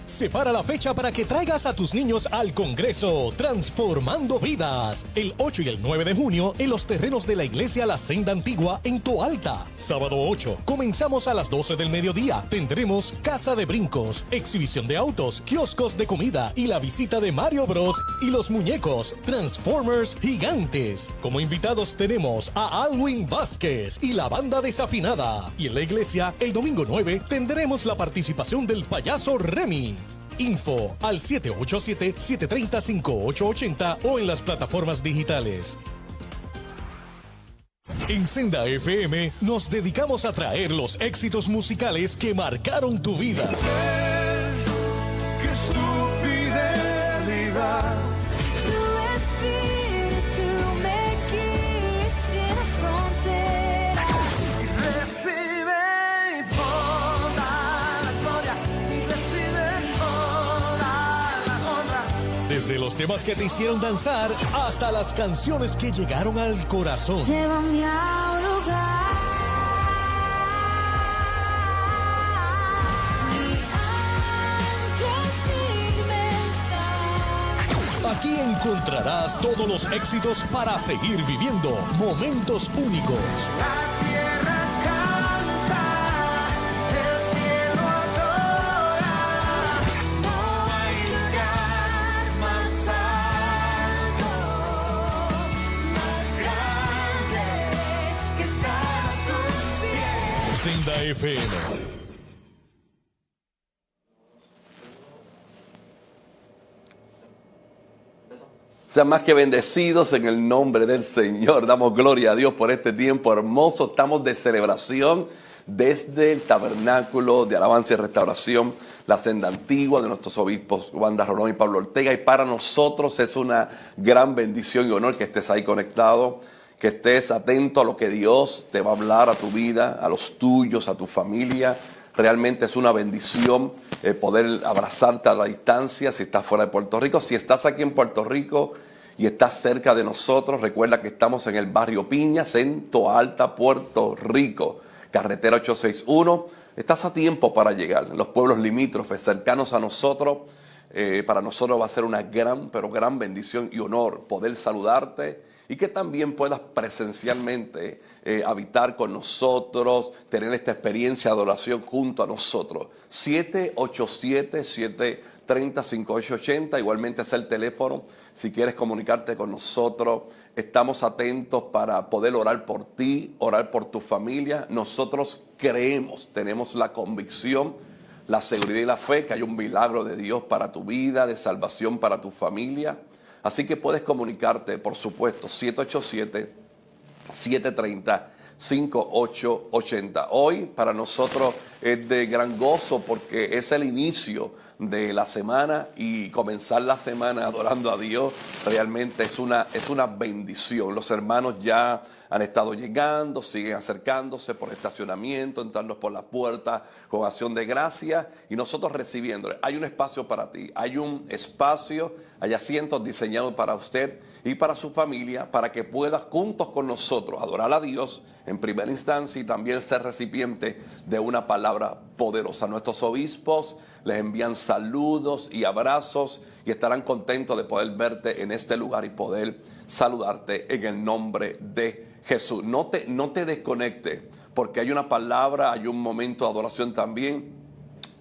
Separa la fecha para que traigas a tus niños al Congreso Transformando Vidas, el 8 y el 9 de junio en los terrenos de la Iglesia La Senda Antigua en Toalta. Sábado 8, comenzamos a las 12 del mediodía. Tendremos casa de brincos, exhibición de autos, kioscos de comida y la visita de Mario Bros. Y los muñecos Transformers gigantes. Como invitados tenemos a Alwin Vázquez y la banda Desafinada. Y en la iglesia, el domingo 9, tendremos la participación del payaso Remy. Info al 787-730-5880 o en las plataformas digitales. En Senda FM nos dedicamos a traer los éxitos musicales que marcaron tu vida. Que su fidelidad, Tu espíritu me guíe sin fronteras. y recibe toda la gloria, y recibe toda la honra. Desde los temas que te hicieron danzar hasta las canciones que llegaron al corazón. Llévame a un lugar. Mi ancla firme está. Aquí encontrarás todos los éxitos para seguir viviendo momentos únicos. La tierra canta, el cielo adora. No hay lugar más alto, más grande que estar a tus pies. Senda FM. Sean más que bendecidos en el nombre del Señor. Damos gloria a Dios por este tiempo hermoso. Estamos de celebración desde el tabernáculo de alabanza y restauración, la Senda Antigua, de nuestros obispos Wanda Rolón y Pablo Ortega. Y para nosotros es una gran bendición y honor que estés ahí conectado, que estés atento a lo que Dios te va a hablar a tu vida, a los tuyos, a tu familia. Realmente es una bendición poder abrazarte a la distancia si estás fuera de Puerto Rico. Si estás aquí en Puerto Rico y estás cerca de nosotros, recuerda que estamos en el barrio Piñas, en Toalta, Puerto Rico, carretera 861. Estás a tiempo para llegar. Los pueblos limítrofes cercanos a nosotros, para nosotros va a ser una gran, pero gran bendición y honor poder saludarte y que también puedas presencialmente habitar con nosotros, tener esta experiencia de adoración junto a nosotros. 787-730-5880, igualmente es el teléfono si quieres comunicarte con nosotros. Estamos atentos para poder orar por ti, orar por tu familia. Nosotros creemos, tenemos la convicción, la seguridad y la fe que hay un milagro de Dios para tu vida, de salvación para tu familia. Así que puedes comunicarte, por supuesto, 787-730-5880. Hoy para nosotros es de gran gozo porque es el inicio de la semana y comenzar la semana adorando a Dios realmente es una bendición. Los hermanos ya han estado llegando, siguen acercándose por estacionamiento, entrando por la puerta con acción de gracia y nosotros recibiéndole. Hay un espacio para ti, hay un espacio, hay asientos diseñados para usted y para su familia, para que pueda juntos con nosotros adorar a Dios en primera instancia y también ser recipiente de una palabra poderosa. Nuestros obispos les envían saludos y abrazos y estarán contentos de poder verte en este lugar y poder saludarte en el nombre de Jesús. No te desconectes, porque hay una palabra, hay un momento de adoración también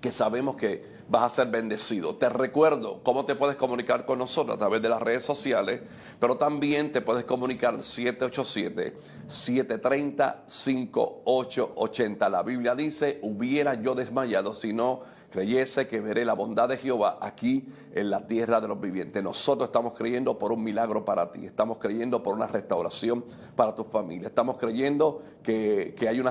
que sabemos que vas a ser bendecido. Te recuerdo cómo te puedes comunicar con nosotros a través de las redes sociales, pero también te puedes comunicar al 787-730-5880. La Biblia dice, hubiera yo desmayado si no creyese que veré la bondad de Jehová aquí en la tierra de los vivientes. Nosotros estamos creyendo por un milagro para ti. Estamos creyendo por una restauración para tu familia. Estamos creyendo que hay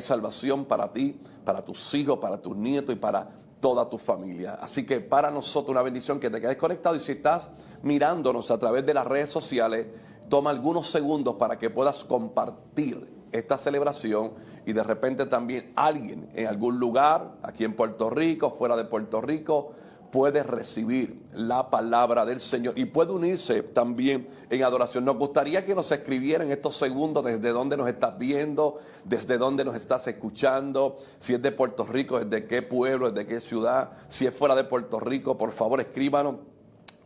salvación para ti, para tus hijos, para tus nietos y para toda tu familia. Así que para nosotros una bendición que te quedes conectado y si estás mirándonos a través de las redes sociales, toma algunos segundos para que puedas compartir esta celebración y de repente también alguien en algún lugar, aquí en Puerto Rico, fuera de Puerto Rico, puede recibir la palabra del Señor y puede unirse también en adoración. Nos gustaría que nos escribieran estos segundos desde dónde nos estás viendo, desde dónde nos estás escuchando, si es de Puerto Rico, desde qué pueblo, desde qué ciudad, si es fuera de Puerto Rico, por favor escríbanos.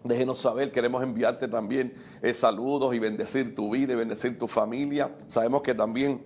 Déjenos saber, queremos enviarte también saludos y bendecir tu vida y bendecir tu familia. Sabemos que también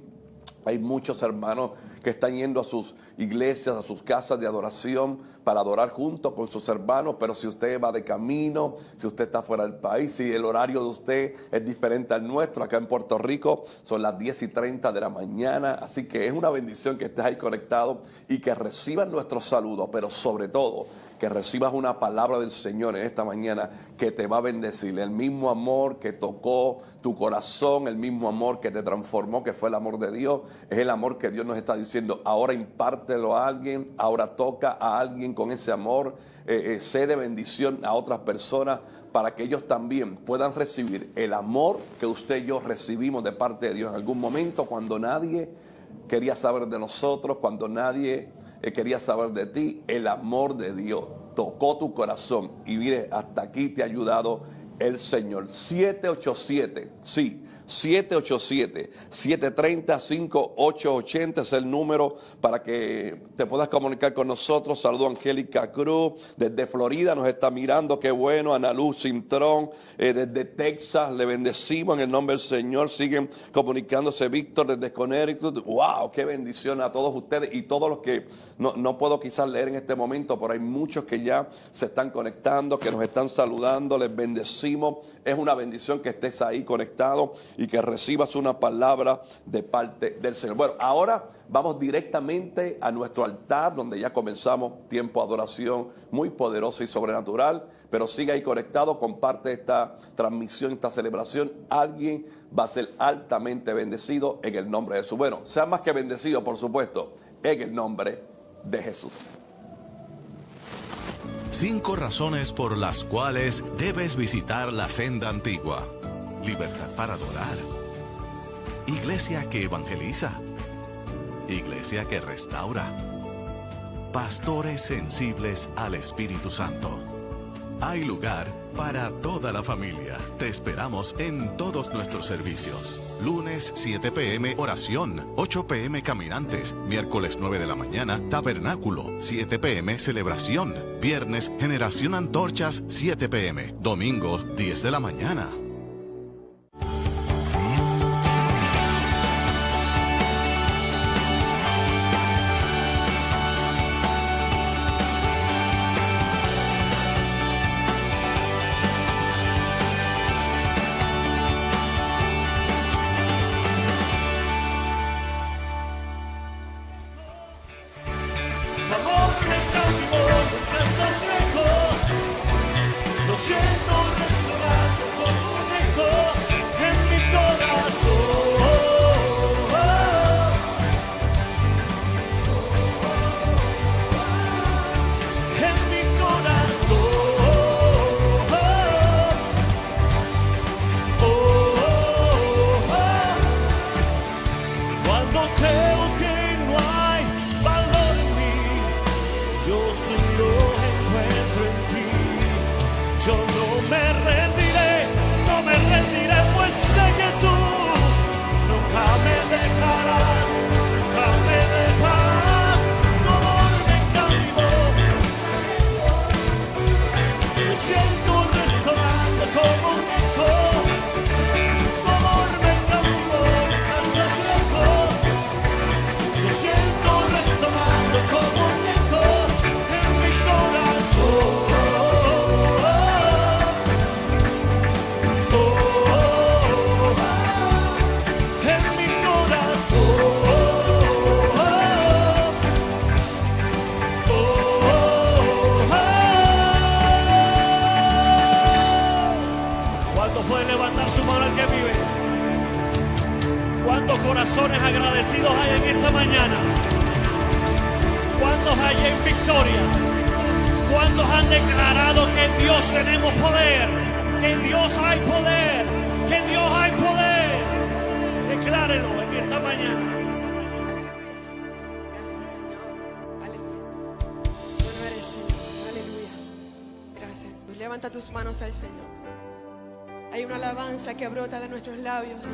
hay muchos hermanos que están yendo a sus iglesias, a sus casas de adoración para adorar junto con sus hermanos, pero si usted va de camino, si usted está fuera del país, si el horario de usted es diferente al nuestro, acá en Puerto Rico son las 10:30 de la mañana, así que es una bendición que estés ahí conectado y que recibas nuestros saludos, pero sobre todo que recibas una palabra del Señor en esta mañana que te va a bendecir. El mismo amor que tocó tu corazón, el mismo amor que te transformó, que fue el amor de Dios, es el amor que Dios nos está diciendo. Ahora impártelo a alguien, ahora toca a alguien con ese amor, sé de bendición a otras personas para que ellos también puedan recibir el amor que usted y yo recibimos de parte de Dios en algún momento cuando nadie quería saber de nosotros, cuando nadie quería saber de ti. El amor de Dios tocó tu corazón y mire, hasta aquí te ha ayudado el Señor. 787, sí, 787-730-5880 es el número para que te puedas comunicar con nosotros. Saludo a Angélica Cruz desde Florida, nos está mirando, qué bueno. Ana Luz Cintrón desde Texas, le bendecimos en el nombre del Señor. Siguen comunicándose Víctor desde Connecticut. Wow, qué bendición a todos ustedes y todos los que no puedo quizás leer en este momento, pero hay muchos que ya se están conectando, que nos están saludando, les bendecimos. Es una bendición que estés ahí conectado y que recibas una palabra de parte del Señor. Bueno, ahora vamos directamente a nuestro altar, donde ya comenzamos tiempo de adoración muy poderoso y sobrenatural. Pero sigue ahí conectado, comparte esta transmisión, esta celebración. Alguien va a ser altamente bendecido en el nombre de Jesús. Bueno, sea más que bendecido, por supuesto, en el nombre de Jesús. 5 razones por las cuales debes visitar la senda antigua. Libertad para adorar. Iglesia que evangeliza. Iglesia que restaura. Pastores sensibles al Espíritu Santo. Hay lugar para toda la familia. Te esperamos en todos nuestros servicios. Lunes 7 p.m. oración, 8 p.m. caminantes, miércoles 9 de la mañana tabernáculo, 7 p.m. celebración, viernes generación antorchas 7 p.m., domingo 10 de la mañana. Amor me cautivó, nunca estás lejos. Lo siento resonando como un eco en mi corazón. En mi corazón. Cuando creo que no hay valor en mí, yo solo encuentro en ti. Yo no me rendiré, pues sé que tú nunca me dejarás, nunca me dejarás. Tu amor me cautivó, lo siento resonando como un eco. Tu amor me cautivó, nunca estás lejos. Lo siento resonando como un eco en mi corazón. En mi corazón. ¿Cuántos pueden levantar su mano al que vive? ¿Cuántos corazones agradecidos hay en esta mañana? ¿Cuántos hay en victoria? ¿Cuántos han declarado que en Dios tenemos poder? Que en Dios hay poder. Que en Dios hay poder. Declárelo en esta mañana. Gracias, Señor. Aleluya. Bueno eres, Señor. Aleluya. Levanta tus manos al Señor. Hay una alabanza que brota de nuestros labios.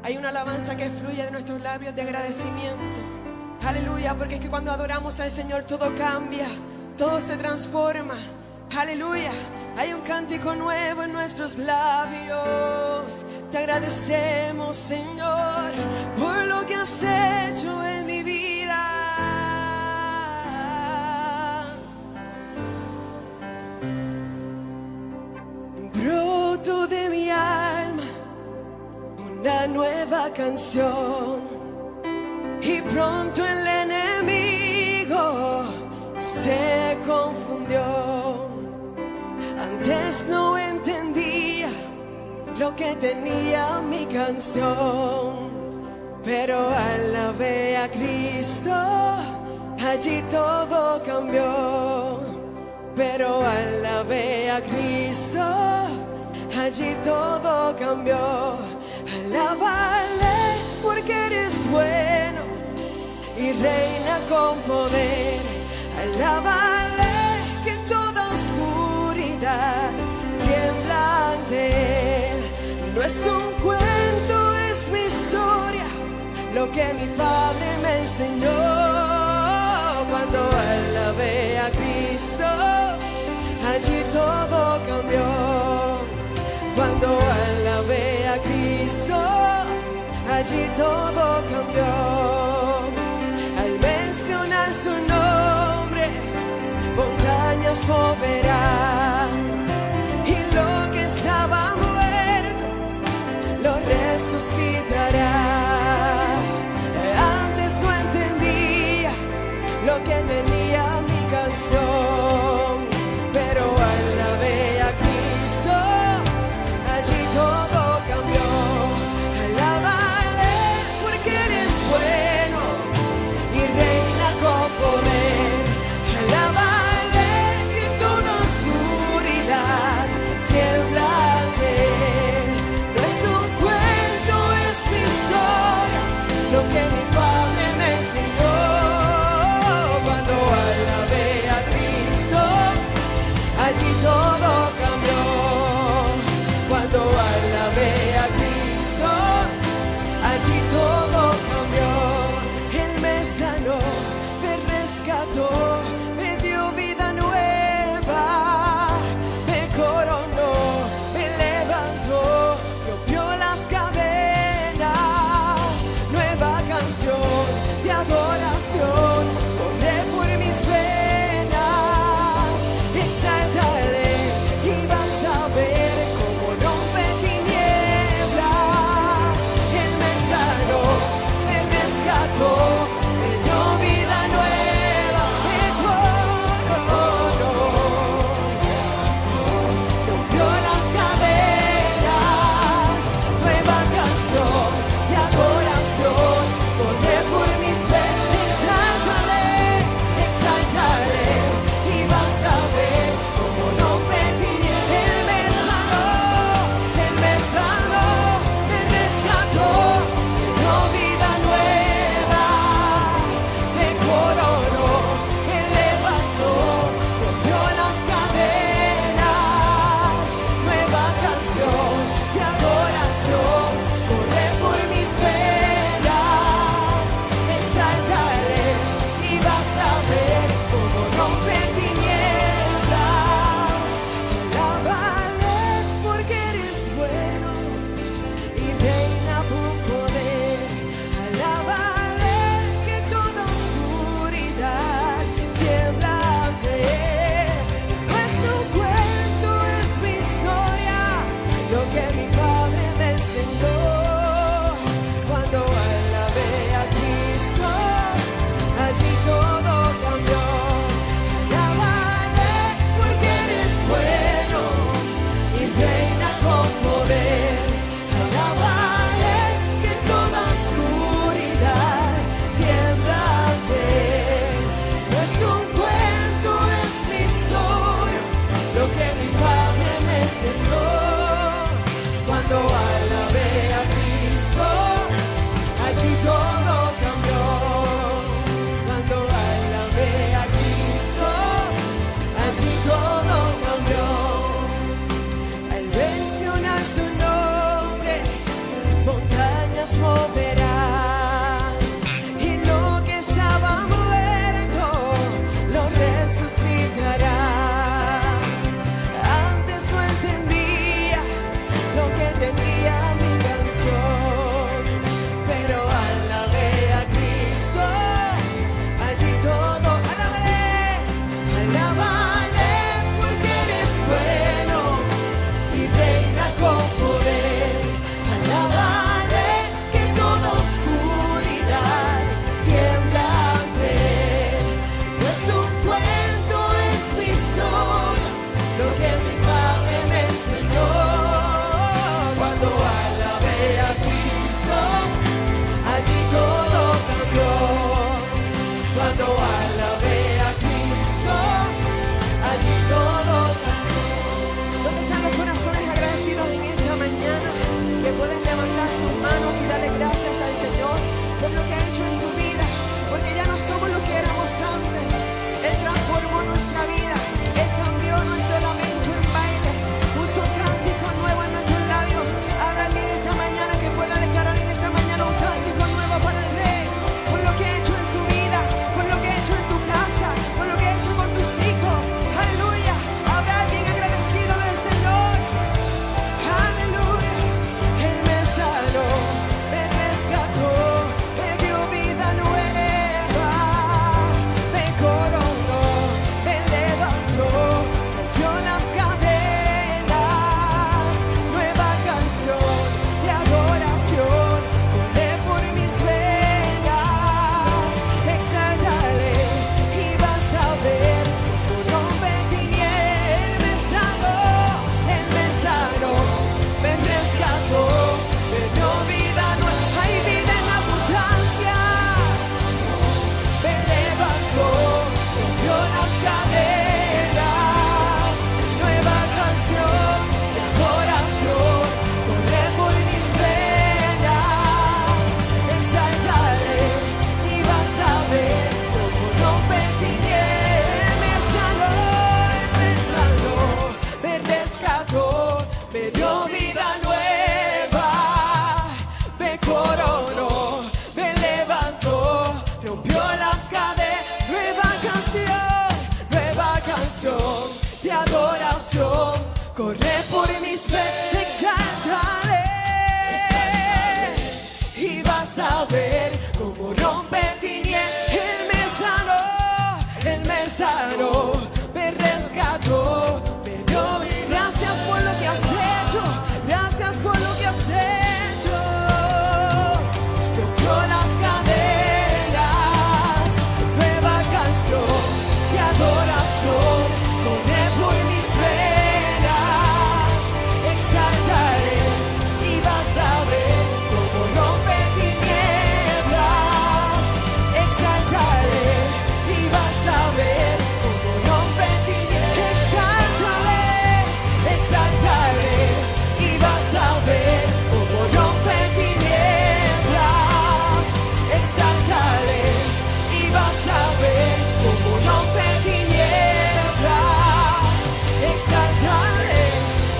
Hay una alabanza que fluye de nuestros labios de agradecimiento. Aleluya, porque es que cuando adoramos al Señor todo cambia, todo se transforma. Aleluya, hay un cántico nuevo en nuestros labios. Te agradecemos, Señor, por lo que has hecho en mi vida. Broto de mi alma una nueva canción, y pronto el enemigo se confundió. Antes no entendía lo que tenía mi canción, pero alabé a Cristo, allí todo cambió. Pero alabé a Cristo, allí todo cambió. Alábale porque eres bueno y reina con poder. Alábale que toda oscuridad tiembla ante él. No es un cuento, es mi historia, lo que mi padre me enseñó. Cuando alabé a Cristo, allí todo cambió. Cuando alabé a Cristo, allí todo cambió. Al mencionar su nombre, montañas moverán, y lo que estaba muerto lo resucitará. Antes no entendía lo que tenía mi canción, pero alabé a Cristo, allí todo cambió. Alábale porque eres bueno y reina con poder. Alábale que toda corre por mis venas, exáltale. Y vas a ver cómo rompe tinieblas. Él me sanó, me rescató, me dio. Gracias por lo que has hecho, gracias por lo que has hecho. Rompió las cadenas, nueva canción de adoración. Corre por mis venas, exáltale y vas a ver cómo rompe tinieblas. Exáltale y vas a ver cómo rompe tinieblas. Exáltale, exáltale y vas a ver cómo rompe tinieblas. Exáltale y vas a ver cómo rompe tinieblas. Exáltale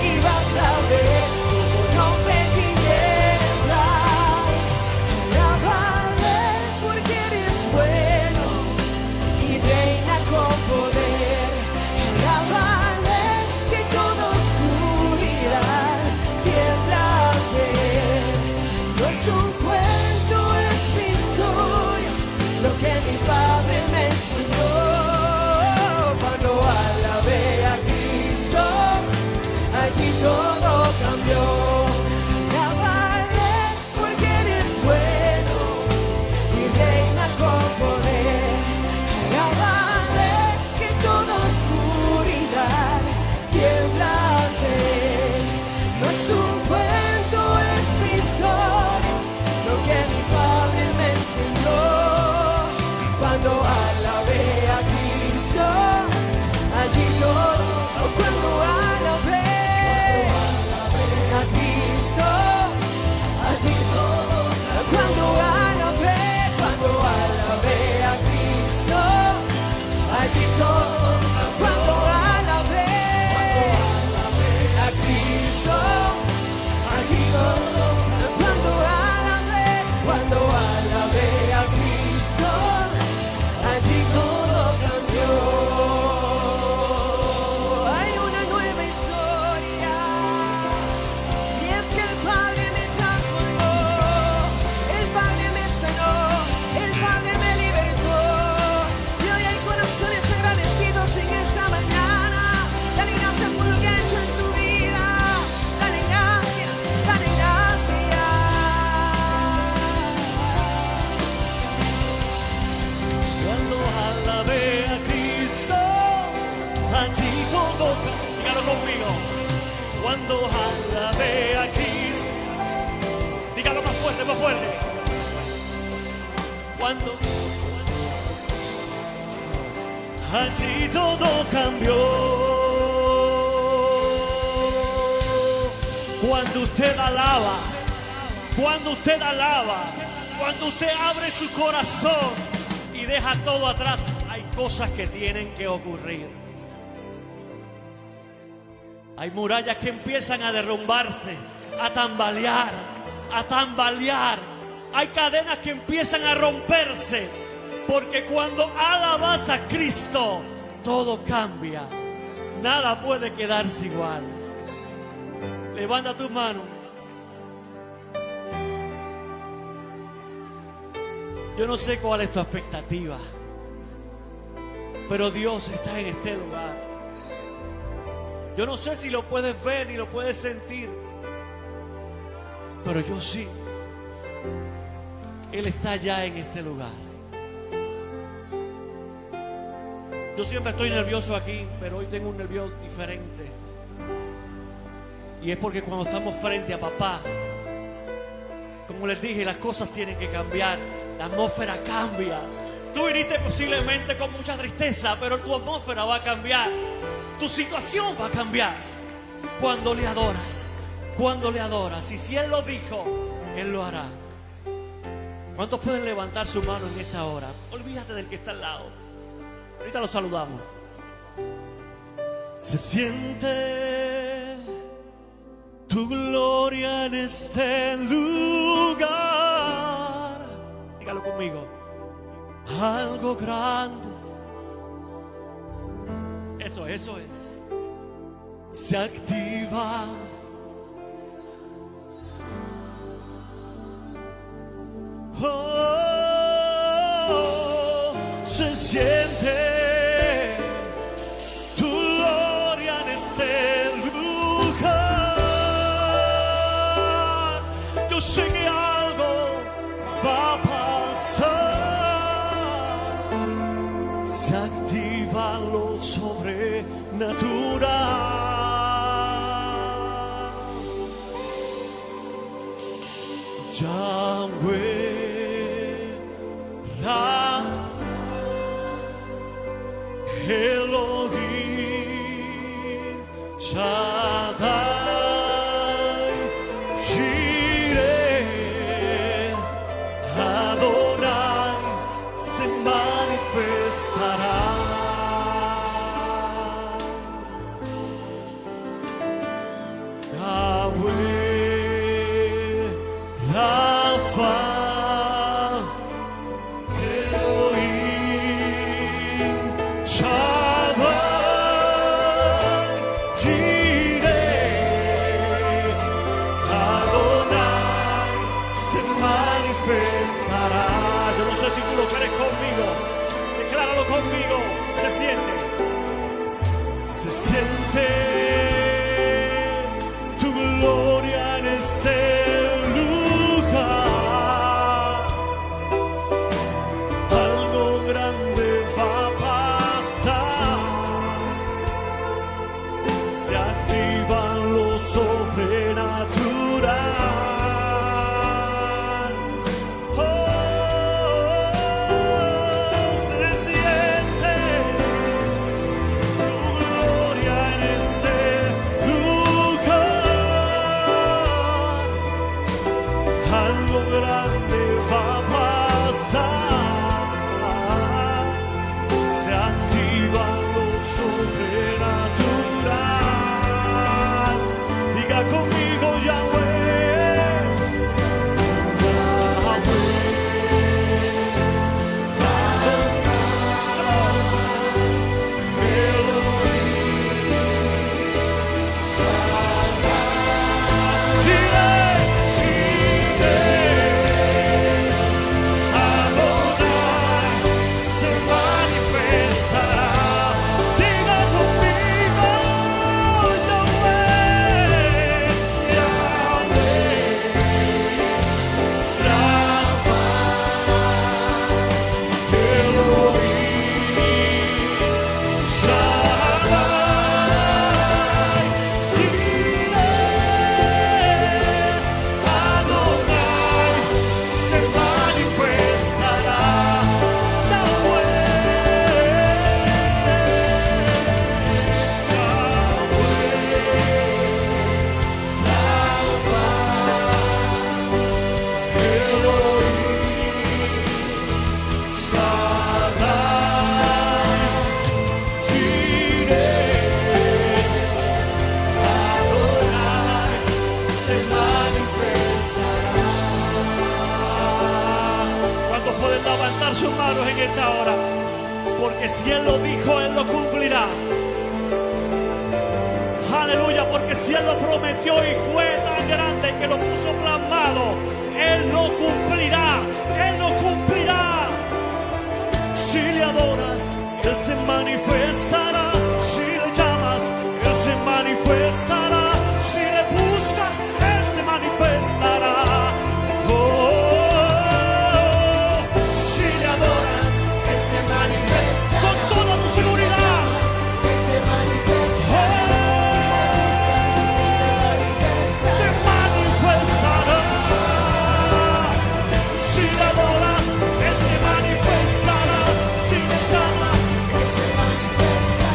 y vas a ver cómo rompe tinieblas. Alábale porque eres bueno y reina con poder. Alábale que toda oscuridad tiembla ante él. No es un cuento, es mi historia, lo que mi padre me enseñó. Cuando alabé a Cristo, allí todo cambió. Alábale porque eres bueno y reina con poder. Alábale que toda oscuridad tiembla ante él. No es un cuento, es mi historia, lo que mi padre me enseñó. Cuando alabé a Cristo, allí todo. Cuando alabé a Cristo, allí todo. Cuando alabé a Cristo, allí todo. Cuando alabé a Cristo, allí todo. Cuando alabé a Cristo, allí todo cambió. Hay una nueva historia, y es que el Padre me transformó, el Padre me sanó, el Padre me libertó. Y hoy hay corazones agradecidos en esta mañana. Dale gracias por lo que ha hecho en tu vida. Dale gracias, dale gracias. Cuando alabé a Cristo, allí todo. Dígalo conmigo. Cuando alabé a Cristo, dígalo más fuerte, más fuerte. Cuando allí todo cambió. Cuando usted alaba, cuando usted alaba, cuando usted abre su corazón y deja todo atrás, hay cosas que tienen que ocurrir. Hay murallas que empiezan a derrumbarse, a tambalear, a tambalear. Hay cadenas que empiezan a romperse, porque cuando alabas a Cristo, todo cambia. Nada puede quedarse igual. Levanta tu mano. Yo no sé cuál es tu expectativa, pero Dios está en este lugar. Yo no sé si lo puedes ver ni lo puedes sentir, pero yo sí. Él está ya en este lugar. Yo siempre estoy nervioso aquí, pero hoy tengo un nervio diferente. Y es porque cuando estamos frente a papá, como les dije, las cosas tienen que cambiar. La atmósfera cambia. Tú viniste posiblemente con mucha tristeza, pero tu atmósfera va a cambiar. Tu situación va a cambiar cuando le adoras. Cuando le adoras. Y si Él lo dijo, Él lo hará. ¿Cuántos pueden levantar su mano en esta hora? Olvídate del que está al lado. Ahorita lo saludamos. Se siente tu gloria en este lugar. Dígalo conmigo. Algo grande. Eso es. se activa. Oh, se siente tu gloria en este lugar. Yo sé que algo va a pasar. Se activa lo sobrenatural. Yahweh, Rafa, Elohim, Shaddai, Jireh, Adonai, se manifestará. Yahweh, Rafa, Elohim, Shaddai, Jireh, Adonai, se manifestará. Yo no sé si tú lo crees conmigo, decláralo conmigo. Se siente tu gloria en este lugar. Algo grande va a pasar. Se activa lo sobrenatural. Oh, se siente tu gloria en este lugar. Algo grande va a pasar. Se activa lo sobrenatural. Diga conmigo, Yahweh, se manifestará. Diga conmigo, Yahweh, Rafa, Elohim, Shaddai, Jireh, Adonai, se manifestará. ¿Cuántos pueden levantar sus manos en esta hora? Porque si Él lo dijo, Él lo cumplirá. Aleluya, porque si Él lo prometió y fue tan grande que lo puso plasmado, Él lo cumplirá. Él lo cumplirá. Si le adoras, Él se manifestará. Si le llamas, Él se manifestará. Si le buscas, Él se manifestará. Si le adoras, Él se manifestará. Con toda tu seguridad. Se manifestará. Si le adoras, Él se manifestará. Si le llamas, Él se manifestará.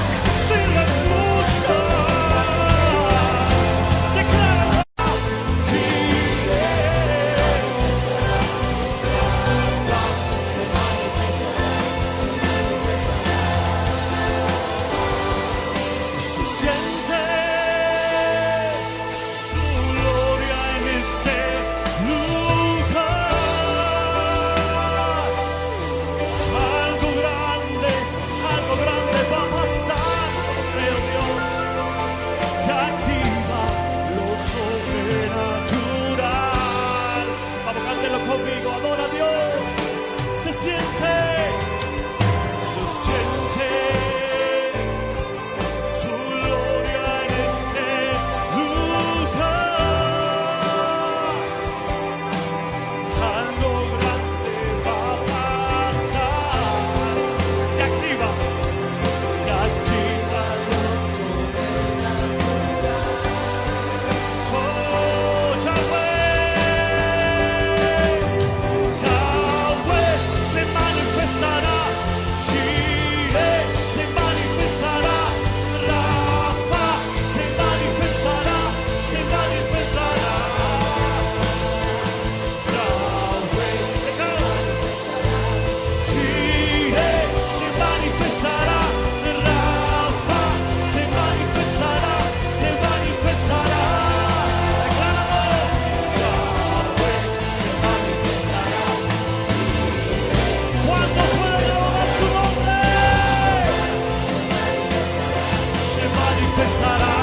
se manifestará.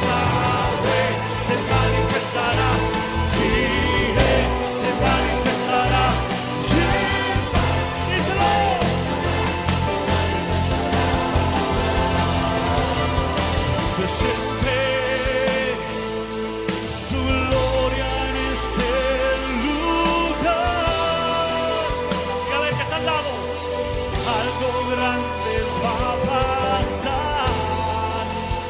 Yahweh se manifestará. Jireh se manifestará. Díselo. Se siente su gloria en ese lugar. Dígale que está al lado. Algo grande va a pasar.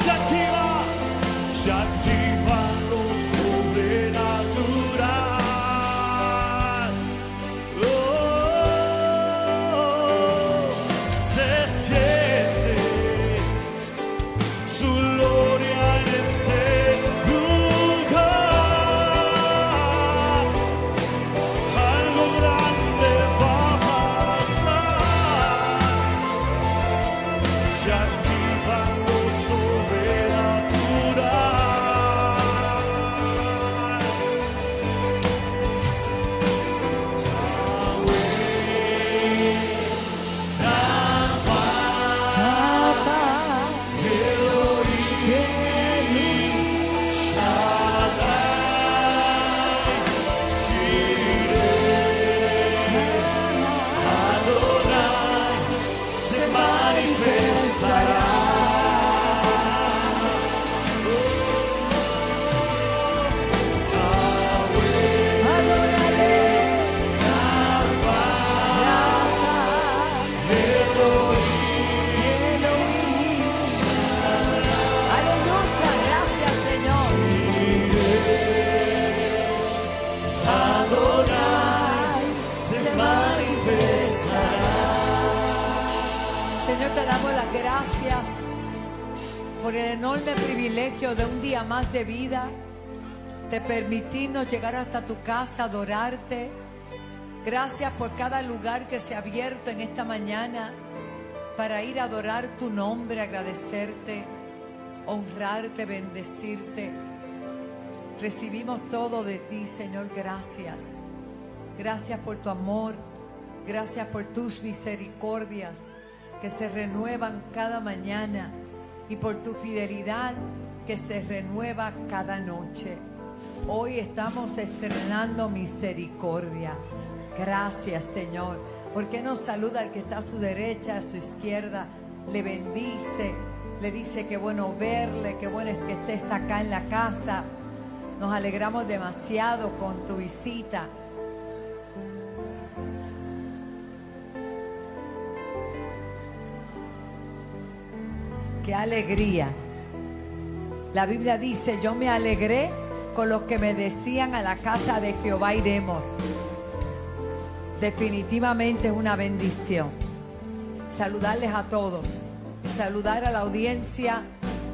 Se activa lo sobrenatural. Se siente su gloria en ese lugar. Algo grande va a pasar. Se activa lo sobrenatural. Se manifestará. Aleluya, gracias Señor. Se manifestará. Señor, te damos las gracias por el enorme privilegio de un día más de vida, de permitirnos llegar hasta tu casa, adorarte. Gracias por cada lugar que se ha abierto en esta mañana para ir a adorar tu nombre, agradecerte, honrarte, bendecirte. Recibimos todo de ti, Señor, gracias. Gracias por tu amor, gracias por tus misericordias que se renuevan cada mañana y por tu fidelidad que se renueva cada noche. Hoy estamos estrenando misericordia. Gracias, Señor. ¿Por qué no saluda al que está a su derecha, a su izquierda? Le bendice, le dice qué bueno verle, qué bueno es que estés acá en la casa. Nos alegramos demasiado con tu visita. ¡Qué alegría! La Biblia dice, yo me alegré con los que me decían, a la casa de Jehová iremos. Definitivamente es una bendición. Saludarles a todos. Saludar a la audiencia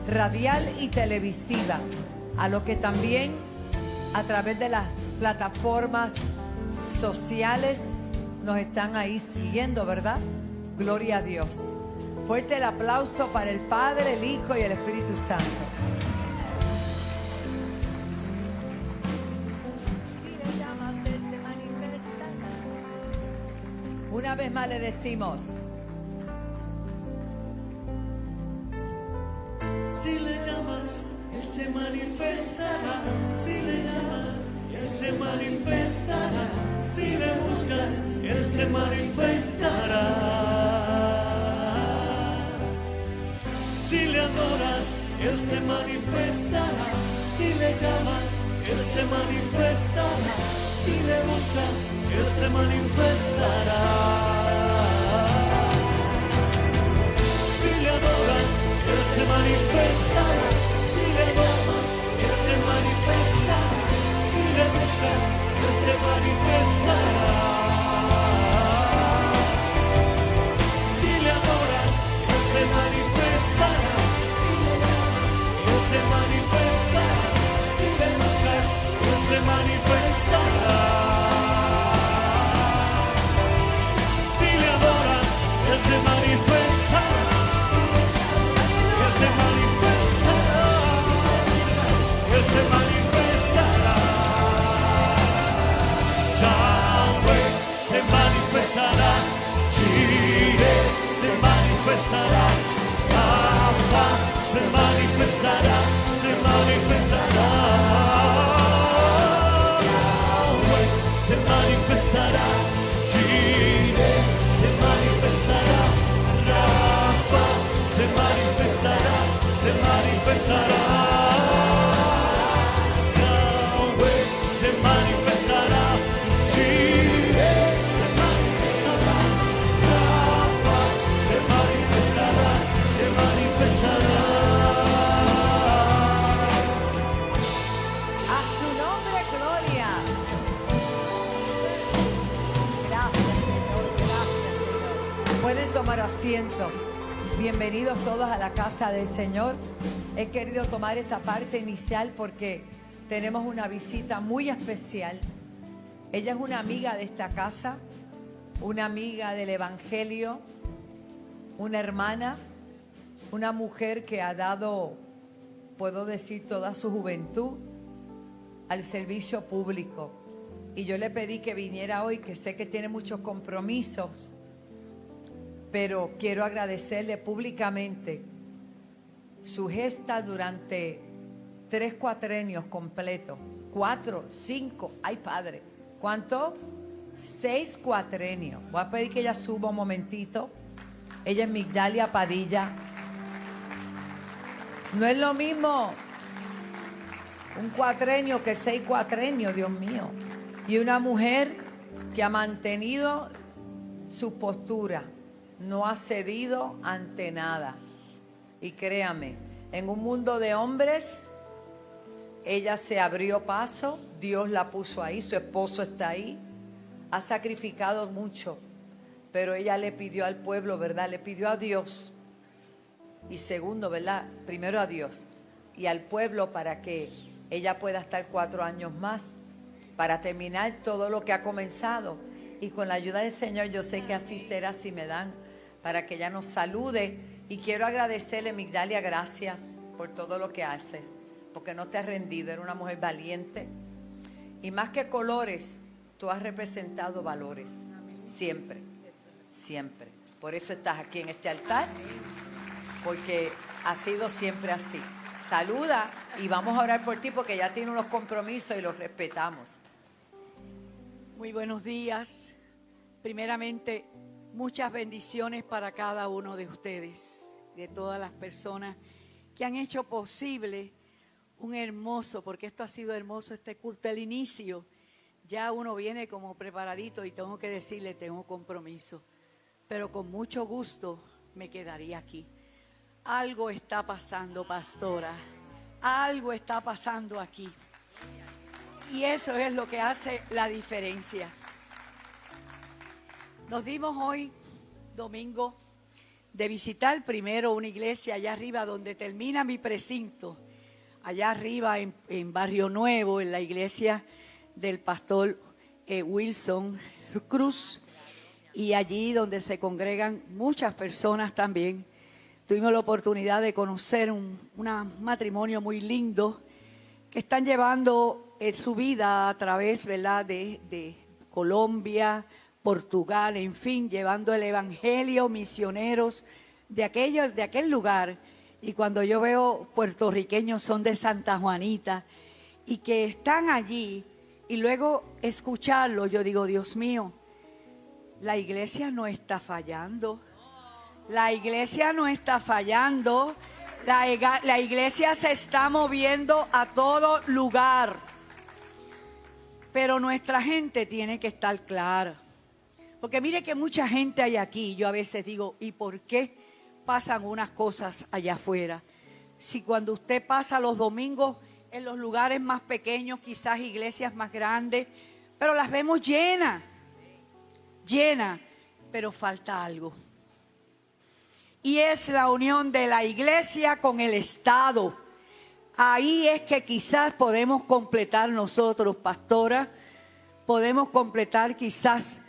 radial y televisiva. A los que también a través de las plataformas sociales nos están ahí siguiendo, ¿verdad? Gloria a Dios. Fuerte el aplauso para el Padre, el Hijo y el Espíritu Santo. Si le llamas, Él se manifiesta. Una vez más le decimos. Si le llamas, Él se manifestará. Si le llamas, Él se manifestará. Si le buscas, Él se manifestará. Si le adoras, Él se manifestará. Si le llamas, Él se manifestará. Si le buscas, Él se manifestará. Si le adoras, Él se manifestará. Si le llamas, Él se manifestará. Si le buscas, Él se manifestará. Si le adoras, Él se manifestará. Si le llamas, Él se manifestará. Si le buscas, Él se manifestará. Si le adoras, Él se manifestará. Él se manifestará. Él se manifestará. Bienvenidos todos a la casa del Señor. He querido tomar esta parte inicial porque tenemos una visita muy especial. Ella es una amiga de esta casa, una amiga del Evangelio, una hermana, una mujer que ha dado, puedo decir, toda su juventud al servicio público. Y yo le pedí que viniera hoy, que sé que tiene muchos compromisos, pero quiero agradecerle públicamente su gesta durante 3 cuatrenios completos. 4, 5, ay padre, ¿cuánto? 6 cuatrenios. Voy a pedir que ella suba un momentito. Ella es Migdalia Padilla. No es lo mismo un cuatrenio que 6 cuatrenios, Dios mío. Y una mujer que ha mantenido su postura, no ha cedido ante nada. Y créame, en un mundo de hombres, ella se abrió paso, Dios la puso ahí, su esposo está ahí, ha sacrificado mucho, pero ella le pidió al pueblo, ¿verdad? Le pidió a Dios. Y segundo, ¿verdad? Primero a Dios y al pueblo para que ella pueda estar 4 años más, para terminar todo lo que ha comenzado. Y con la ayuda del Señor, yo sé que así será si me dan, para que ella nos salude. Y quiero agradecerle, Migdalia, gracias por todo lo que haces, porque no te has rendido, eres una mujer valiente. Y más que colores, tú has representado valores, siempre, siempre. Por eso estás aquí en este altar, porque ha sido siempre así. Saluda y vamos a orar por ti, porque ya tiene unos compromisos y los respetamos. Muy buenos días. Primeramente, muchas bendiciones para cada uno de ustedes, de todas las personas que han hecho posible un hermoso, porque esto ha sido hermoso, este culto al inicio. Ya uno viene como preparadito y tengo que decirle, tengo compromiso, pero con mucho gusto me quedaría aquí. Algo está pasando, pastora, algo está pasando aquí. Y eso es lo que hace la diferencia. Nos dimos hoy, domingo, de visitar primero una iglesia allá arriba donde termina mi precinto, allá arriba en Barrio Nuevo, en la iglesia del pastor Wilson Cruz, y allí donde se congregan muchas personas también. Tuvimos la oportunidad de conocer un matrimonio muy lindo que están llevando su vida a través, ¿verdad?, de Colombia, Portugal, en fin, llevando el evangelio, misioneros de aquel lugar. Y cuando yo veo puertorriqueños, son de Santa Juanita, y que están allí, y luego escucharlo, yo digo, Dios mío, la iglesia no está fallando. La iglesia no está fallando. La iglesia se está moviendo a todo lugar. Pero nuestra gente tiene que estar clara. Porque mire que mucha gente hay aquí. Yo a veces digo, ¿y por qué pasan unas cosas allá afuera? Si cuando usted pasa los domingos en los lugares más pequeños, quizás iglesias más grandes, pero las vemos llenas, pero falta algo. Y es la unión de la iglesia con el Estado. Ahí es que quizás podemos completar nosotros, pastora, podemos completar quizás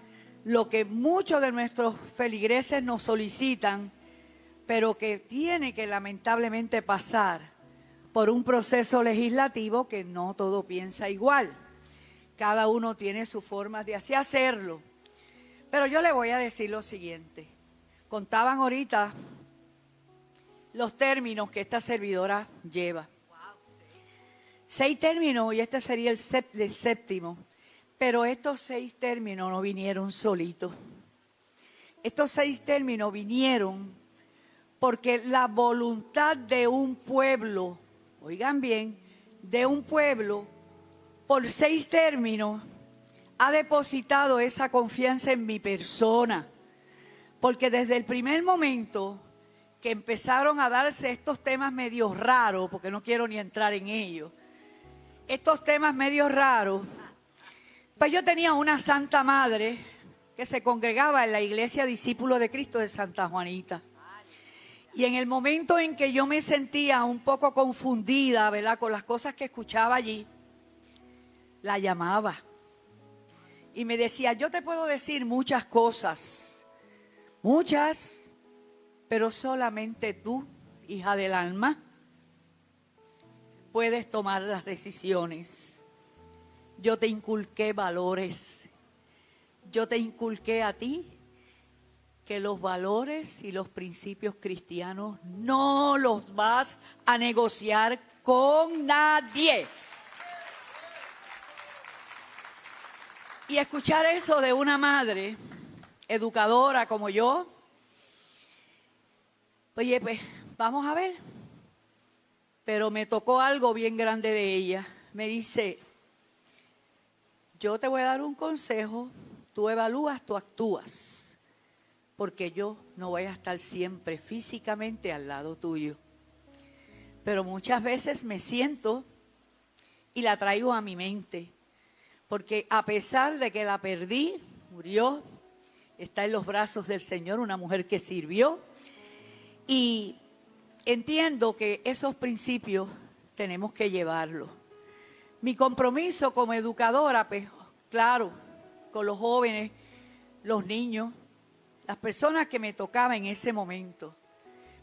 lo que muchos de nuestros feligreses nos solicitan, pero que tiene que lamentablemente pasar por un proceso legislativo que no todo piensa igual. Cada uno tiene sus formas de así hacerlo. Pero yo le voy a decir lo siguiente. Contaban ahorita los términos que esta servidora lleva. 6 términos y este sería el séptimo. Pero estos 6 términos no vinieron solitos. Estos 6 términos vinieron porque la voluntad de un pueblo, oigan bien, de un pueblo, por 6 términos, ha depositado esa confianza en mi persona. Porque desde el primer momento que empezaron a darse estos temas medio raros, porque no quiero ni entrar en ellos, estos temas medio raros, pues yo tenía una santa madre que se congregaba en la iglesia Discípulos de Cristo de Santa Juanita. Y en el momento en que yo me sentía un poco confundida, ¿verdad?, con las cosas que escuchaba allí, la llamaba. Y me decía, yo te puedo decir muchas cosas, muchas, pero solamente tú, hija del alma, puedes tomar las decisiones. Yo te inculqué valores. Yo te inculqué a ti que los valores y los principios cristianos no los vas a negociar con nadie. Y escuchar eso de una madre educadora como yo, oye, pues vamos a ver. Pero me tocó algo bien grande de ella. Me dice, yo te voy a dar un consejo, tú evalúas, tú actúas, porque yo no voy a estar siempre físicamente al lado tuyo. Pero muchas veces me siento y la traigo a mi mente. Porque a pesar de que la perdí, murió, está en los brazos del Señor, una mujer que sirvió. Y entiendo que esos principios tenemos que llevarlos. Mi compromiso como educadora, pues claro, con los jóvenes, los niños, las personas que me tocaban en ese momento.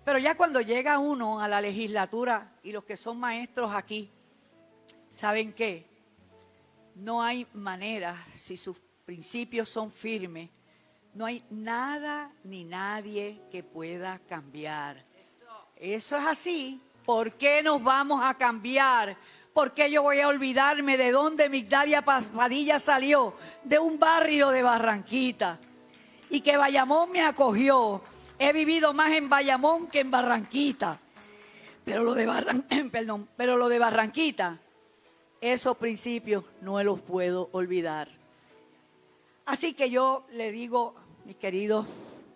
Pero ya cuando llega uno a la legislatura y los que son maestros aquí, ¿saben qué? No hay manera, si sus principios son firmes, no hay nada ni nadie que pueda cambiar. Eso es así. ¿Por qué nos vamos a cambiar? ¿Por qué yo voy a olvidarme de dónde Migdalia Padilla salió? De un barrio de Barranquita. Y que Bayamón me acogió. He vivido más en Bayamón que en Barranquita. Pero lo de Barranquita, esos principios no los puedo olvidar. Así que yo le digo, mis queridos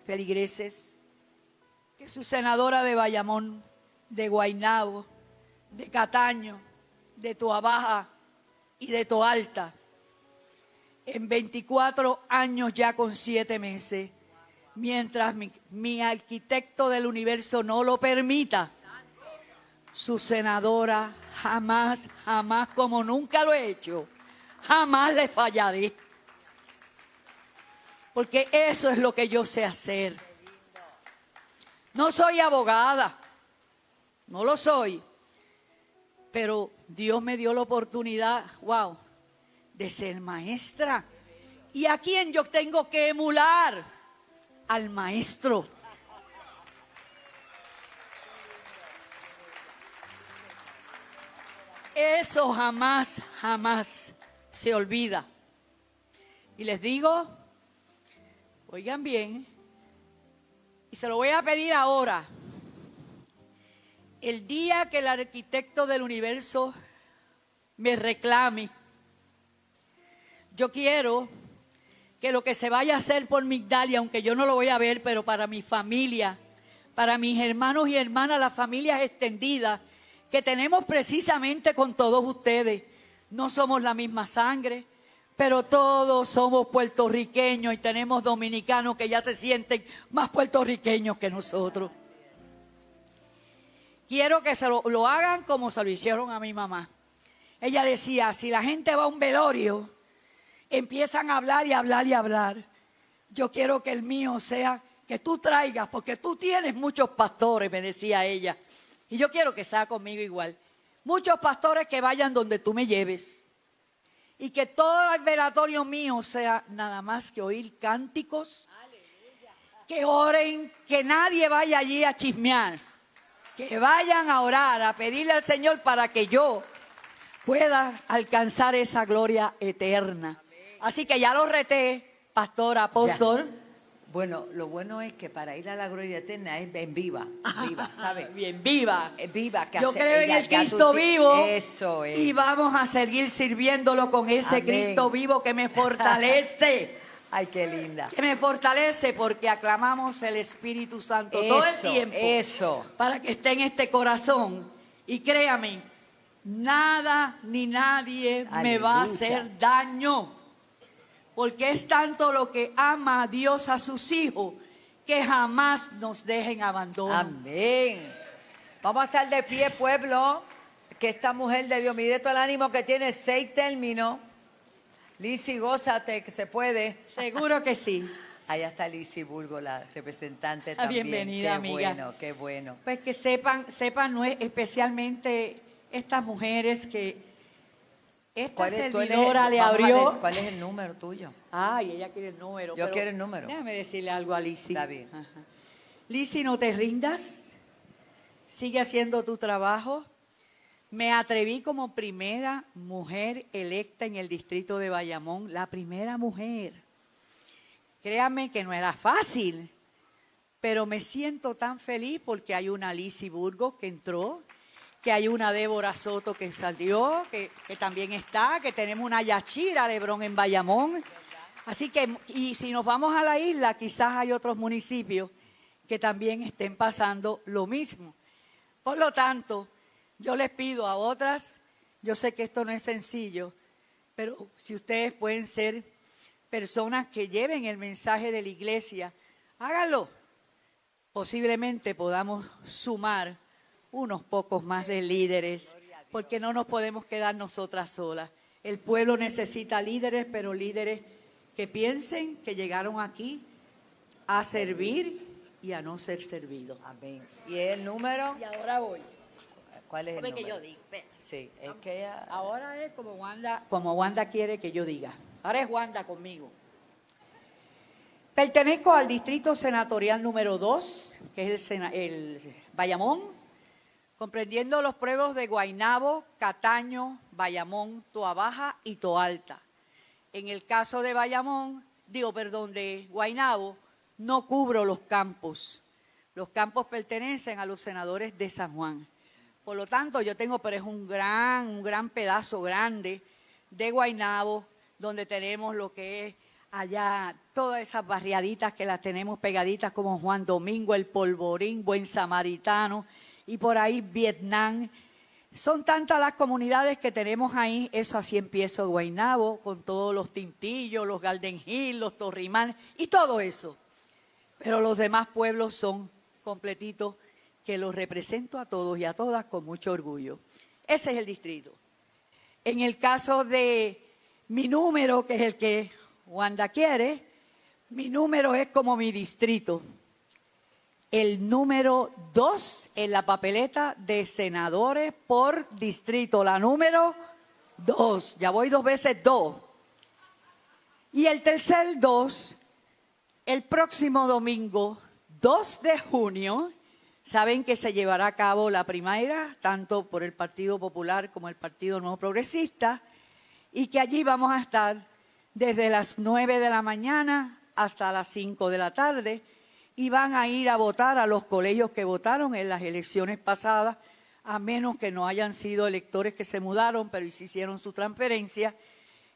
feligreses, que su senadora de Bayamón, de Guaynabo, de Cataño, de Toabaja y de Toalta, en 24 años ya con 7 meses, mientras mi arquitecto del universo no lo permita, su senadora jamás, como nunca lo he hecho, jamás le fallaré. Porque eso es lo que yo sé hacer. No soy abogada, no lo soy, pero Dios me dio la oportunidad, wow, de ser maestra. ¿Y a quién yo tengo que emular? Al maestro. Eso jamás se olvida. Y les digo, oigan bien, y se lo voy a pedir ahora. El día que el arquitecto del universo me reclame, yo quiero que lo que se vaya a hacer por Migdalia, aunque yo no lo voy a ver, pero para mi familia, para mis hermanos y hermanas, las familias extendidas, que tenemos precisamente con todos ustedes. No somos la misma sangre, pero todos somos puertorriqueños y tenemos dominicanos que ya se sienten más puertorriqueños que nosotros. Quiero que se lo hagan como se lo hicieron a mi mamá. Ella decía, si la gente va a un velorio, empiezan a hablar y hablar y hablar. Yo quiero que el mío sea que tú traigas, porque tú tienes muchos pastores, me decía ella. Y yo quiero que sea conmigo igual. Muchos pastores que vayan donde tú me lleves. Y que todo el velatorio mío sea nada más que oír cánticos. Que oren, que nadie vaya allí a chismear. Que vayan a orar, a pedirle al Señor para que yo pueda alcanzar esa gloria eterna. Así que ya lo reté, pastor, apóstol. Ya. Bueno, lo bueno es que para ir a la gloria eterna es en viva, ¿sabes? Bien, viva. Viva. Que Yo hace, creo en ya, el Cristo vivo. Eso es. Y vamos a seguir sirviéndolo con ese Amén. Cristo vivo que me fortalece. Ay, qué linda. Que me fortalece porque aclamamos el Espíritu Santo todo el tiempo. Eso. Para que esté en este corazón. Y créame, nada ni nadie me va a hacer daño. Porque es tanto lo que ama a Dios a sus hijos, que jamás nos dejen abandono. Amén. Vamos a estar de pie, pueblo, que esta mujer de Dios, mire todo el ánimo que tiene, 6 términos. Lizzy, gózate, que se puede. Seguro que sí. Allá está Lizzy Burgo, la representante Ah, también. bienvenida, qué amiga. bueno, qué bueno. Pues que sepan especialmente estas mujeres que esta servidora le abrió. ¿Cuál es el número tuyo? Ay, ella quiere el número. Yo pero quiero el número. Déjame decirle algo a Lizzy. Está bien. Ajá. Lizzy, no te rindas. Sigue haciendo tu trabajo. Me atreví como primera mujer electa en el distrito de Bayamón, la primera mujer. Créanme que no era fácil, pero me siento tan feliz porque hay una Lizzy Burgos que entró, que hay una Débora Soto que salió, que también está, que tenemos una Yachira Lebrón en Bayamón. Así que, y si nos vamos a la isla, quizás hay otros municipios que también estén pasando lo mismo. Por lo tanto, yo les pido a otras, yo sé que esto no es sencillo, pero si ustedes pueden ser personas que lleven el mensaje de la iglesia, háganlo. Posiblemente podamos sumar unos pocos más de líderes, porque no nos podemos quedar nosotras solas. El pueblo necesita líderes, pero líderes que piensen que llegaron aquí a servir y a no ser servidos. Amén. ¿Y el número? Y ahora voy. ¿Cuál es el Porque número? yo digo, espera. Sí, es que ella... Ahora es como Wanda quiere que yo diga. Ahora es Wanda conmigo. Pertenezco al distrito senatorial número 2, que es el Bayamón, comprendiendo los pueblos de Guaynabo, Cataño, Bayamón, Toabaja y Toalta. En el caso de de Guaynabo, no cubro los campos. Los campos pertenecen a los senadores de San Juan. Por lo tanto, yo tengo, pero es un gran pedazo grande de Guaynabo, donde tenemos lo que es allá, todas esas barriaditas que las tenemos pegaditas como Juan Domingo, El Polvorín, Buen Samaritano y por ahí Vietnam. Son tantas las comunidades que tenemos ahí, eso así empieza Guaynabo, con todos los Tintillos, los Garden Hill, los Torrimán y todo eso. Pero los demás pueblos son completitos, que los represento a todos y a todas con mucho orgullo. Ese es el distrito. En el caso de mi número, que es el que Wanda quiere, mi número es como mi distrito. El número 2 en la papeleta de senadores por distrito, la número 2. Ya voy 2 veces 2. Y el tercer 2, el próximo domingo, 2 de junio, saben que se llevará a cabo la primaria, tanto por el Partido Popular como el Partido Nuevo Progresista, y que allí vamos a estar desde las 9 de la mañana hasta las 5 de la tarde, y van a ir a votar a los colegios que votaron en las elecciones pasadas, a menos que no hayan sido electores que se mudaron, pero sí hicieron su transferencia,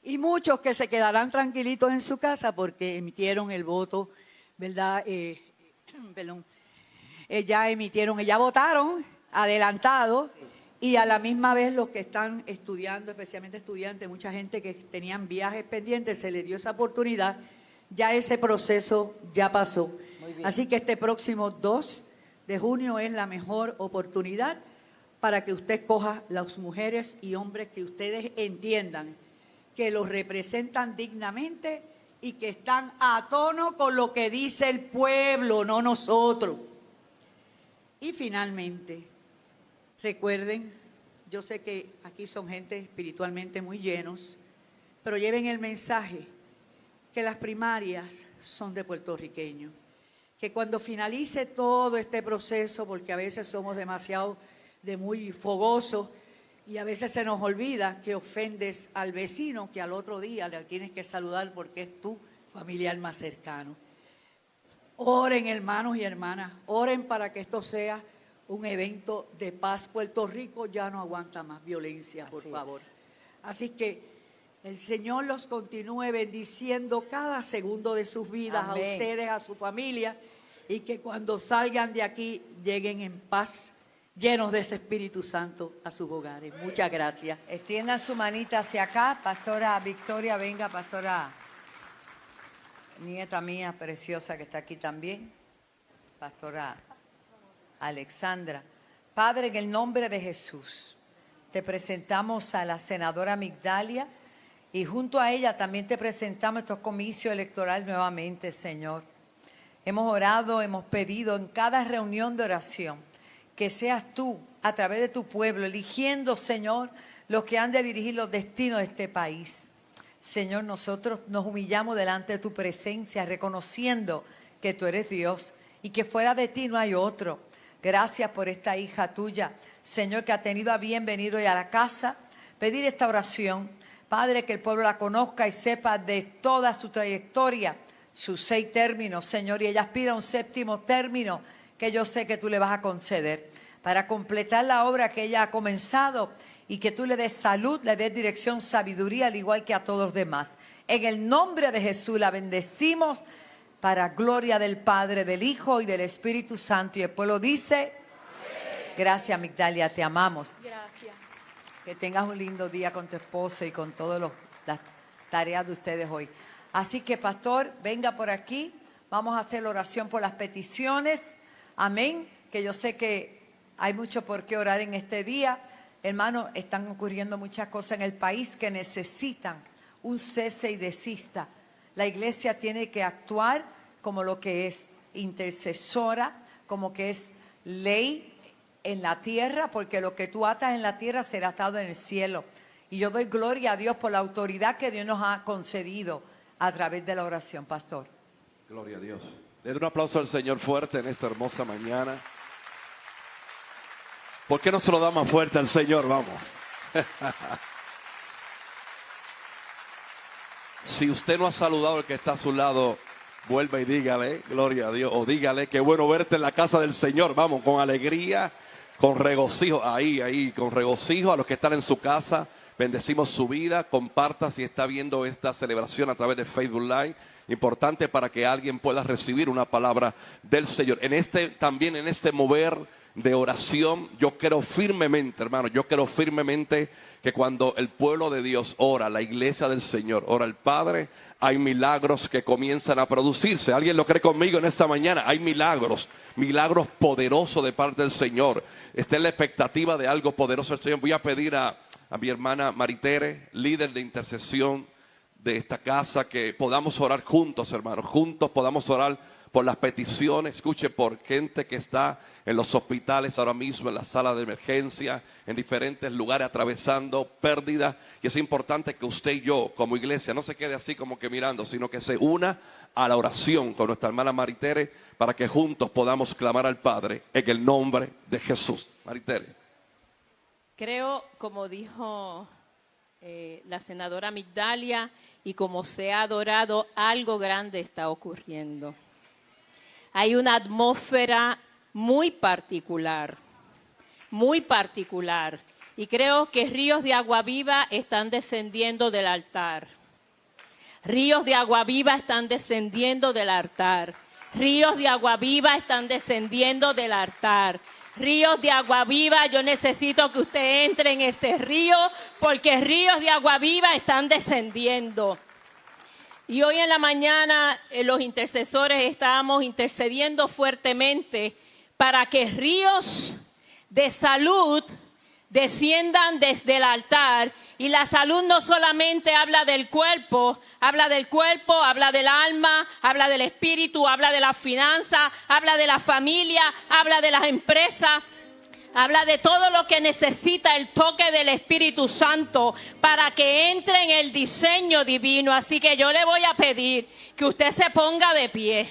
y muchos que se quedarán tranquilitos en su casa porque emitieron el voto, ¿verdad? Ya votaron adelantado, y a la misma vez los que están estudiando, especialmente estudiantes, mucha gente que tenían viajes pendientes, se les dio esa oportunidad, ya ese proceso ya pasó. Así que este próximo 2 de junio es la mejor oportunidad para que usted coja las mujeres y hombres que ustedes entiendan que los representan dignamente y que están a tono con lo que dice el pueblo, no nosotros. Y finalmente, recuerden, yo sé que aquí son gente espiritualmente muy llenos, pero lleven el mensaje que las primarias son de puertorriqueños, que cuando finalice todo este proceso, porque a veces somos demasiado muy fogosos y a veces se nos olvida que ofendes al vecino, que al otro día le tienes que saludar porque es tu familiar más cercano. Oren, hermanos y hermanas, oren para que esto sea un evento de paz. Puerto Rico ya no aguanta más violencia, por favor. Así que el Señor los continúe bendiciendo cada segundo de sus vidas. Amén. A ustedes, a su familia, y que cuando salgan de aquí lleguen en paz, llenos de ese Espíritu Santo a sus hogares. Muchas gracias. Extiendan su manita hacia acá, Pastora Victoria, venga, Pastora, nieta mía preciosa que está aquí también. pastora Alexandra. Padre, en el nombre de Jesús, te presentamos a la senadora Migdalia y junto a ella también te presentamos estos comicios electorales nuevamente, Señor. Hemos orado, hemos pedido en cada reunión de oración que seas tú, a través de tu pueblo, eligiendo, Señor, los que han de dirigir los destinos de este país. Señor, nosotros nos humillamos delante de tu presencia, reconociendo que tú eres Dios y que fuera de ti no hay otro. Gracias por esta hija tuya, Señor, que ha tenido a bien venir hoy a la casa, pedir esta oración. Padre, que el pueblo la conozca y sepa de toda su trayectoria, sus 6 términos, Señor, y ella aspira a un 7º término que yo sé que tú le vas a conceder para completar la obra que ella ha comenzado y que tú le des salud, le des dirección, sabiduría, al igual que a todos los demás. En el nombre de Jesús la bendecimos para gloria del Padre, del Hijo y del Espíritu Santo. Y el pueblo dice, gracias, Migdalia, te amamos. Gracias. Que tengas un lindo día con tu esposo y con todas las tareas de ustedes hoy. Así que, pastor, venga por aquí. Vamos a hacer la oración por las peticiones. Amén. Que yo sé que hay mucho por qué orar en este día. Hermano, están ocurriendo muchas cosas en el país que necesitan un cese y desista. La iglesia tiene que actuar como lo que es intercesora, como que es ley en la tierra, porque lo que tú atas en la tierra será atado en el cielo. Y yo doy gloria a Dios por la autoridad que Dios nos ha concedido a través de la oración, pastor. Gloria a Dios. Le doy un aplauso al Señor fuerte en esta hermosa mañana. ¿Por qué no se lo da más fuerte al Señor? Vamos. Si usted no ha saludado al que está a su lado, vuelva y dígale, gloria a Dios, o dígale, qué bueno verte en la casa del Señor. Vamos, con alegría, con regocijo, ahí, con regocijo a los que están en su casa. Bendecimos su vida. Comparta si está viendo esta celebración a través de Facebook Live. Importante para que alguien pueda recibir una palabra del Señor. También en este mover de oración, yo creo firmemente, hermano, que cuando el pueblo de Dios ora, la iglesia del Señor, ora el Padre, hay milagros que comienzan a producirse. ¿Alguien lo cree conmigo en esta mañana? Hay milagros poderosos de parte del Señor. Está en la expectativa de algo poderoso del Señor. Voy a pedir a mi hermana Maritere, líder de intercesión de esta casa, que podamos orar juntos, hermanos, juntos podamos orar por las peticiones. Escuche, por gente que está en los hospitales ahora mismo, en la sala de emergencia, en diferentes lugares atravesando pérdidas. Y es importante que usted y yo como iglesia no se quede así como que mirando, sino que se una a la oración con nuestra hermana Maritere para que juntos podamos clamar al Padre en el nombre de Jesús. Maritere. Creo, como dijo la senadora Migdalia, y como se ha adorado, algo grande está ocurriendo. Hay una atmósfera muy particular, y creo que ríos de agua viva están descendiendo del altar. Ríos de agua viva están descendiendo del altar. Ríos de agua viva están descendiendo del altar. Ríos de agua viva, yo necesito que usted entre en ese río, porque ríos de agua viva están descendiendo. Y hoy en la mañana los intercesores estábamos intercediendo fuertemente para que ríos de salud desciendan desde el altar. Y la salud no solamente habla del cuerpo, habla del alma, habla del espíritu, habla de las finanzas, habla de la familia, habla de las empresas. Habla de todo lo que necesita el toque del Espíritu Santo para que entre en el diseño divino. Así que yo le voy a pedir que usted se ponga de pie.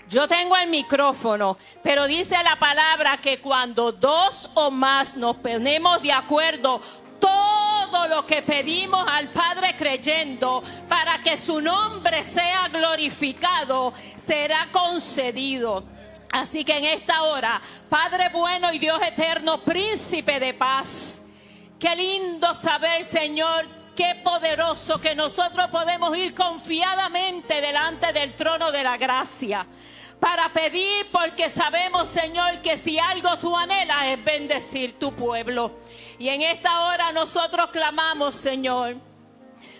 Yo tengo el micrófono, pero dice la palabra que cuando 2 o más nos ponemos de acuerdo, todo lo que pedimos al Padre creyendo para que su nombre sea glorificado, será concedido. Así que en esta hora, Padre bueno y Dios eterno, príncipe de paz, qué lindo saber, Señor, qué poderoso que nosotros podemos ir confiadamente delante del trono de la gracia para pedir, porque sabemos, Señor, que si algo tú anhelas es bendecir tu pueblo. Y en esta hora nosotros clamamos, Señor,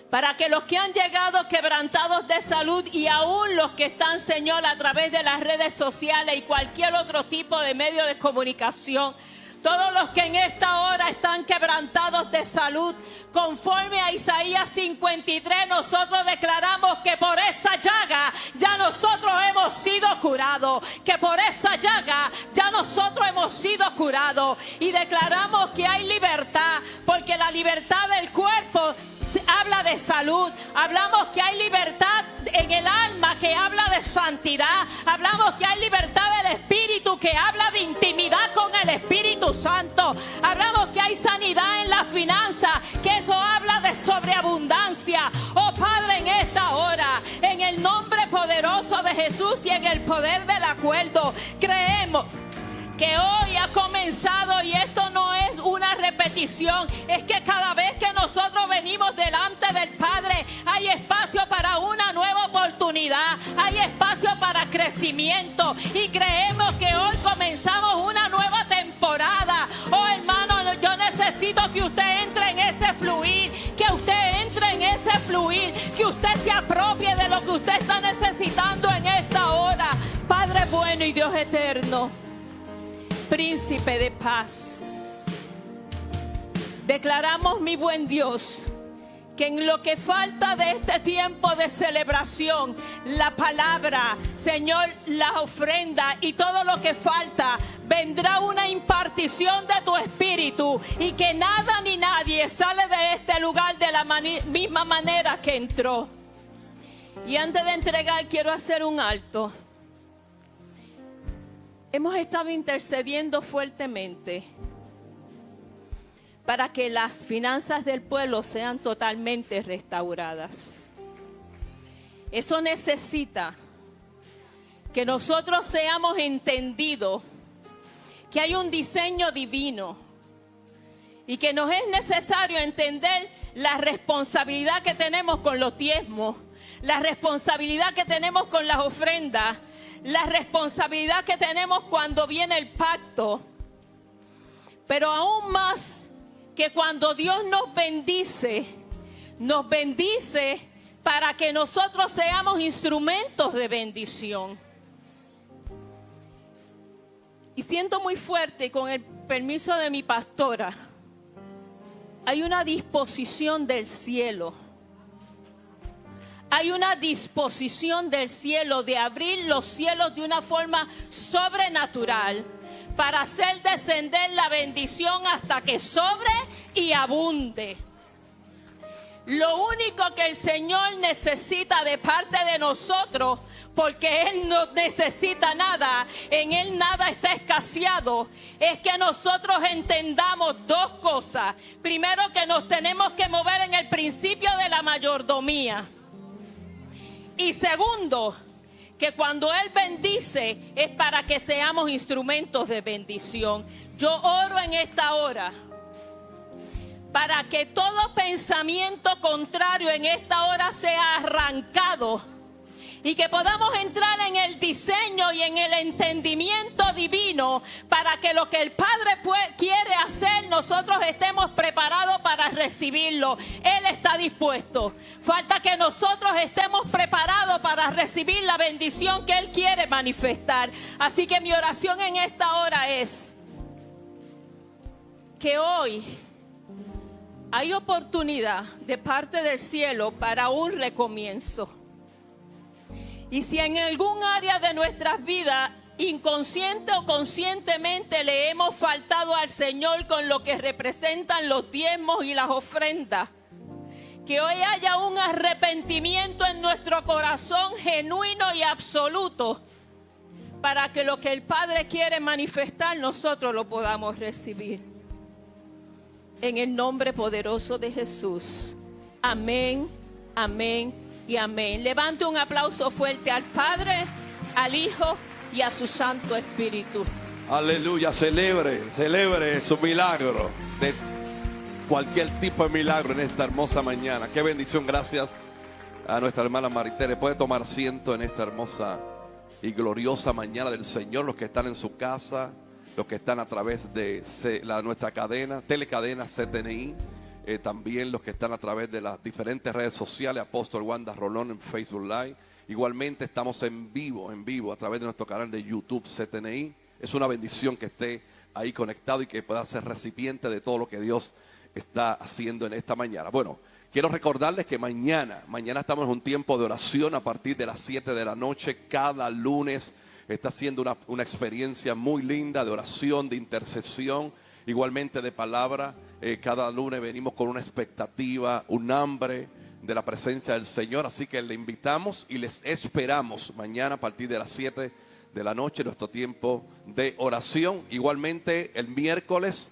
Para que los que han llegado quebrantados de salud y aún los que están, Señor, a través de las redes sociales y cualquier otro tipo de medio de comunicación, todos los que en esta hora están quebrantados de salud, conforme a Isaías 53, nosotros declaramos que por esa llaga ya nosotros hemos sido curados. Que por esa llaga ya nosotros hemos sido curados. Y declaramos que hay libertad, porque la libertad del cuerpo habla de salud. Hablamos que hay libertad en el alma, que habla de santidad. Hablamos que hay libertad del espíritu, que habla de intimidad con el Espíritu Santo. Hablamos que hay sanidad en la finanza, que eso habla de sobreabundancia. Oh Padre, en esta hora, en el nombre poderoso de Jesús y en el poder del acuerdo, creemos que hoy ha comenzado, y esto no es una repetición, es que cada vez que nosotros venimos delante del Padre, hay espacio para una nueva oportunidad, hay espacio para crecimiento, y creemos que hoy comenzamos una nueva temporada. Oh hermano, yo necesito que usted entre en ese fluir, que usted entre en ese fluir, que usted se apropie de lo que usted está necesitando en esta hora. Padre bueno y Dios eterno, Príncipe de paz, declaramos, mi buen Dios, que en lo que falta de este tiempo de celebración, la palabra, Señor, la ofrenda y todo lo que falta, vendrá una impartición de tu espíritu, y que nada ni nadie sale de este lugar de la misma manera que entró. Y antes de entregar, quiero hacer un alto. Hemos estado intercediendo fuertemente para que las finanzas del pueblo sean totalmente restauradas. Eso necesita que nosotros seamos entendidos que hay un diseño divino y que nos es necesario entender la responsabilidad que tenemos con los diezmos, la responsabilidad que tenemos con las ofrendas, la responsabilidad que tenemos cuando viene el pacto. Pero aún más que cuando Dios nos bendice para que nosotros seamos instrumentos de bendición. Y siento muy fuerte, con el permiso de mi pastora, hay una disposición del cielo. Hay una disposición del cielo de abrir los cielos de una forma sobrenatural para hacer descender la bendición hasta que sobre y abunde. Lo único que el Señor necesita de parte de nosotros, porque Él no necesita nada, en Él nada está escaseado, es que nosotros entendamos dos cosas. Primero, que nos tenemos que mover en el principio de la mayordomía. Y segundo, que cuando Él bendice es para que seamos instrumentos de bendición. Yo oro en esta hora para que todo pensamiento contrario en esta hora sea arrancado y que podamos entrar en el diseño y en el entendimiento divino para que lo que el Padre quiere hacer, nosotros estemos preparados para recibirlo. Él está dispuesto. Falta que nosotros estemos preparados para recibir la bendición que Él quiere manifestar. Así que mi oración en esta hora es que hoy hay oportunidad de parte del cielo para un recomienzo. Y si en algún área de nuestras vidas, inconsciente o conscientemente, le hemos faltado al Señor con lo que representan los diezmos y las ofrendas, que hoy haya un arrepentimiento en nuestro corazón genuino y absoluto, para que lo que el Padre quiere manifestar, nosotros lo podamos recibir. En el nombre poderoso de Jesús. Amén, amén y amén. Levante un aplauso fuerte al Padre, al Hijo y a su Santo Espíritu. Aleluya, celebre su milagro, de cualquier tipo de milagro en esta hermosa mañana. Qué bendición, gracias a nuestra hermana Maritere. Puede tomar asiento en esta hermosa y gloriosa mañana del Señor. Los que están en su casa, los que están a través de nuestra cadena, telecadena CTNI, también los que están a través de las diferentes redes sociales, Apóstol Wanda Rolón en Facebook Live. Igualmente estamos en vivo a través de nuestro canal de YouTube CTNI. Es una bendición que esté ahí conectado y que pueda ser recipiente de todo lo que Dios está haciendo en esta mañana. Bueno, quiero recordarles que mañana estamos en un tiempo de oración a partir de las 7 de la noche. Cada lunes está siendo una experiencia muy linda de oración, de intercesión, igualmente de palabra. Cada lunes venimos con una expectativa, un hambre de la presencia del Señor. Así que le invitamos y les esperamos mañana a partir de las 7 de la noche, nuestro tiempo de oración. Igualmente el miércoles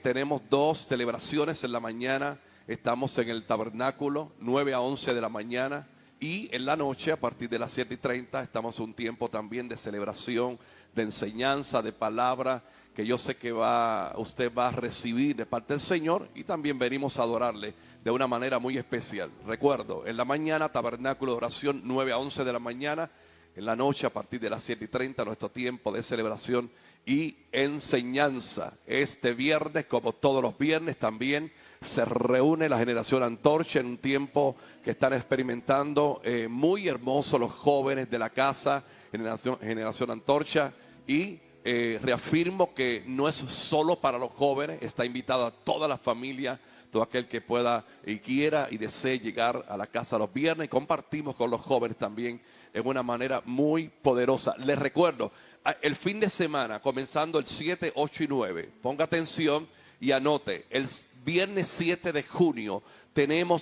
tenemos 2 celebraciones en la mañana. Estamos en el tabernáculo 9 a 11 de la mañana, y en la noche a partir de las 7:30 estamos en un tiempo también de celebración, de enseñanza, de palabra, que yo sé que usted va a recibir de parte del Señor, y también venimos a adorarle de una manera muy especial. Recuerdo, en la mañana tabernáculo de oración 9 a 11 de la mañana, en la noche a partir de las 7:30 nuestro tiempo de celebración y enseñanza. Este viernes, como todos los viernes, también se reúne la generación Antorcha en un tiempo que están experimentando muy hermoso los jóvenes de la casa, generación Antorcha. Y reafirmo que no es solo para los jóvenes, está invitado a toda la familia, todo aquel que pueda y quiera y desee llegar a la casa los viernes. Y compartimos con los jóvenes también en una manera muy poderosa. Les recuerdo, el fin de semana, comenzando el 7, 8 y 9, ponga atención y anote, el viernes 7 de junio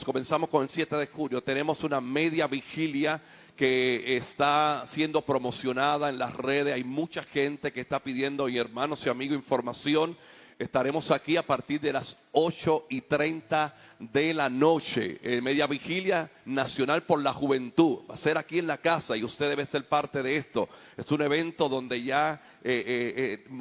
comenzamos con el 7 de junio, tenemos una media vigilia que está siendo promocionada en las redes. Hay mucha gente que está pidiendo, y hermanos y amigos, información. Estaremos aquí a partir de las 8:30 de la noche. Media vigilia nacional por la juventud. Va a ser aquí en la casa y usted debe ser parte de esto. Es un evento donde ya,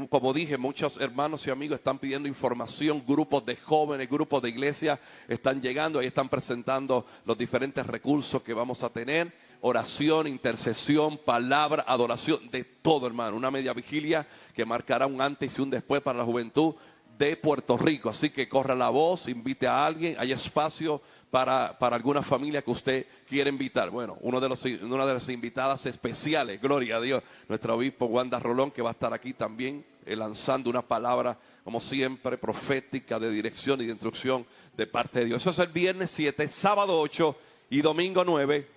como dije, muchos hermanos y amigos están pidiendo información. Grupos de jóvenes, grupos de iglesia están llegando. Ahí están presentando los diferentes recursos que vamos a tener. Oración, intercesión, palabra, adoración, de todo, hermano. Una media vigilia que marcará un antes y un después para la juventud de Puerto Rico. Así que corra la voz, invite a alguien. Hay espacio para alguna familia que usted quiere invitar. Bueno, una de las invitadas especiales, gloria a Dios, nuestro obispo Wanda Rolón, que va a estar aquí también lanzando una palabra, como siempre, profética, de dirección y de instrucción de parte de Dios. Eso es el viernes 7, sábado 8 y domingo 9.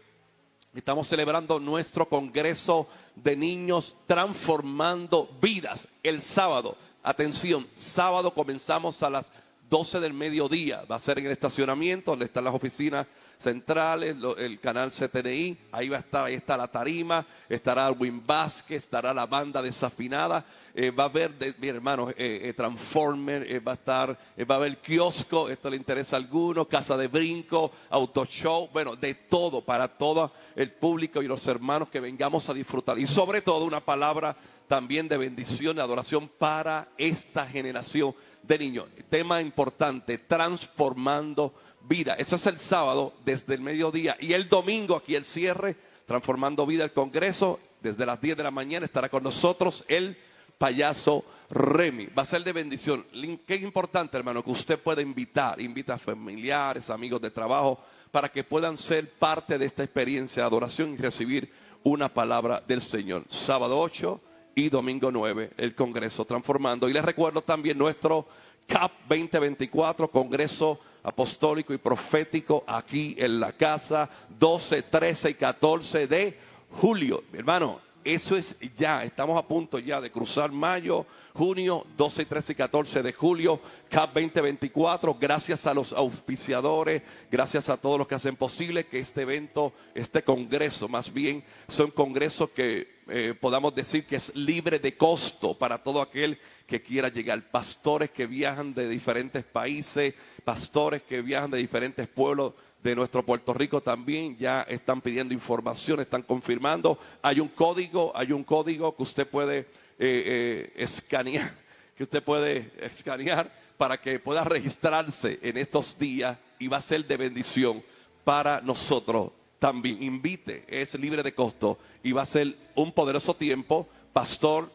Estamos celebrando nuestro Congreso de Niños Transformando Vidas. El sábado, atención, sábado comenzamos a las 12 del mediodía. Va a ser en el estacionamiento donde están las oficinas centrales, el canal CTNI. Ahí está la tarima, estará Alwin Vázquez, estará la banda desafinada. Va a haber, mi hermano, Transformer, va a haber kiosco, esto le interesa a algunos, casa de brinco, auto show, bueno, de todo, para todo el público y los hermanos que vengamos a disfrutar. Y sobre todo una palabra también de bendición y adoración para esta generación de niños. Tema importante, transformando vida. Eso es el sábado desde el mediodía, y el domingo aquí el cierre, transformando vida, el Congreso, desde las 10 de la mañana estará con nosotros el payaso Remy. Va a ser de bendición. Qué importante, hermano, que usted pueda invita a familiares, amigos de trabajo, para que puedan ser parte de esta experiencia de adoración y recibir una palabra del Señor. Sábado 8 y domingo 9, el Congreso Transformando. Y les recuerdo también nuestro CAP 2024, Congreso Apostólico y Profético, aquí en la casa, 12, 13 y 14 de julio. Mi hermano, eso es ya, estamos a punto ya de cruzar mayo, junio, 12, 13 y 14 de julio, CAP 2024. Gracias a los auspiciadores, gracias a todos los que hacen posible que este evento, este congreso, más bien, sea un congreso que podamos decir que es libre de costo para todo aquel que quiera llegar. Pastores que viajan de diferentes países, pastores que viajan de diferentes pueblos de nuestro Puerto Rico también ya están pidiendo información, están confirmando. Hay un código que usted puede escanear, para que pueda registrarse en estos días, y va a ser de bendición para nosotros también. Invite, es libre de costo y va a ser un poderoso tiempo. Pastor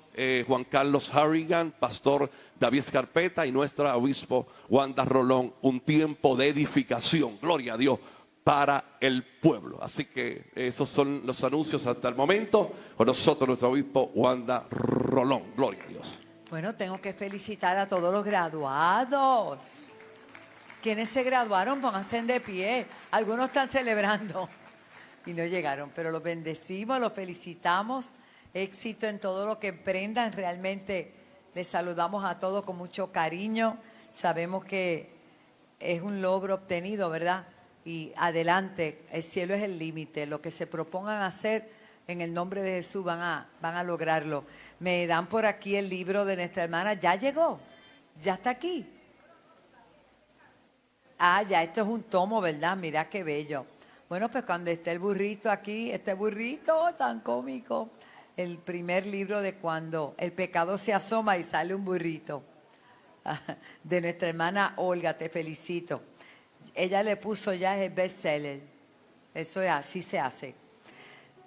Juan Carlos Harrigan, pastor David Escarpeta y nuestra obispo Wanda Rolón, un tiempo de edificación, gloria a Dios, para el pueblo. Así que esos son los anuncios hasta el momento. Con nosotros nuestro obispo Wanda Rolón, gloria a Dios. Bueno, tengo que felicitar a todos los graduados. Quienes se graduaron, pónganse de pie. Algunos están celebrando y no llegaron, pero los bendecimos, los felicitamos. Éxito en todo lo que emprendan. Realmente les saludamos a todos con mucho cariño. Sabemos que es un logro obtenido, ¿verdad? Y adelante, el cielo es el límite. Lo que se propongan hacer en el nombre de Jesús van a lograrlo. Me dan por aquí el libro de nuestra hermana. Ya llegó, ya está aquí. Ah, ya, esto es un tomo, ¿verdad? Mira qué bello. Bueno, pues cuando esté el burrito aquí, este burrito tan cómico, el primer libro de cuando el pecado se asoma y sale un burrito, de nuestra hermana Olga, te felicito. Ella le puso ya el bestseller. Eso es así se hace.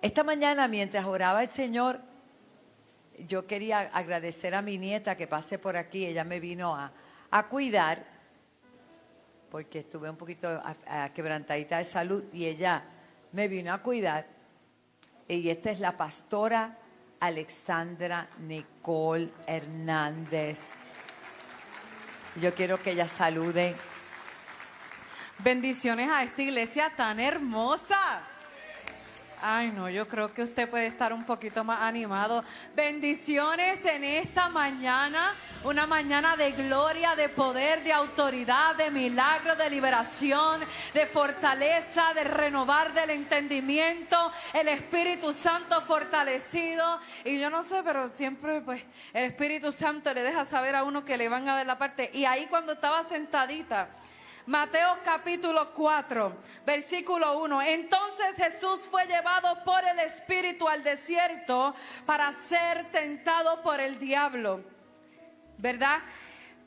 Esta mañana, mientras oraba el Señor, yo quería agradecer a mi nieta que pase por aquí. Ella me vino a cuidar, porque estuve un poquito quebrantadita de salud, y ella me vino a cuidar. Y esta es la pastora Alexandra Nicole Hernández. Yo quiero que ella salude. Bendiciones a esta iglesia tan hermosa. Ay, no, yo creo que usted puede estar un poquito más animado. Bendiciones en esta mañana, una mañana de gloria, de poder, de autoridad, de milagro, de liberación, de fortaleza, de renovar del entendimiento, el Espíritu Santo fortalecido. Y yo no sé, pero siempre pues el Espíritu Santo le deja saber a uno que le van a dar la parte. Y ahí cuando estaba sentadita, Mateo capítulo 4, versículo 1. Entonces Jesús fue llevado por el Espíritu al desierto para ser tentado por el diablo, ¿verdad?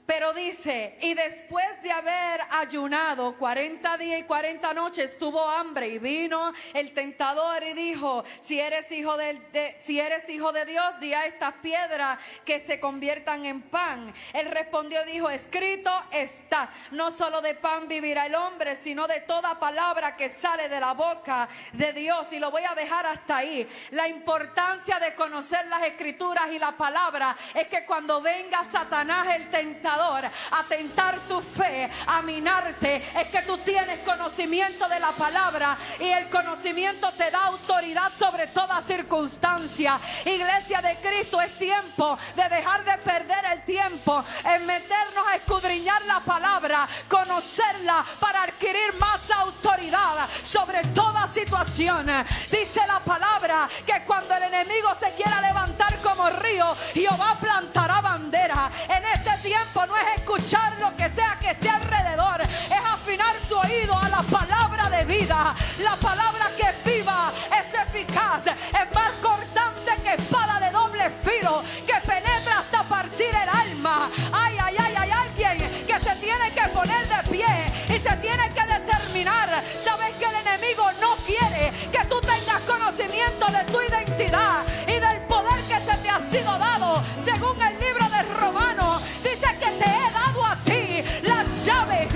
Pero dice, y después de haber ayunado 40 días y 40 noches, tuvo hambre, y vino el tentador y dijo, si eres hijo de Dios, di a estas piedras que se conviertan en pan. Él respondió y dijo, escrito está, no solo de pan vivirá el hombre, sino de toda palabra que sale de la boca de Dios. Y lo voy a dejar hasta ahí. La importancia de conocer las escrituras y la palabra es que cuando venga Satanás el tentador a tentar tu fe, a minarte, es que tú tienes conocimiento de la palabra, y el conocimiento te da autoridad sobre toda circunstancia. Iglesia de Cristo, es tiempo de dejar de perder el tiempo en meternos a escudriñar la palabra, conocerla para adquirir más autoridad sobre toda situación. Dice la palabra que cuando el enemigo se quiera levantar como río, Jehová plantará bandera. En este tiempo no es escuchar lo que sea que esté alrededor, es afinar tu oído a la palabra de vida, la palabra que es viva, es eficaz, es más cortante que espada de doble filo, que penetra hasta partir el alma. Ay, ay, ay, hay alguien que se tiene que poner de pie y se tiene que determinar. Sabes que el enemigo no quiere que tú tengas conocimiento de tu identidad y del poder que se te ha sido dado. Según el libro de Romanos, dice que te he dado a ti las llaves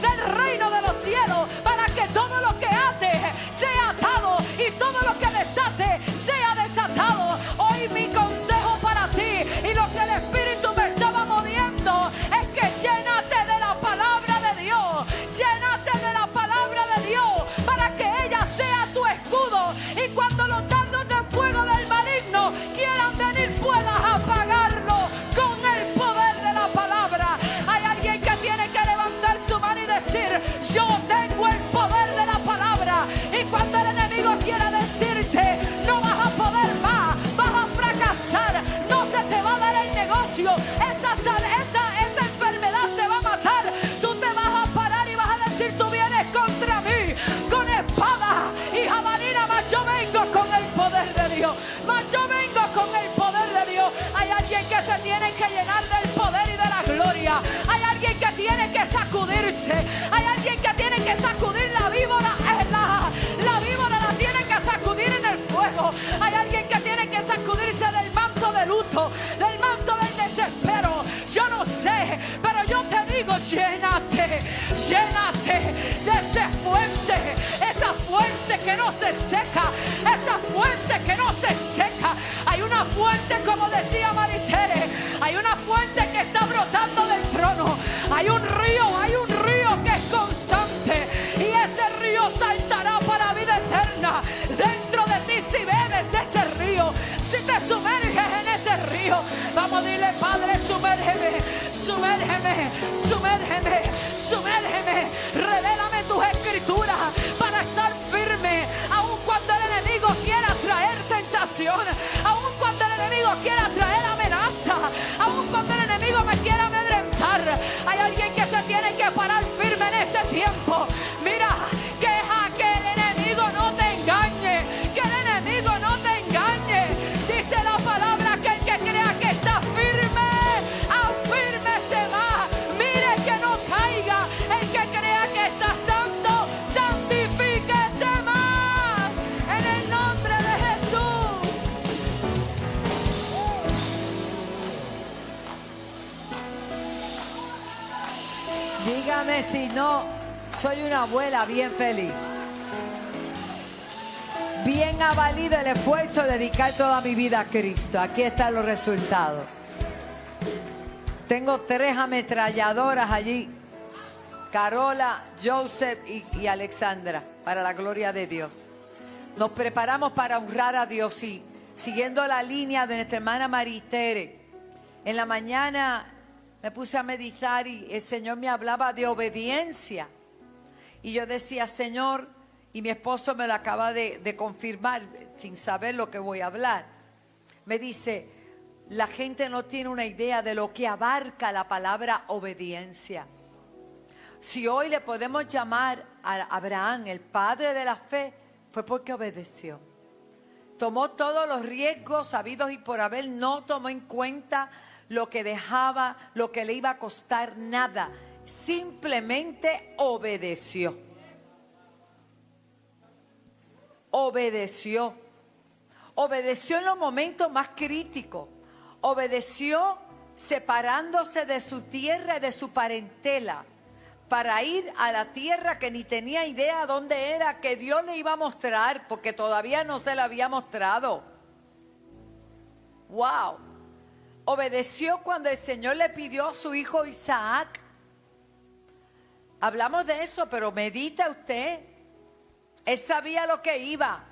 del reino de los cielos, para que todo lo que ates sea atado y todo lo que desates sea desatado. Hoy mi consejo para ti, y lo que el Espíritu me estaba moviendo, es que llénate de la palabra de Dios, llénate de la palabra de Dios, para que ella sea tu escudo, y cuando los dardos de fuego del maligno quieran venir, puedas apagarlo con el poder de la palabra. Hay alguien que tiene que levantar su mano y decir, yo tengo el poder de la palabra. Y cuando el enemigo quiera decirte, no vas a poder más, vas a fracasar, no se te va a dar el negocio, esa enfermedad te va a matar, tú te vas a parar y vas a decir, tú vienes contra mí con espada y jabalina, mas yo vengo con el poder de Dios, mas yo vengo con el poder de Dios. Hay alguien que se tiene que llenar del poder y de la gloria. Hay alguien que tiene que sacudirse. Hay alguien que tiene que sacudir la víbora. La víbora la tiene que sacudir en el fuego. Hay alguien que tiene que sacudirse del manto llénate, llénate de esa fuente que no se seca, esa fuente que no se seca. Hay una fuente, como decía Maritere, hay una fuente que está brotando del trono. Hay un río que es constante, y ese río saltará para vida eterna dentro de ti si bebes de ese río, si te sumerges en ese río. Vamos a decirle: Padre, sumérgeme, sumérgeme, sumérgeme, sumérgeme. Revélame tus escrituras para estar firme, aun cuando el enemigo quiera traer tentación, aun cuando el enemigo quiera traer amenaza, aun cuando el enemigo me quiera amedrentar. Hay alguien que se tiene que parar firme en este tiempo. Mira, queja que el enemigo no te engañe, que el enemigo no te engañe. Dice la palabra que el que crea que está firme, afírmese más. Mire que no caiga. El que crea que está santo, santifíquese más. En el nombre de Jesús. Dígame si no soy una abuela bien feliz. Bien ha valido el esfuerzo de dedicar toda mi vida a Cristo. Aquí están los resultados. Tengo 3 ametralladoras allí: Carola, Joseph y Alexandra, para la gloria de Dios. Nos preparamos para honrar a Dios, y siguiendo la línea de nuestra hermana Maritere, en la mañana me puse a meditar y el Señor me hablaba de obediencia. Y yo decía: Señor, y mi esposo me lo acaba de confirmar sin saber lo que voy a hablar. Me dice: la gente no tiene una idea de lo que abarca la palabra obediencia. Si hoy le podemos llamar a Abraham el padre de la fe, fue porque obedeció. Tomó todos los riesgos habidos y por haber, no tomó en cuenta lo que dejaba, lo que le iba a costar nada. Simplemente obedeció. Obedeció. Obedeció en los momentos más críticos. Obedeció separándose de su tierra y de su parentela para ir a la tierra que ni tenía idea dónde era, que Dios le iba a mostrar, porque todavía no se la había mostrado. ¡Wow! Obedeció cuando el Señor le pidió a su hijo Isaac. Hablamos de eso, pero medita usted. Él sabía lo que iba.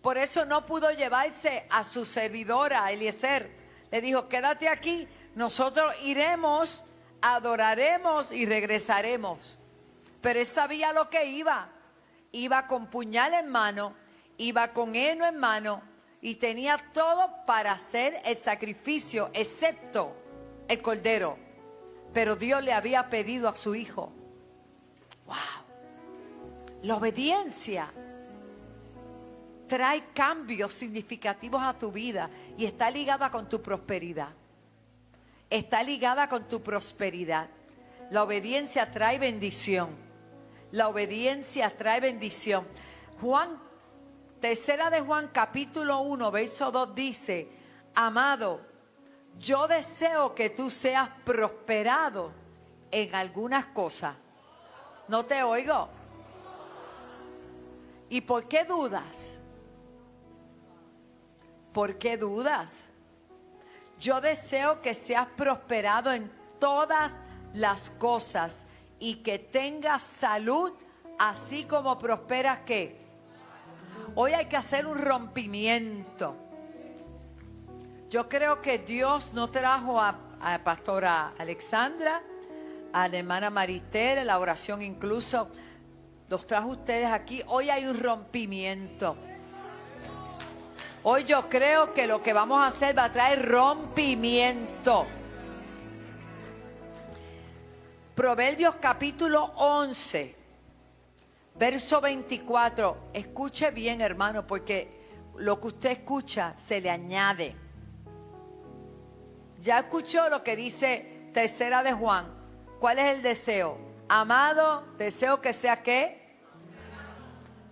Por eso no pudo llevarse a su servidora, Eliezer. Le dijo: quédate aquí, nosotros iremos, adoraremos y regresaremos. Pero él sabía lo que iba. Iba con puñal en mano, iba con heno en mano, y tenía todo para hacer el sacrificio, excepto el cordero. Pero Dios le había pedido a su hijo. ¡Wow! La obediencia trae cambios significativos a tu vida y está ligada con tu prosperidad. Está ligada con tu prosperidad. La obediencia trae bendición. La obediencia trae bendición. Tercera de Juan, capítulo 1, verso 2 dice: amado, yo deseo que tú seas prosperado en algunas cosas. No te oigo. ¿Y por qué dudas? ¿Por qué dudas? Yo deseo que seas prosperado en todas las cosas y que tengas salud, así como prosperas ¿qué? Hoy hay que hacer un rompimiento. Yo creo que Dios no trajo a pastora Alexandra, a la hermana Maritere, la oración incluso, los trajo ustedes aquí. Hoy hay un rompimiento. Hoy yo creo que lo que vamos a hacer va a traer rompimiento. Proverbios capítulo 11, verso 24. Escuche bien, hermano, porque lo que usted escucha se le añade. Ya escuchó lo que dice tercera de Juan. ¿Cuál es el deseo? Amado, deseo que sea ¿qué?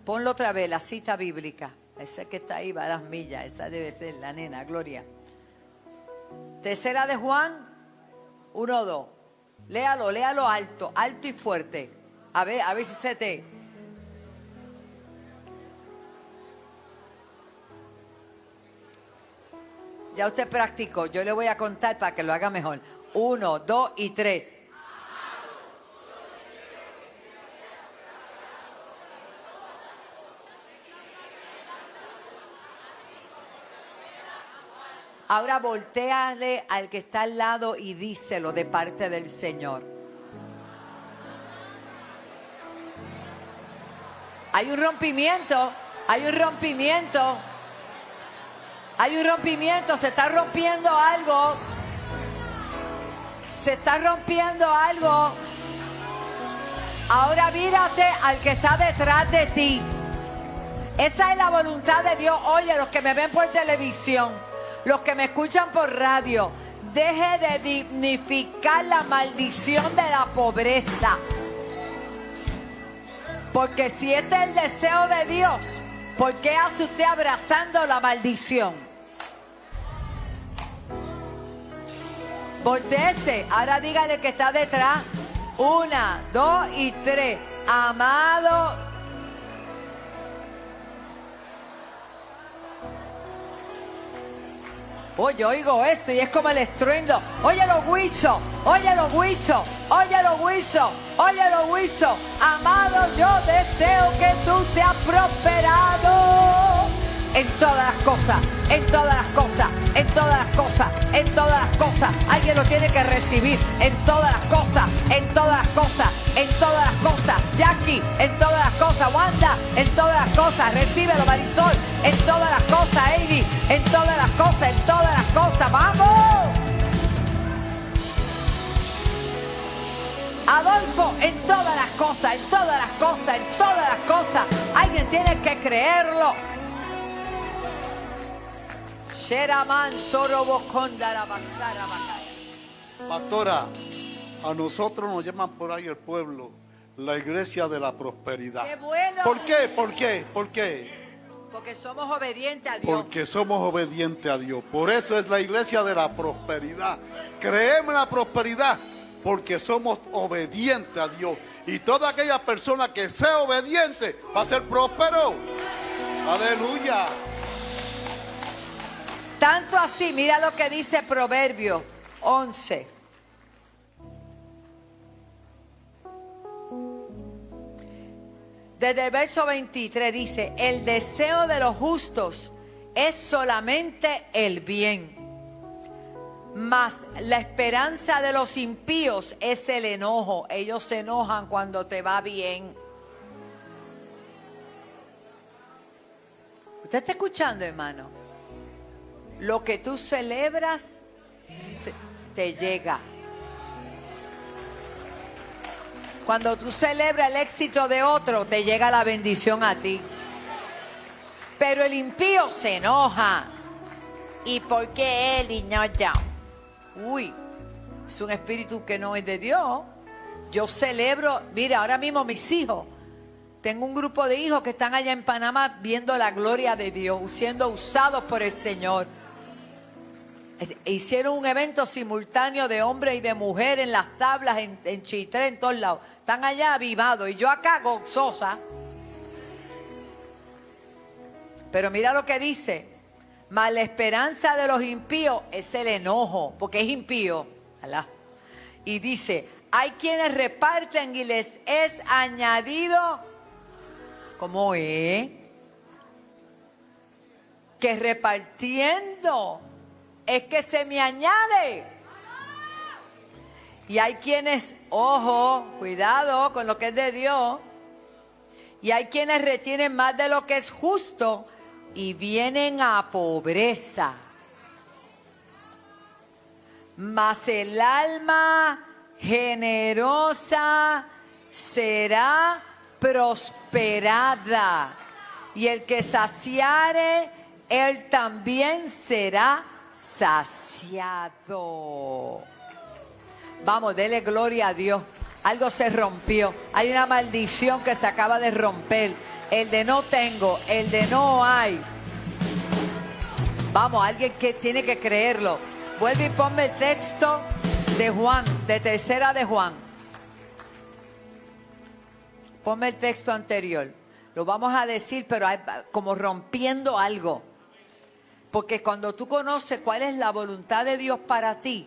Ponlo otra vez, la cita bíblica. Esa que está ahí va a las millas. Esa debe ser la nena, Gloria. Tercera de Juan 1:2. Léalo, léalo alto, alto y fuerte. A ver si se te... Ya usted practicó, yo le voy a contar para que lo haga mejor. 1, 2 y 3. Ahora voltéale al que está al lado y díselo de parte del Señor. Hay un rompimiento, hay un rompimiento. Hay un rompimiento, se está rompiendo algo. Se está rompiendo algo. Ahora mírate al que está detrás de ti. Esa es la voluntad de Dios. Oye, los que me ven por televisión, los que me escuchan por radio, deje de dignificar la maldición de la pobreza. Porque si este es el deseo de Dios, ¿por qué hace usted abrazando la maldición? Voltéese, ahora dígale que está detrás. 1, 2 y 3. Amado. Oye, oigo eso y es como el estruendo. Oye los huichos, oye los huichos, oye los huichos, oye los huichos. Amado, yo deseo que tú seas prosperado en todas las cosas, en todas las cosas, en todas las cosas, en todas las cosas. Alguien lo tiene que recibir en todas las cosas, en todas las cosas, en todas las cosas. Jackie, en todas las cosas. Wanda, en todas las cosas. Recíbelo, Marisol, en todas las cosas. Eddie, en todas las cosas, en todas las cosas. ¡Vamos! Adolfo, en todas las cosas, en todas las cosas, en todas las cosas. Alguien tiene que creerlo. Pastora, a nosotros nos llaman por ahí el pueblo la iglesia de la prosperidad. ¡Qué bueno! ¿Por qué? ¿Por qué? ¿Por qué? Porque somos obedientes a Dios. Porque somos obedientes a Dios. Por eso es la iglesia de la prosperidad. Creemos en la prosperidad porque somos obedientes a Dios. Y toda aquella persona que sea obediente va a ser próspero. Aleluya. Tanto así, mira lo que dice Proverbio 11. Desde el verso 23 dice: el deseo de los justos es solamente el bien, mas la esperanza de los impíos es el enojo. Ellos se enojan cuando te va bien. ¿Usted está escuchando, hermano? Lo que tú celebras te llega. Cuando tú celebras el éxito de otro, te llega la bendición a ti. Pero el impío se enoja. ¿Y por qué él y no yo? Uy, es un espíritu que no es de Dios. Yo celebro, mira, ahora mismo mis hijos. Tengo un grupo de hijos que están allá en Panamá viendo la gloria de Dios, siendo usados por el Señor. Hicieron un evento simultáneo de hombres y de mujeres en las tablas, en Chitré, en todos lados. Están allá avivados y yo acá gozosa. Pero mira lo que dice: mas la esperanza de los impíos es el enojo, porque es impío. Alá. Y dice: hay quienes reparten y les es añadido. ¿Cómo es? Que repartiendo es que se me añade. Y hay quienes, ojo, cuidado con lo que es de Dios. Y hay quienes retienen más de lo que es justo y vienen a pobreza. Mas el alma generosa será prosperada. Y el que saciare, él también será saciado. Vamos, dele gloria a Dios. Algo se rompió. Hay una maldición que se acaba de romper. El de no tengo, el de no hay. Vamos, alguien que tiene que creerlo. Vuelve y ponme el texto. de Juan, de tercera de Juan. Ponme el texto anterior. Lo vamos a decir, pero como rompiendo algo. Porque cuando tú conoces cuál es la voluntad de Dios para ti,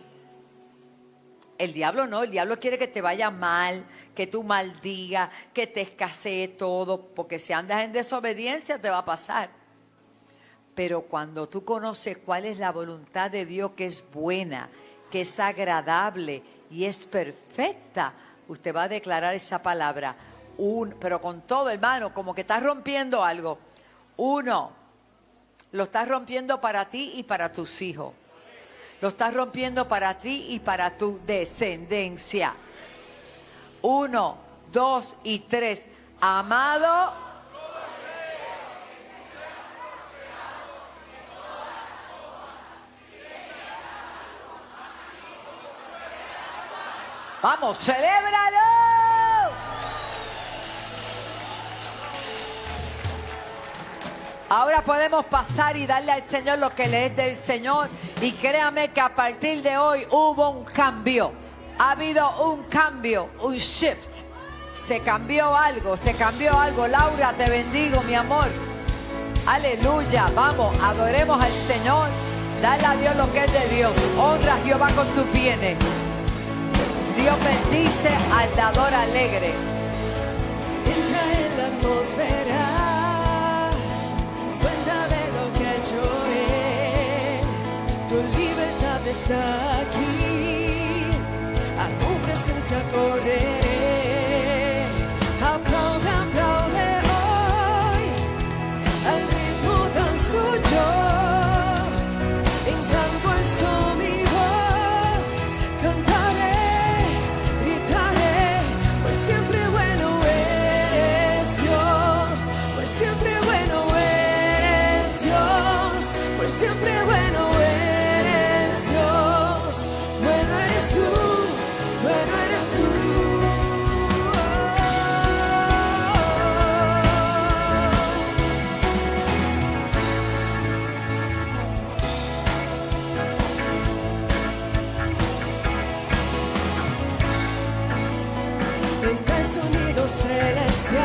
el diablo no, el diablo quiere que te vaya mal, que tú maldigas, que te escasee todo, porque si andas en desobediencia te va a pasar. Pero cuando tú conoces cuál es la voluntad de Dios, que es buena, que es agradable y es perfecta, usted va a declarar esa palabra. Pero con todo, hermano, como que estás rompiendo algo. Uno, lo estás rompiendo para ti y para tus hijos. Lo estás rompiendo para ti y para tu descendencia. 1, 2 y 3. Amado, vamos, celébralo. Ahora podemos pasar y darle al Señor lo que le es del Señor. Y créame que a partir de hoy hubo un cambio. Ha habido un cambio, un shift. Se cambió algo, se cambió algo. Laura, te bendigo, mi amor. Aleluya. Vamos, adoremos al Señor. Dale a Dios lo que es de Dios. Honra a Jehová con tus bienes. Dios bendice al dador alegre. Entra en la atmósfera. Cuenta de lo que ha hecho Él. Tu libertad está aquí. A tu presencia correré. Aplaude, aplaude hoy. Al ritmo danzo yo. En canto alzo mi voz. Cantaré, gritaré. Pues siempre bueno eres Dios. Pues siempre bueno eres Dios. Pues siempre bueno eres Dios. Bueno eres tú. Bueno eres tú. Entra el sonido celestial,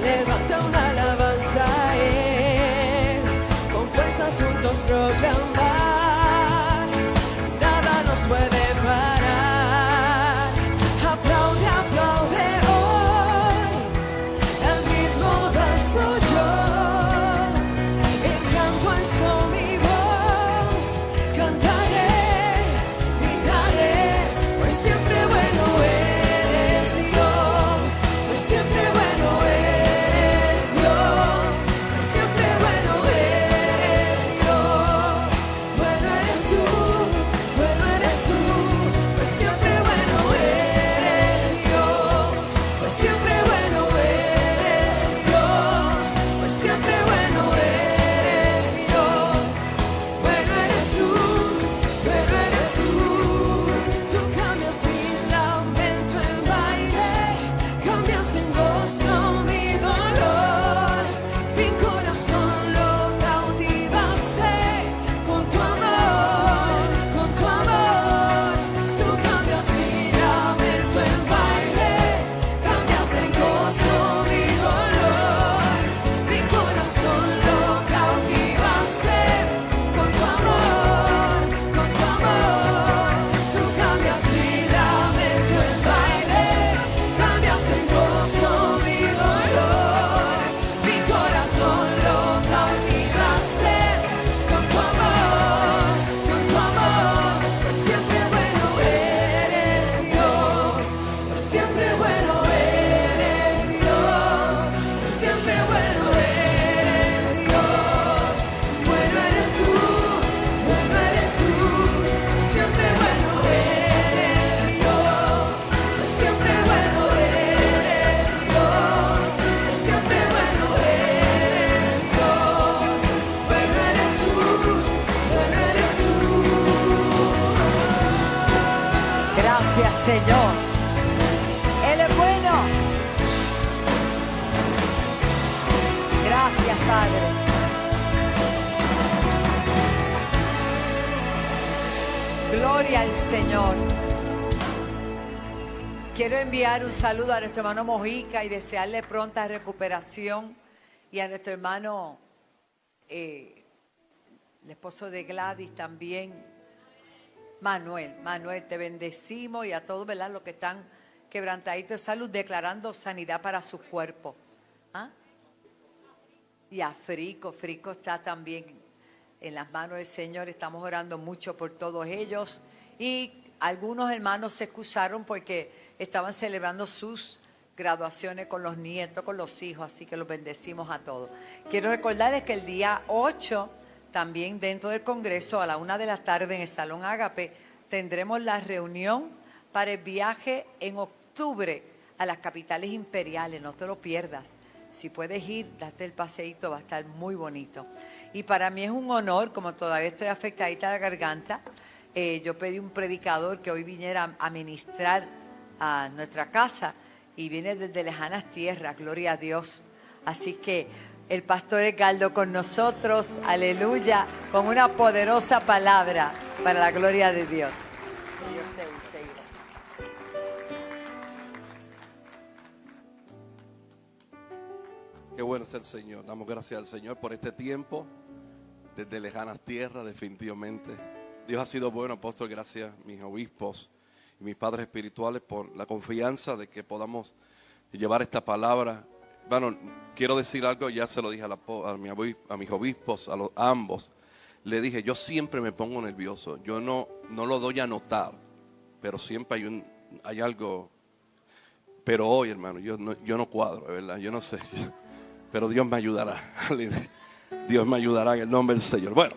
levanta una alabanza a Él, con fuerzas juntos proclamar, nada nos puede parar. Aplaude, aplaude hoy, el ritmo danzo yo, en canto alzo mi voz, cantaré, gritaré, pues siempre bueno eres Dios, pues siempre bueno eres Dios, pues siempre bueno eres Dios, bueno eres tú, pues siempre bueno eres Dios, pues siempre bueno eres Dios, pues siempre bueno eres Dios, bueno eres tú, tú cambias mi lamento en baile, cambias en gozo mi dolor, mi corazón lo cautivaste con tu amor, tú cambias mi lamento en baile, cambias en gozo mi dolor, mi corazón lo cautivaste con tu amor, tú cambias mi lamento en baile, cambias en gozo mi dolor, mi corazón lo cautivaste con tu amor, pues siempre bueno eres Dios, pues siempre bueno eres Dios, pues siempre bueno eres Dios, bueno eres tú, pues siempre bueno eres Dios, pues siempre bueno eres Dios, pues siempre bueno eres Dios, bueno eres tú, Gracias, Señor. Él es bueno. Gracias, Padre. Gloria al Señor. Quiero enviar un saludo a nuestro hermano Mojica y desearle pronta recuperación. Y a nuestro hermano, el esposo de Gladys también, Manuel, te bendecimos, y a todos, ¿verdad?, los que están quebrantaditos de salud, declarando sanidad para su cuerpo. ¿Ah? Y a Frico está también en las manos del Señor. Estamos orando mucho por todos ellos. Y algunos hermanos se excusaron porque estaban celebrando sus graduaciones con los nietos, con los hijos, así que los bendecimos a todos. Quiero recordarles que el día 8, también dentro del Congreso, a la 1 de la tarde en el Salón Ágape, tendremos la reunión para el viaje en octubre a las capitales imperiales. No te lo pierdas. Si puedes ir, date el paseíto, va a estar muy bonito. Y para mí es un honor, como todavía estoy afectadita de la garganta, yo pedí un predicador que hoy viniera a ministrar a nuestra casa, y viene desde lejanas tierras, gloria a Dios. Así que el pastor Edgardo con nosotros, aleluya, con una poderosa palabra para la gloria de Dios. Que Dios te use, hijo. Qué bueno es el Señor. Damos gracias al Señor por este tiempo desde lejanas tierras, definitivamente. Dios ha sido bueno, apóstol. Gracias a mis obispos y mis padres espirituales por la confianza de que podamos llevar esta palabra. Bueno, quiero decir algo, ya se lo dije a mis obispos, a ambos. Le dije, yo siempre me pongo nervioso. Yo no lo doy a notar, pero siempre hay algo. Pero hoy, hermano, yo no cuadro, ¿verdad? Yo no sé. Pero Dios me ayudará. Dios me ayudará en el nombre del Señor. Bueno,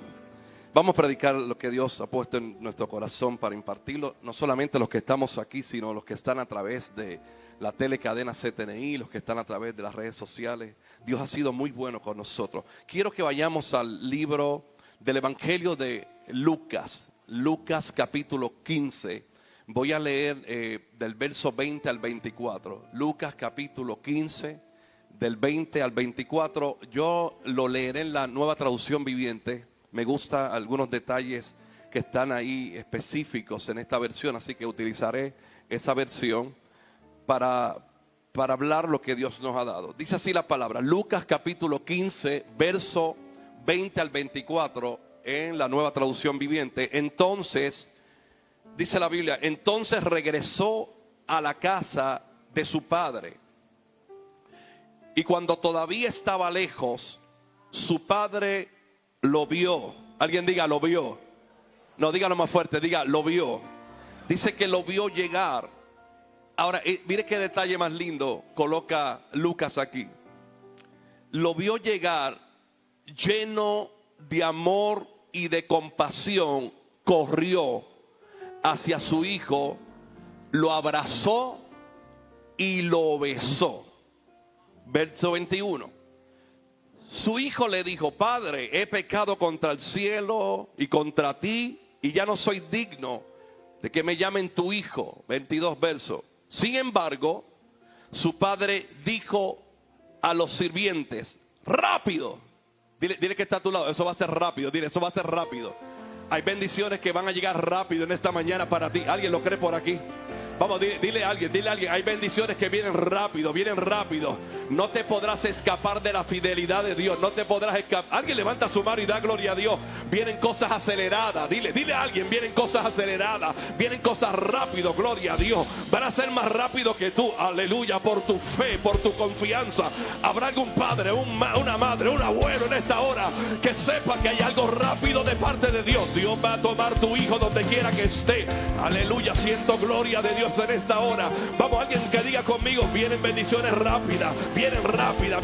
vamos a predicar lo que Dios ha puesto en nuestro corazón para impartirlo. No solamente los que estamos aquí, sino los que están a través de la telecadena CTNI, los que están a través de las redes sociales. Dios ha sido muy bueno con nosotros. Quiero que vayamos al libro del Evangelio de Lucas. Lucas capítulo 15. Voy a leer del verso 20 al 24. Lucas capítulo 15. Del 20 al 24, yo lo leeré en la Nueva Traducción Viviente. Me gustan algunos detalles que están ahí específicos en esta versión, así que utilizaré esa versión para hablar lo que Dios nos ha dado. Dice así la palabra, Lucas capítulo 15, verso 20 al 24, en la Nueva Traducción Viviente. Entonces, dice la Biblia, entonces regresó a la casa de su padre. Y cuando todavía estaba lejos, su padre lo vio. Alguien diga, lo vio. No, dígalo más fuerte, diga, lo vio. Dice que lo vio llegar. Ahora, mire qué detalle más lindo coloca Lucas aquí. Lo vio llegar lleno de amor y de compasión. Corrió hacia su hijo, lo abrazó y lo besó. Verso 21. Su hijo le dijo, Padre, he pecado contra el cielo y contra ti, y ya no soy digno de que me llamen tu hijo. 22 versos. Sin embargo, su padre dijo a los sirvientes, rápido. Dile que está a tu lado, eso va a ser rápido. Dile, eso va a ser rápido. Hay bendiciones que van a llegar rápido en esta mañana para ti. ¿Alguien lo cree por aquí? Vamos, dile a alguien, hay bendiciones que vienen rápido, No te podrás escapar de la fidelidad de Dios, no te podrás escapar. Alguien levanta su mano y da gloria a Dios. Vienen cosas aceleradas, dile a alguien, vienen cosas aceleradas, vienen cosas rápido, gloria a Dios. Van a ser más rápido que tú, aleluya, por tu fe, por tu confianza. Habrá algún padre, una madre, un abuelo en esta hora que sepa que hay algo rápido de parte de Dios. Dios va a tomar tu hijo donde quiera que esté, aleluya, siento gloria de Dios en esta hora. Vamos, alguien que diga conmigo, vienen bendiciones rápidas, vienen rápidas.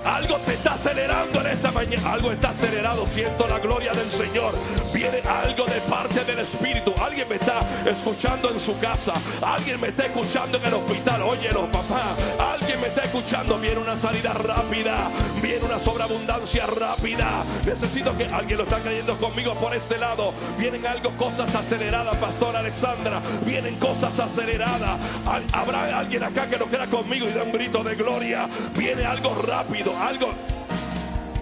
Algo te está acelerando en esta mañana, algo está acelerado, siento la gloria del Señor. Viene algo de parte del Espíritu. Alguien me está escuchando en su casa, alguien me está escuchando en el hospital. Óyelo, papá, alguien me está escuchando. Viene una salida rápida, viene una sobreabundancia rápida. Necesito que alguien lo está creyendo conmigo por este lado. Vienen cosas aceleradas, pastor Alexandra, vienen cosas aceleradas. Habrá alguien acá que lo crea conmigo y da un grito de gloria. Viene algo rápido, algo.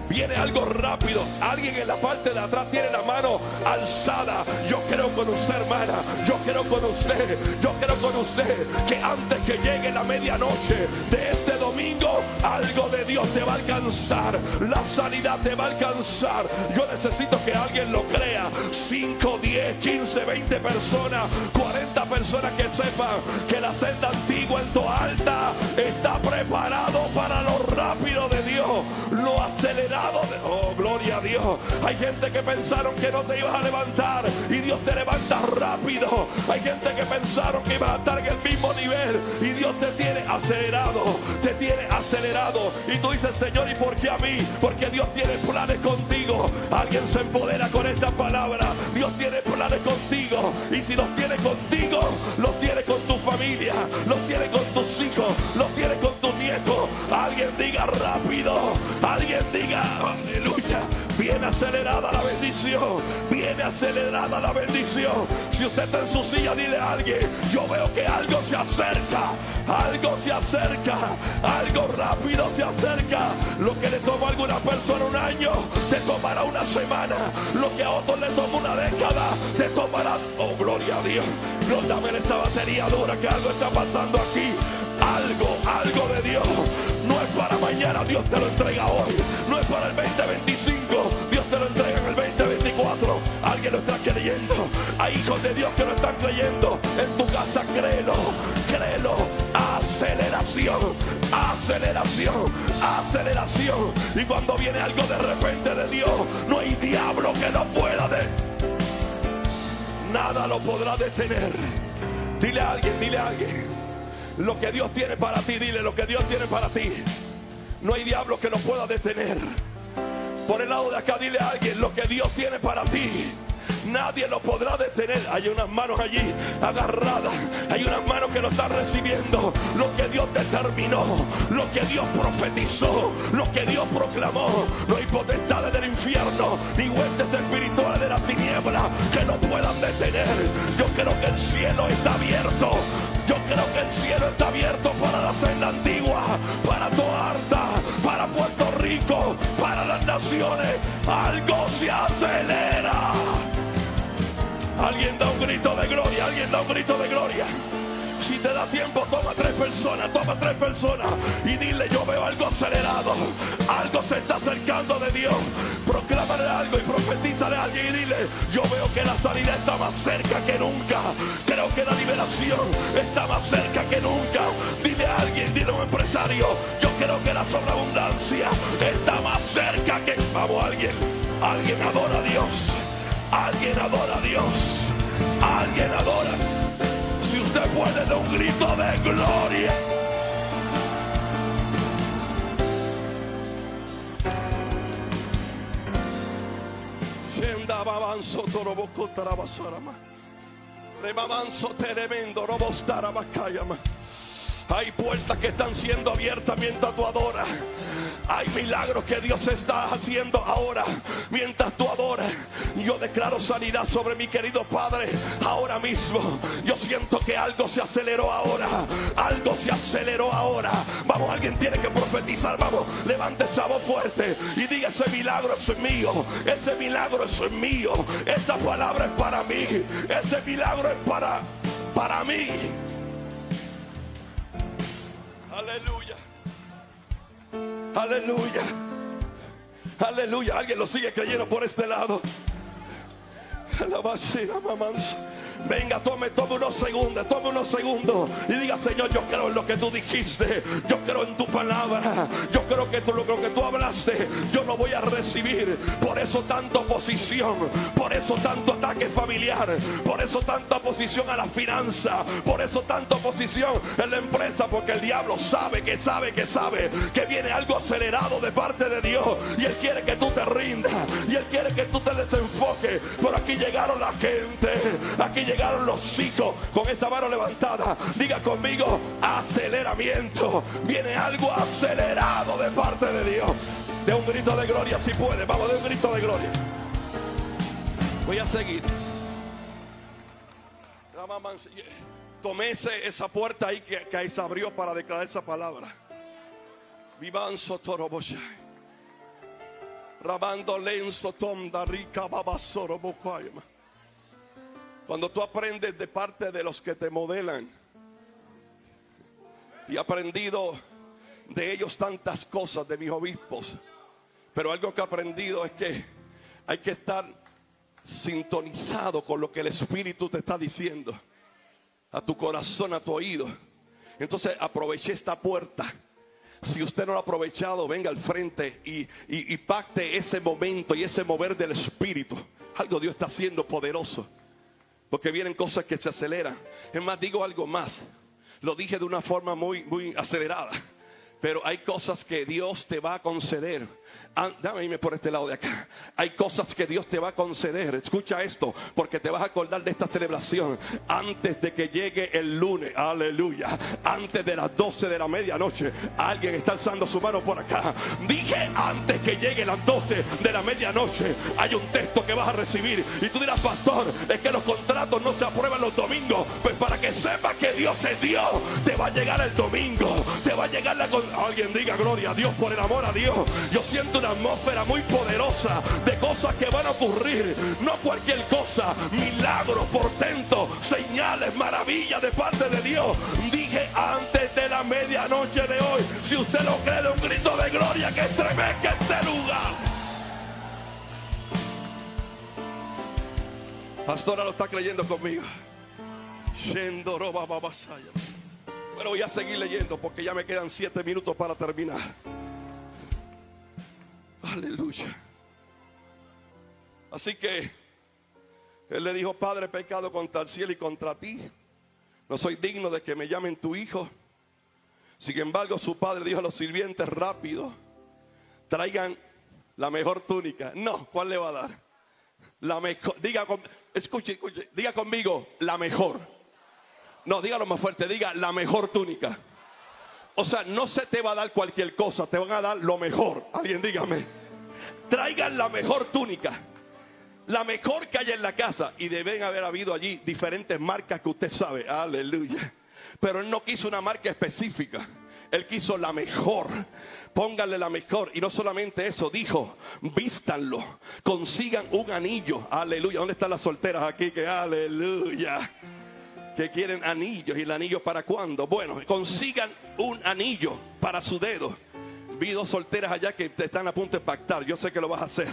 viene algo rápido. Alguien en la parte de atrás tiene la mano alzada. Yo creo con usted, hermana, yo creo con usted, yo creo con usted que antes que llegue la medianoche de este domingo, algo de Dios te va a alcanzar, la sanidad te va a alcanzar. Yo necesito que alguien lo crea. 5, 10, 15, 20 personas, 40 personas que sepan que la senda antigua en Toalta está preparado para lo rápido de Dios, lo acelerado de... Oh, gloria a Dios. Hay gente que pensaron que no te ibas a levantar y Dios te levanta rápido. Hay gente que pensaron que ibas a estar en el mismo nivel y Dios te tiene acelerado, te tiene acelerado. Y tú dices, Señor, ¿y por qué a mí? Porque Dios tiene planes contigo. Alguien se empodera con esta palabra. Dios tiene planes contigo, y si los tiene contigo, los tiene con tu familia, los tiene con tus hijos, los tiene con tus nietos. Alguien diga rápido, alguien diga aleluya. Viene acelerada la bendición, viene acelerada la bendición. Si usted está en su silla, dile a alguien, yo veo que algo se acerca, algo se acerca, algo rápido se acerca. Lo que le tomó a alguna persona un año, te tomará una semana. Lo que a otros le tomó una década, te tomará, oh gloria a Dios. No, dame esa batería dura, que algo está pasando aquí. Algo de Dios. No es para mañana, Dios te lo entrega hoy. No es para el 2025, Dios te lo entrega en el 2024. Alguien lo está creyendo. Hay hijos de Dios que lo están creyendo. En tu casa, créelo, créelo. Aceleración, aceleración, aceleración. Y cuando viene algo de repente de Dios, no hay diablo que no pueda nada lo podrá detener. Dile a alguien. Lo que Dios tiene para ti, dile lo que Dios tiene para ti. No hay diablo que lo pueda detener. Por el lado de acá, dile a alguien lo que Dios tiene para ti. Nadie lo podrá detener. Hay unas manos allí agarradas. Hay unas manos que lo están recibiendo. Lo que Dios determinó, lo que Dios profetizó, lo que Dios proclamó. No hay potestades del infierno ni huestes espirituales de la tiniebla que lo puedan detener. Yo creo que el cielo está abierto. Yo creo que el cielo está abierto para la senda antigua, para Toalta, para Puerto Rico, para las naciones. Algo se acelera. Alguien da un grito de gloria, alguien da un grito de gloria. Si te da tiempo, toma 3 personas y dile, yo veo algo acelerado, algo se está acercando de Dios. Proclámale algo y profetízale a alguien y dile, yo veo que la sanidad está más cerca que nunca. Creo que la liberación está más cerca que nunca. Dile a alguien, dile a un empresario, yo creo que la sobreabundancia está más cerca que... Vamos, alguien adora a Dios. Alguien adora a Dios. Alguien adora. Si usted puede, dar un grito de gloria. Senda babanzo toroboco tarabasarama. Rebabanzo tremendo robostarabacayama. Hay puertas que están siendo abiertas mientras tú adoras. Hay milagros que Dios está haciendo ahora mientras tú adoras. Yo declaro sanidad sobre mi querido Padre ahora mismo. Yo siento que algo se aceleró ahora. Algo se aceleró ahora. Vamos, alguien tiene que profetizar. Vamos, levante esa voz fuerte y diga, ese milagro es mío. Ese milagro es mío. Esa palabra es para mí. Ese milagro es para mí. Aleluya. Aleluya. Aleluya. Alguien lo sigue creyendo por este lado. La vacina, mamanza. Venga, tome unos segundos y diga, Señor, yo creo en lo que tú dijiste, yo creo en tu palabra, yo creo que lo que tú hablaste, yo lo voy a recibir. Por eso tanta oposición, por eso tanto ataque familiar, por eso tanta oposición a la finanza, por eso tanta oposición en la empresa, porque el diablo sabe que viene algo acelerado de parte de Dios y él quiere que tú te rindas y él quiere que tú te desenfoques. Pero aquí llegaron la gente, aquí llegaron los hijos con esa mano levantada. Diga conmigo, aceleramiento. Viene algo acelerado de parte de Dios. De un grito de gloria si puede. Vamos, de un grito de gloria. Voy a seguir. Tomé esa puerta ahí que ahí se abrió para declarar esa palabra. Vivanzo Torobosha. Rabando lenzo tonda rica babasoro bocuayma. Cuando tú aprendes de parte de los que te modelan, y he aprendido de ellos tantas cosas, de mis obispos, pero algo que he aprendido es que hay que estar sintonizado con lo que el Espíritu te está diciendo a tu corazón, a tu oído. Entonces aproveché esta puerta. Si usted no lo ha aprovechado, venga al frente y pacte ese momento y ese mover del Espíritu. Algo Dios está haciendo poderoso, porque vienen cosas que se aceleran. Es más, digo algo más. Lo dije de una forma muy acelerada, pero hay cosas que Dios te va a conceder. Dame irme por este lado de acá. Hay cosas que Dios te va a conceder. Escucha esto, porque te vas a acordar de esta celebración antes de que llegue el lunes. Aleluya. Antes de las 12 de la medianoche. Alguien está alzando su mano por acá. Dije antes que llegue las 12 de la medianoche. Hay un texto que vas a recibir. Y tú dirás, pastor, es que los contratos no se aprueban los domingos. Pues para que sepas que Dios es Dios, te va a llegar el domingo. Te va a llegar alguien diga gloria a Dios, por el amor a Dios. Yo siento una atmósfera muy poderosa de cosas que van a ocurrir. No cualquier cosa, milagros, portentos, señales, maravillas de parte de Dios. Dije antes de la medianoche de hoy. Si usted lo cree, de un grito de gloria que estremezca este lugar. Pastora lo está creyendo conmigo. Bueno, voy a seguir leyendo porque ya me quedan 7 minutos para terminar. Aleluya. Así que él le dijo: Padre, he pecado contra el cielo y contra ti. No soy digno de que me llamen tu hijo. Sin embargo, su padre dijo a los sirvientes: rápido, traigan la mejor túnica. No, ¿cuál le va a dar? La mejor. Escuche, diga conmigo: la mejor. No, dígalo más fuerte, diga: la mejor túnica. O sea, no se te va a dar cualquier cosa, te van a dar lo mejor. Alguien dígame: traigan la mejor túnica, la mejor que haya en la casa. Y deben haber habido allí diferentes marcas que usted sabe. Aleluya. Pero él no quiso una marca específica, él quiso la mejor. Pónganle la mejor. Y no solamente eso, dijo: vístanlo, consigan un anillo. Aleluya. ¿Dónde están las solteras aquí? Que aleluya, que quieren anillos. ¿Y el anillo para cuándo? Bueno, consigan un anillo para su dedo. Vi 2 solteras allá que te están a punto de pactar. Yo sé que lo vas a hacer.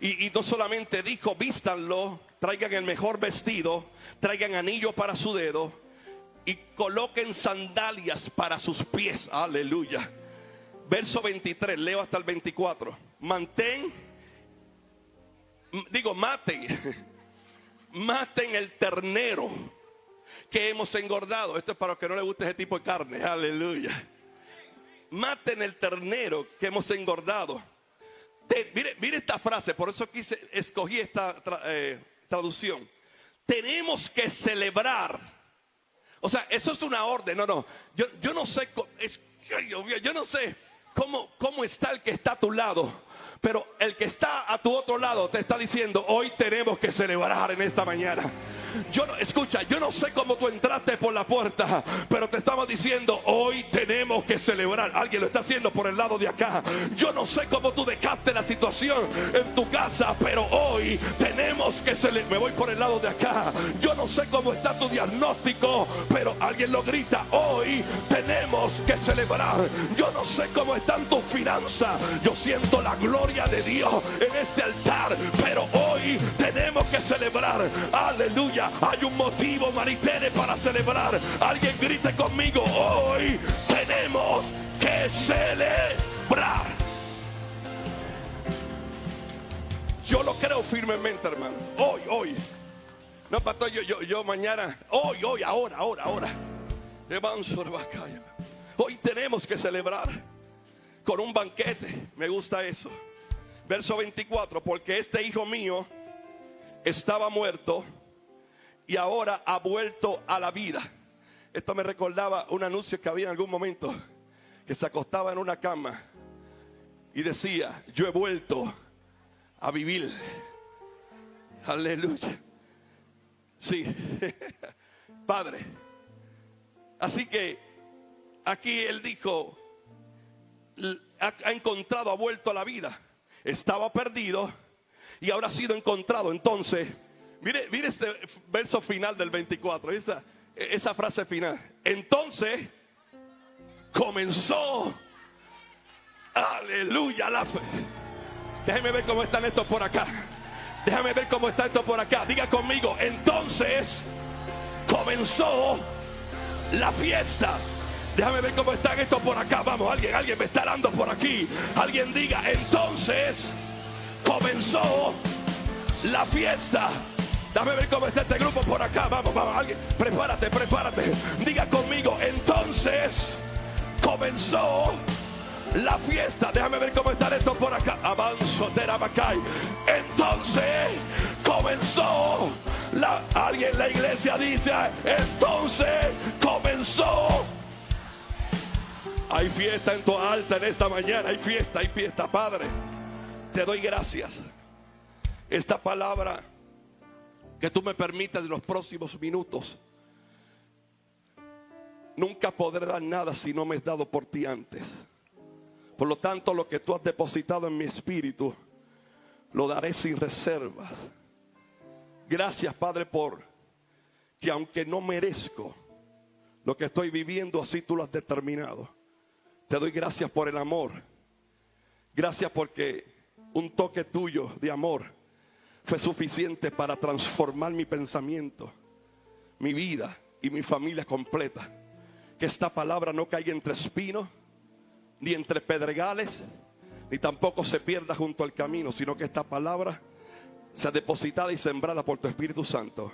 Y no solamente dijo: vístanlo, traigan el mejor vestido, traigan anillo para su dedo y coloquen sandalias para sus pies. Aleluya. Verso 23, leo hasta el 24. Maten el ternero que hemos engordado. Esto es para los que no les gusta ese tipo de carne. Aleluya. Maten el ternero que hemos engordado. Mire esta frase, por eso escogí esta traducción. Tenemos que celebrar. O sea, eso es una orden. Yo no sé, yo no sé cómo está el que está a tu lado, pero el que está a tu otro lado te está diciendo: hoy tenemos que celebrar en esta mañana. Escucha, yo no sé cómo tú entraste por la puerta, pero te estaba diciendo: hoy tenemos que celebrar. Alguien lo está haciendo por el lado de acá. Yo no sé cómo tú dejaste la situación en tu casa, pero hoy tenemos que celebrar. Me voy por el lado de acá. Yo no sé cómo está tu diagnóstico, pero alguien lo grita: hoy tenemos que celebrar. Yo no sé cómo están tus finanzas. Yo siento la gloria de Dios en este altar, pero hoy tenemos que celebrar. Aleluya. Hay un motivo, Maritere, para celebrar. Alguien grite conmigo: hoy tenemos que celebrar. Yo lo creo firmemente, hermano. Hoy. No, pastor, yo mañana. Hoy, ahora. Hoy tenemos que celebrar con un banquete. Me gusta eso. Verso 24: porque este hijo mío estaba muerto y ahora ha vuelto a la vida. Esto me recordaba un anuncio que había en algún momento, que se acostaba en una cama y decía: yo he vuelto a vivir. Aleluya. Sí. Padre. Así que aquí él dijo: ha encontrado, ha vuelto a la vida. estaba perdido y ahora ha sido encontrado. Entonces, mire ese verso final del 24, esa frase final. Entonces comenzó, aleluya, la fe. Déjeme ver cómo están estos por acá. Déjame ver cómo está esto por acá. Diga conmigo, entonces comenzó la fiesta. Déjame ver cómo están estos por acá. Vamos, alguien me está dando por aquí. Alguien diga, entonces comenzó la fiesta. Déjame ver cómo está este grupo por acá. Vamos, alguien, prepárate. Diga conmigo, entonces comenzó la fiesta. Déjame ver cómo están estos por acá. Avanzo, Terabacay. Entonces comenzó alguien en la iglesia dice, entonces comenzó. Hay fiesta en tu alta en esta mañana. Hay fiesta, Padre. Te doy gracias. Esta palabra que tú me permitas en los próximos minutos. Nunca podré dar nada si no me has dado por ti antes. Por lo tanto, lo que tú has depositado en mi espíritu, lo daré sin reservas. Gracias, Padre, por que aunque no merezco lo que estoy viviendo, así tú lo has determinado. Te doy gracias por el amor. Gracias porque un toque tuyo de amor fue suficiente para transformar mi pensamiento, mi vida y mi familia completa. Que esta palabra no caiga entre espinos, ni entre pedregales, ni tampoco se pierda junto al camino, sino que esta palabra sea depositada y sembrada por tu Espíritu Santo,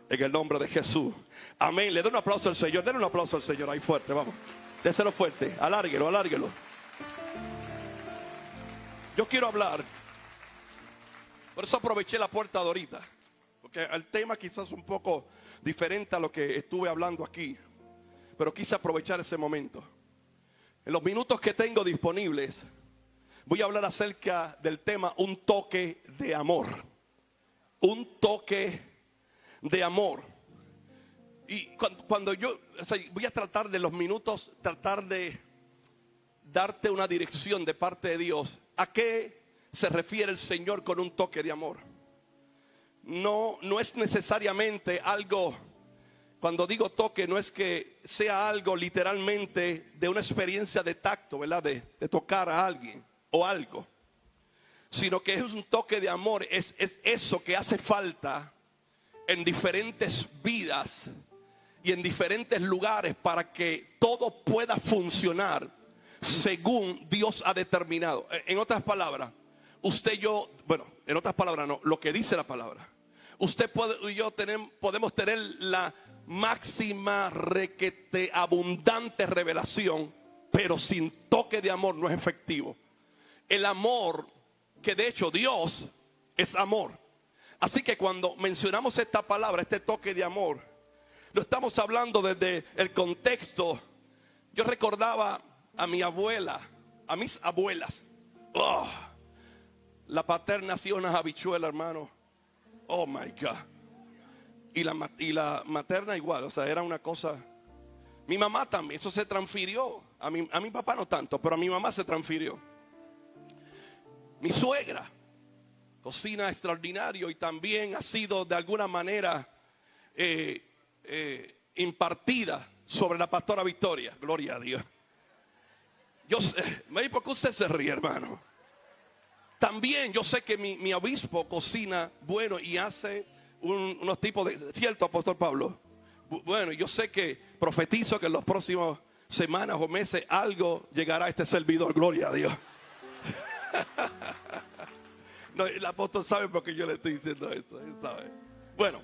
en el nombre de Jesús. Amén. Le doy un aplauso al Señor. Denle un aplauso al Señor ahí fuerte, vamos. Déselo fuerte, alárguelo. Yo quiero hablar, por eso aproveché la puerta de ahorita, porque el tema quizás un poco diferente a lo que estuve hablando aquí, pero quise aprovechar ese momento. En los minutos que tengo disponibles, voy a hablar acerca del tema un toque de amor. Un toque de amor. Y cuando yo, voy a tratar de los minutos, tratar de darte una dirección de parte de Dios. ¿A qué se refiere el Señor con un toque de amor? No es necesariamente algo, cuando digo toque, no es que sea algo literalmente de una experiencia de tacto, ¿verdad? De tocar a alguien o algo. Sino que es un toque de amor, es eso que hace falta en diferentes vidas y en diferentes lugares para que todo pueda funcionar según Dios ha determinado. En otras palabras, usted y yo, bueno, en otras palabras no, lo que dice la palabra. Usted y yo podemos tener la máxima requete abundante revelación, pero sin toque de amor no es efectivo. El amor, que de hecho Dios es amor. Así que cuando mencionamos esta palabra, este toque de amor, lo estamos hablando desde el contexto. Yo recordaba a mi abuela, a mis abuelas. Oh, la paterna hacía unas habichuelas, hermano. Oh my God. Y la materna igual, o sea, era una cosa. Mi mamá también, eso se transfirió. A mi papá no tanto, pero a mi mamá se transfirió. Mi suegra cocina extraordinario y también ha sido de alguna manera impartida sobre la pastora Victoria. Gloria a Dios. Yo sé, ¿por qué usted se ríe, hermano? También yo sé que mi obispo cocina bueno y hace unos tipos de, ¿cierto, apóstol Pablo? Bueno, yo sé que profetizo que en las próximas semanas o meses algo llegará a este servidor. Gloria a Dios. No, el apóstol sabe por qué yo le estoy diciendo eso, él sabe. Bueno,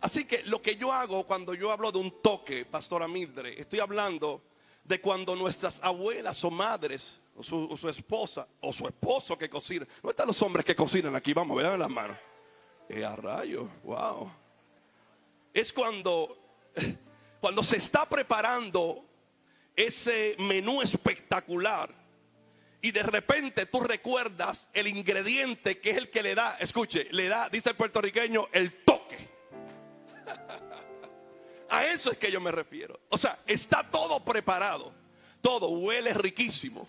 así que lo que yo hago cuando yo hablo de un toque, pastora Mildred, estoy hablando de cuando nuestras abuelas o madres o su esposa o su esposo que cocina. ¿No están los hombres que cocinan aquí? Vamos, vean las manos. A rayo, wow. Es cuando se está preparando ese menú espectacular y de repente tú recuerdas el ingrediente que es el que le da, escuche, le da, dice el puertorriqueño, el toque. A eso es que yo me refiero. O sea, está todo preparado, todo huele riquísimo,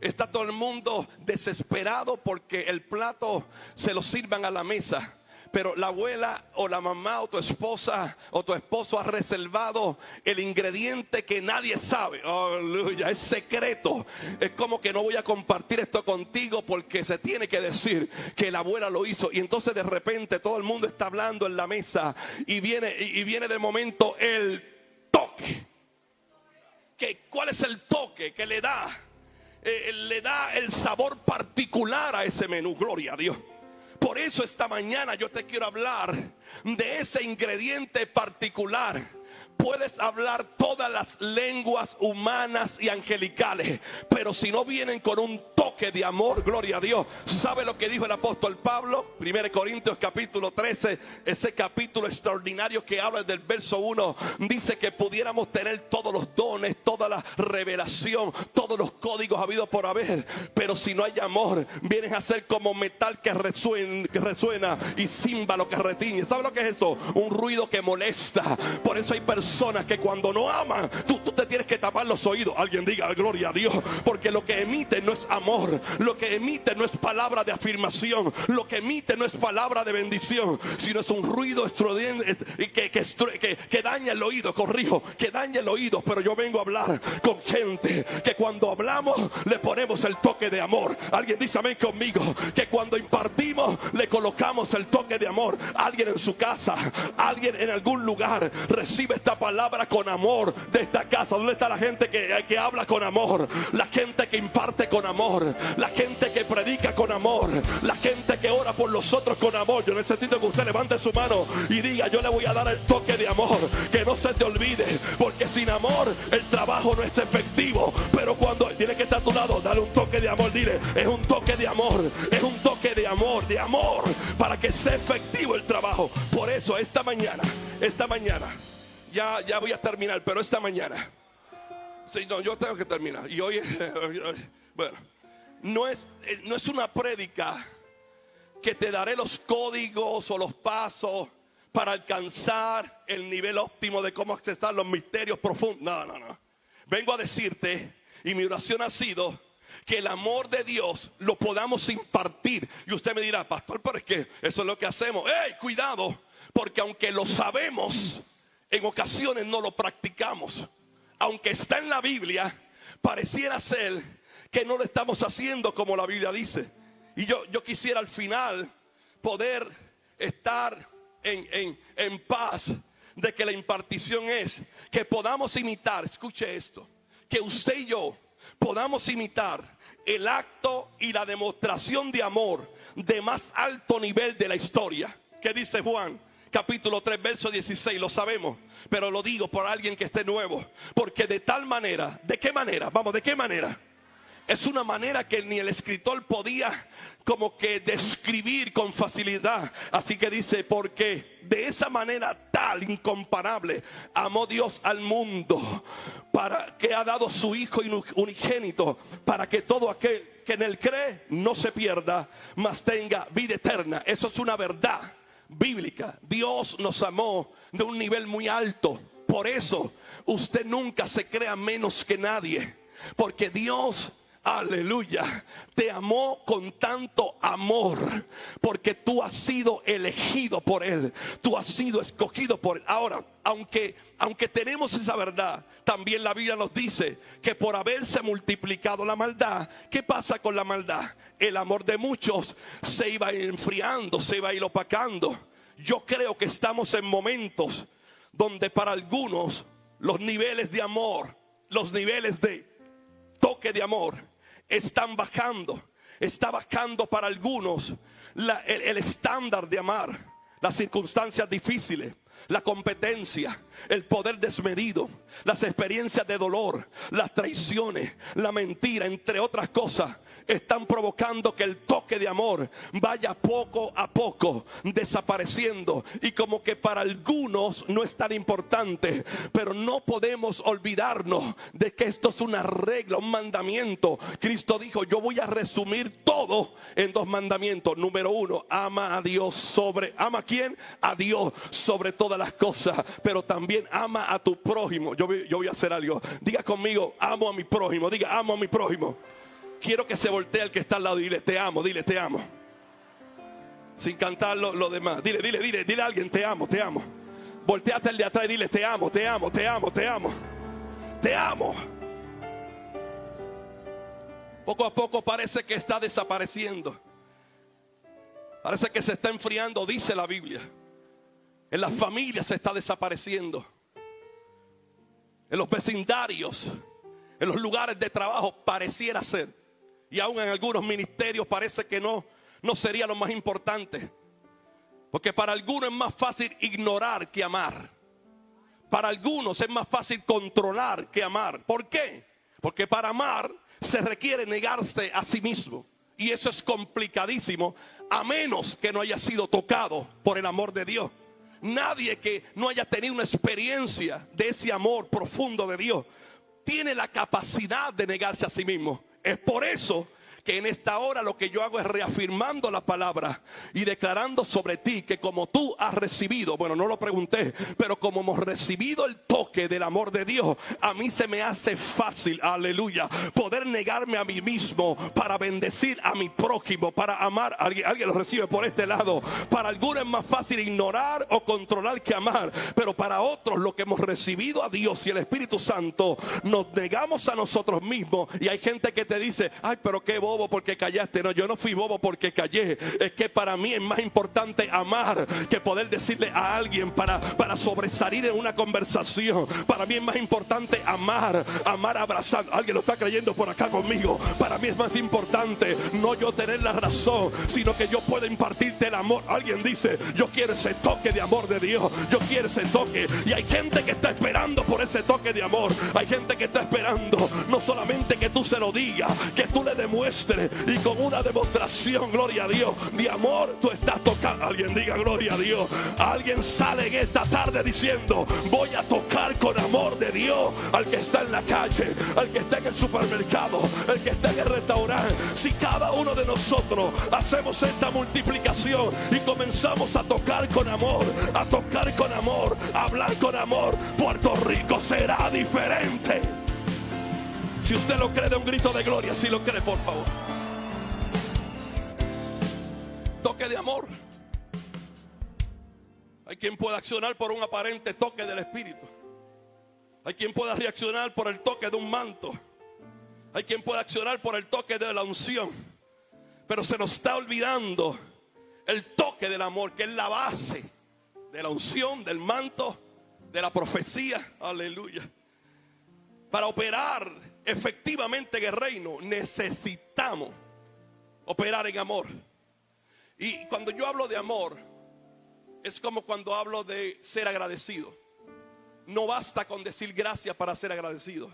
Está todo el mundo desesperado porque el plato se lo sirvan a la mesa. Pero la abuela o la mamá o tu esposa o tu esposo ha reservado el ingrediente que nadie sabe. Aleluya, es secreto. Es como que no voy a compartir esto contigo porque se tiene que decir que la abuela lo hizo. Y entonces de repente todo el mundo está hablando en la mesa y viene de momento el toque. ¿Cuál es el toque que le da? Le da el sabor particular a ese menú. Gloria a Dios. Por eso esta mañana yo te quiero hablar de ese ingrediente particular. Puedes hablar todas las lenguas humanas y angelicales, pero si no vienen con un toque de amor, gloria a Dios. ¿Sabe lo que dijo el apóstol Pablo? 1 Corintios capítulo 13, ese capítulo extraordinario que habla del verso 1. Dice que pudiéramos tener todos los dones, toda la revelación, todos los códigos habidos por haber, pero si no hay amor, vienen a ser como metal que resuena y címbalo que retiñe. ¿Sabe lo que es eso? Un ruido que molesta. Por eso hay personas que cuando no aman, tú te tienes que tapar los oídos. Alguien diga gloria a Dios, porque lo que emite no es amor, lo que emite no es palabra de afirmación, lo que emite no es palabra de bendición, sino es un ruido que daña el oído. Corrijo, que daña el oído. Pero yo vengo a hablar con gente que cuando hablamos le ponemos el toque de amor. Alguien dice amén conmigo, que cuando impartimos le colocamos el toque de amor. Alguien en su casa, alguien en algún lugar recibe esta palabra con amor de esta casa. ¿Dónde está la gente que habla con amor? La gente que imparte con amor, la gente que predica con amor, la gente que ora por los otros con amor. Yo necesito que usted levante su mano y diga: yo le voy a dar el toque de amor. Que no se te olvide, porque sin amor el trabajo no es efectivo. Pero cuando tiene que estar a tu lado, dale un toque de amor. Dile: es un toque de amor, es un toque de amor, para que sea efectivo el trabajo. Por eso esta mañana ya voy a terminar, pero esta mañana, sí, no, yo tengo que terminar. Y hoy, bueno, no es una prédica que te daré los códigos o los pasos para alcanzar el nivel óptimo de cómo accesar los misterios profundos. No. Vengo a decirte, y mi oración ha sido que el amor de Dios lo podamos impartir. Y usted me dirá: pastor, pero es que eso es lo que hacemos. ¡Ey, cuidado! Porque aunque lo sabemos, en ocasiones no lo practicamos. Aunque está en la Biblia, pareciera ser que no lo estamos haciendo como la Biblia dice. Y yo quisiera al final poder estar en paz de que la impartición es que podamos imitar, escuche esto, que usted y yo podamos imitar el acto y la demostración de amor de más alto nivel de la historia. ¿Qué dice Juan? Capítulo 3, verso 16, lo sabemos, pero lo digo por alguien que esté nuevo. Porque de tal manera, ¿de qué manera? Vamos, ¿de qué manera? Es una manera que ni el escritor podía como que describir con facilidad. Así que dice: porque de esa manera tal, incomparable, amó Dios al mundo, para que ha dado su Hijo unigénito, para que todo aquel que en él cree no se pierda, mas tenga vida eterna. Eso es una verdad bíblica. Dios nos amó de un nivel muy alto. Por eso usted nunca se crea menos que nadie, porque Dios, aleluya, te amó con tanto amor, porque tú has sido elegido por Él, tú has sido escogido por Él. Ahora, aunque tenemos esa verdad, también la Biblia nos dice que por haberse multiplicado la maldad, ¿qué pasa con la maldad? El amor de muchos se iba enfriando, se iba a ir opacando. Yo creo que estamos en momentos donde para algunos los niveles de amor, los niveles de toque de amor están bajando. Está bajando para algunos el estándar de amar, las circunstancias difíciles, la competencia, el poder desmedido, las experiencias de dolor, las traiciones, la mentira, entre otras cosas, están provocando que el toque de amor vaya poco a poco desapareciendo. Y como que para algunos no es tan importante, pero no podemos olvidarnos de que esto es una regla, un mandamiento. Cristo dijo: yo voy a resumir todo en 2 mandamientos. Número 1, ama a Dios sobre, ¿ama a quién? A Dios sobre todas las cosas, pero también ama a tu prójimo. Yo voy a hacer algo. Diga conmigo: amo a mi prójimo. Diga: amo a mi prójimo. Quiero que se voltee el que está al lado y dile, te amo, dile, te amo. Sin cantar lo demás. Dile a alguien, te amo, te amo. Volteate el de atrás y dile, te amo, te amo, te amo, te amo. Te amo. Poco a poco parece que está desapareciendo. Parece que se está enfriando, dice la Biblia. En las familias se está desapareciendo. En los vecindarios, en los lugares de trabajo pareciera ser. Y aún en algunos ministerios parece que no sería lo más importante. Porque para algunos es más fácil ignorar que amar. Para algunos es más fácil controlar que amar. ¿Por qué? Porque para amar se requiere negarse a sí mismo. Y eso es complicadísimo, a menos que no haya sido tocado por el amor de Dios. Nadie que no haya tenido una experiencia de ese amor profundo de Dios tiene la capacidad de negarse a sí mismo. Es por eso que en esta hora lo que yo hago es reafirmando la palabra y declarando sobre ti que como tú has recibido, bueno, no lo pregunté, pero como hemos recibido el toque del amor de Dios, a mí se me hace fácil, aleluya, poder negarme a mí mismo para bendecir a mi prójimo, para amar. Alguien lo recibe por este lado. Para algunos es más fácil ignorar o controlar que amar, pero para otros, lo que hemos recibido a Dios y el Espíritu Santo, nos negamos a nosotros mismos. Y hay gente que te dice, ay, pero qué bobo porque callaste. No, yo no fui bobo porque callé. Es que para mí es más importante amar que poder decirle a alguien para sobresalir en una conversación. Para mí es más importante amar abrazando. Alguien lo está creyendo por acá conmigo. Para mí es más importante no yo tener la razón, sino que yo pueda impartirte el amor. Alguien dice, yo quiero ese toque de amor de Dios. Yo quiero ese toque. Y hay gente que está esperando por ese toque de amor. Hay gente que está esperando no solamente que tú se lo digas, que tú le demuestres, y con una demostración, gloria a Dios, de amor, tú estás tocando. Alguien diga gloria a Dios. Alguien sale en esta tarde diciendo, voy a tocar con amor de Dios al que está en la calle, al que está en el supermercado, al que está en el restaurante. Si cada uno de nosotros hacemos esta multiplicación y comenzamos a tocar con amor, a tocar con amor, a hablar con amor, Puerto Rico será diferente. Si usted lo cree, de un grito de gloria. Si lo cree, por favor. Toque de amor. Hay quien pueda accionar por un aparente toque del Espíritu. Hay quien pueda reaccionar por el toque de un manto. Hay quien pueda accionar por el toque de la unción. Pero se nos está olvidando el toque del amor, que es la base de la unción, del manto, de la profecía. Aleluya. Para operar efectivamente en el reino necesitamos operar en amor. Y cuando yo hablo de amor, es como cuando hablo de ser agradecido. No basta con decir gracias para ser agradecido.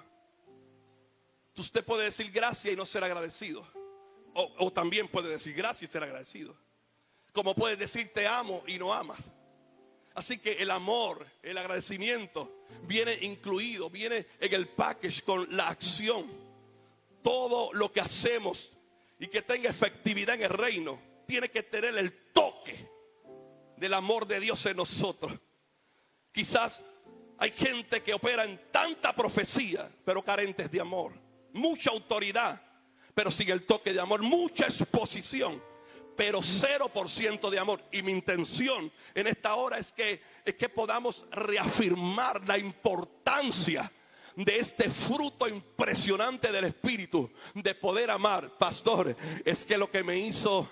Usted puede decir gracias y no ser agradecido, o también puede decir gracias y ser agradecido. Como puede decir te amo y no amas. Así que el amor, el agradecimiento viene incluido, viene en el package con la acción. Todo lo que hacemos y que tenga efectividad en el reino tiene que tener el toque del amor de Dios en nosotros. Quizás hay gente que opera en tanta profecía, pero carentes de amor. Mucha autoridad, pero sin el toque de amor. Mucha exposición, pero 0% de amor. Y mi intención en esta hora es que podamos reafirmar la importancia de este fruto impresionante del Espíritu, de poder amar. Pastor, es que lo que me hizo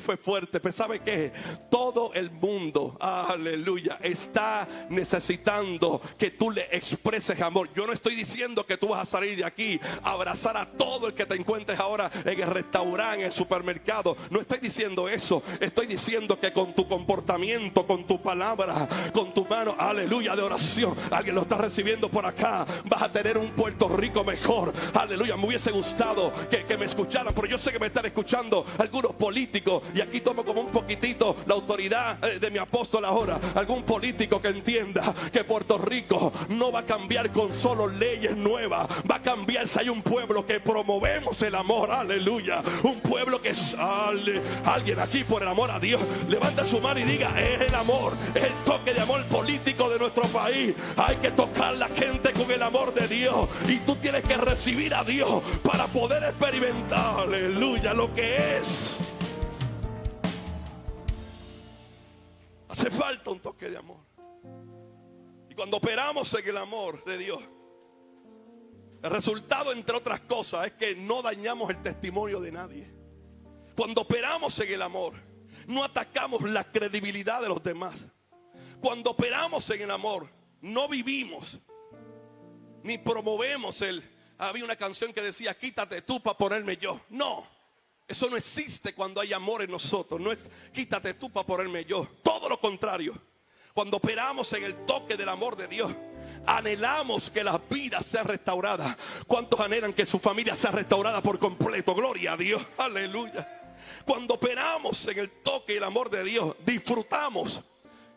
fue fuerte. Pero ¿sabe qué? Todo el mundo, aleluya, está necesitando que tú le expreses amor. Yo no estoy diciendo que tú vas a salir de aquí a abrazar a todo el que te encuentres ahora en el restaurante, en el supermercado. No estoy diciendo eso. Estoy diciendo que con tu comportamiento, con tu palabra, con tu mano, aleluya, de oración, alguien lo está recibiendo por acá, vas a tener un Puerto Rico mejor. Aleluya. Me hubiese gustado que me escucharan, pero yo sé que me están escuchando algunos políticos, y aquí tomo como un poquitito la autoridad de mi apóstol ahora. Algún político que entienda que Puerto Rico no va a cambiar con solo leyes nuevas, va a cambiar si hay un pueblo que promovemos el amor. Aleluya. Un pueblo que sale. Alguien aquí, por el amor a Dios, levanta su mano y diga, es el amor, es el toque de amor político de nuestro país. Hay que tocar la gente con el amor de Dios. Y tú tienes que recibir a Dios para poder experimentar, aleluya, lo que es. Hace falta un toque de amor. Y cuando operamos en el amor de Dios, el resultado, entre otras cosas, es que no dañamos el testimonio de nadie. Cuando operamos en el amor, no atacamos la credibilidad de los demás. Cuando operamos en el amor, no vivimos ni promovemos había una canción que decía, quítate tú para ponerme yo. No, eso no existe cuando hay amor en nosotros. No es quítate tú para ponerme yo. Todo lo contrario. Cuando operamos en el toque del amor de Dios, anhelamos que las vidas sean restauradas. ¿Cuántos anhelan que su familia sea restaurada por completo? Gloria a Dios, aleluya. Cuando operamos en el toque y el amor de Dios, disfrutamos.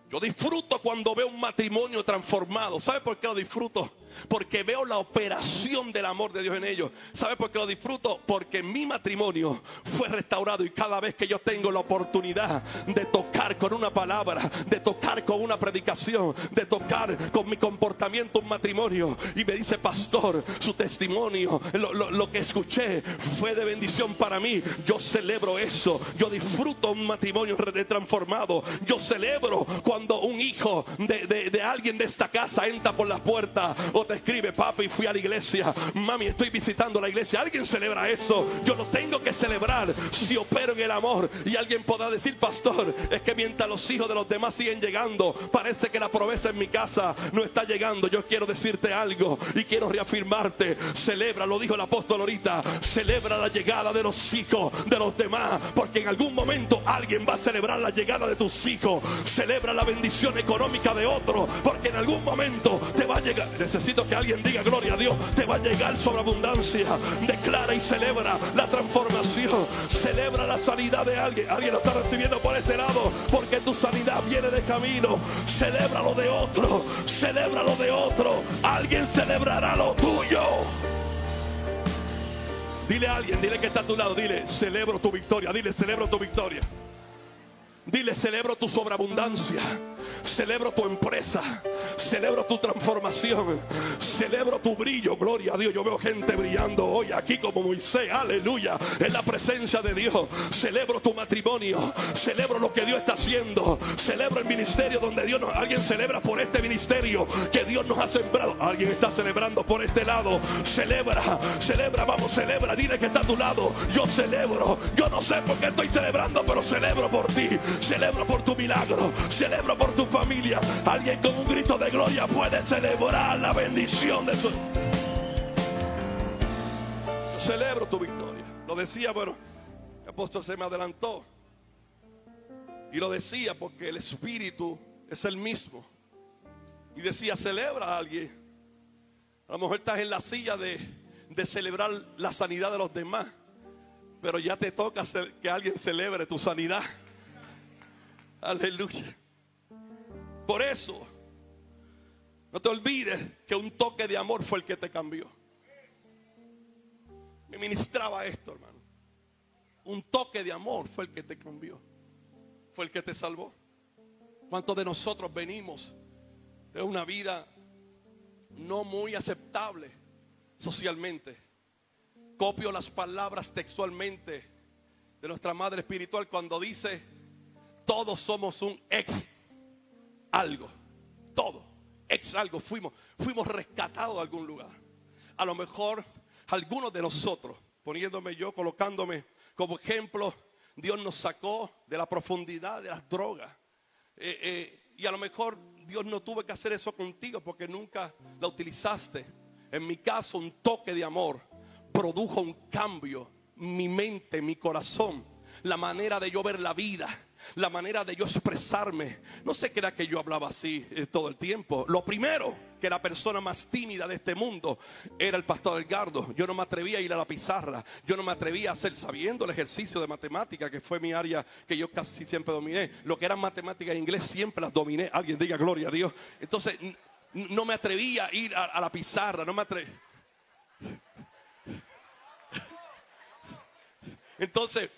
Yo disfruto cuando veo un matrimonio transformado. ¿Sabe por qué lo disfruto? Porque veo la operación del amor de Dios en ellos. ¿Sabe por qué lo disfruto? Porque mi matrimonio fue restaurado. Y cada vez que yo tengo la oportunidad de tocar con una palabra, de tocar con una predicación, de tocar con mi comportamiento un matrimonio, y me dice, pastor, su testimonio, lo que escuché fue de bendición para mí, yo celebro eso. Yo disfruto un matrimonio transformado. Yo celebro cuando un hijo de alguien de esta casa entra por la puerta o te escribe, papi, fui a la iglesia, mami, estoy visitando la iglesia. Alguien celebra eso. Yo lo tengo que celebrar si opero en el amor. Y alguien podrá decir, pastor, es que mientras los hijos de los demás siguen llegando, parece que la promesa en mi casa no está llegando. Yo quiero decirte algo y quiero reafirmarte. Celebra, lo dijo el apóstol ahorita, celebra la llegada de los hijos de los demás, porque en algún momento alguien va a celebrar la llegada de tus hijos. Celebra la bendición económica de otro, porque en algún momento te va a llegar. Necesito que alguien diga, gloria a Dios, te va a llegar sobreabundancia. Declara y celebra la transformación. Celebra la sanidad de alguien. Alguien lo está recibiendo por este lado, porque tu sanidad viene de camino. Celebra lo de otro, celebra lo de otro. Alguien celebrará lo tuyo. Dile a alguien, dile que está a tu lado, dile, celebro tu victoria. Dile, celebro tu victoria. Dile, celebro tu sobreabundancia. Celebro tu empresa. Celebro tu transformación. Celebro tu brillo. Gloria a Dios. Yo veo gente brillando hoy aquí como Moisés. Aleluya. En la presencia de Dios. Celebro tu matrimonio. Celebro lo que Dios está haciendo. Celebro el ministerio donde Dios nos... Alguien celebra por este ministerio que Dios nos ha sembrado. Alguien está celebrando por este lado. Celebra, celebra, vamos, celebra. Dile que está a tu lado. Yo celebro. Yo no sé por qué estoy celebrando, pero celebro por ti. Celebro por tu milagro. Celebro por tu familia. Alguien con un grito de gloria puede celebrar la bendición de su... Yo celebro tu victoria. Lo decía, bueno, el apóstol se me adelantó. Y lo decía porque el Espíritu es el mismo. Y decía, celebra a alguien. A lo mejor estás en la silla de celebrar la sanidad de los demás, pero ya te toca que alguien celebre tu sanidad. Aleluya. Por eso, no te olvides que un toque de amor fue el que te cambió. Me ministraba esto, hermano. Un toque de amor fue el que te cambió. Fue el que te salvó. ¿Cuántos de nosotros venimos de una vida no muy aceptable socialmente? Copio las palabras textualmente de nuestra madre espiritual cuando dice: todos somos un ex algo. Todo, ex algo. Fuimos rescatados de algún lugar. A lo mejor algunos de nosotros, poniéndome yo, colocándome como ejemplo, Dios nos sacó de la profundidad de las drogas. Y a lo mejor Dios no tuvo que hacer eso contigo porque nunca la utilizaste. En mi caso, un toque de amor produjo un cambio. Mi mente, mi corazón, la manera de yo ver la vida, la manera de yo expresarme. No se crea que yo hablaba así todo el tiempo. Lo primero, que la persona más tímida de este mundo era el pastor Edgardo. Yo no me atrevía a ir a la pizarra. Yo no me atrevía a hacer, sabiendo el ejercicio de matemática, que fue mi área que yo casi siempre dominé. Lo que eran matemáticas en inglés siempre las dominé. Alguien diga gloria a Dios. Entonces no me atrevía a ir a la pizarra. No me atrevía. Entonces,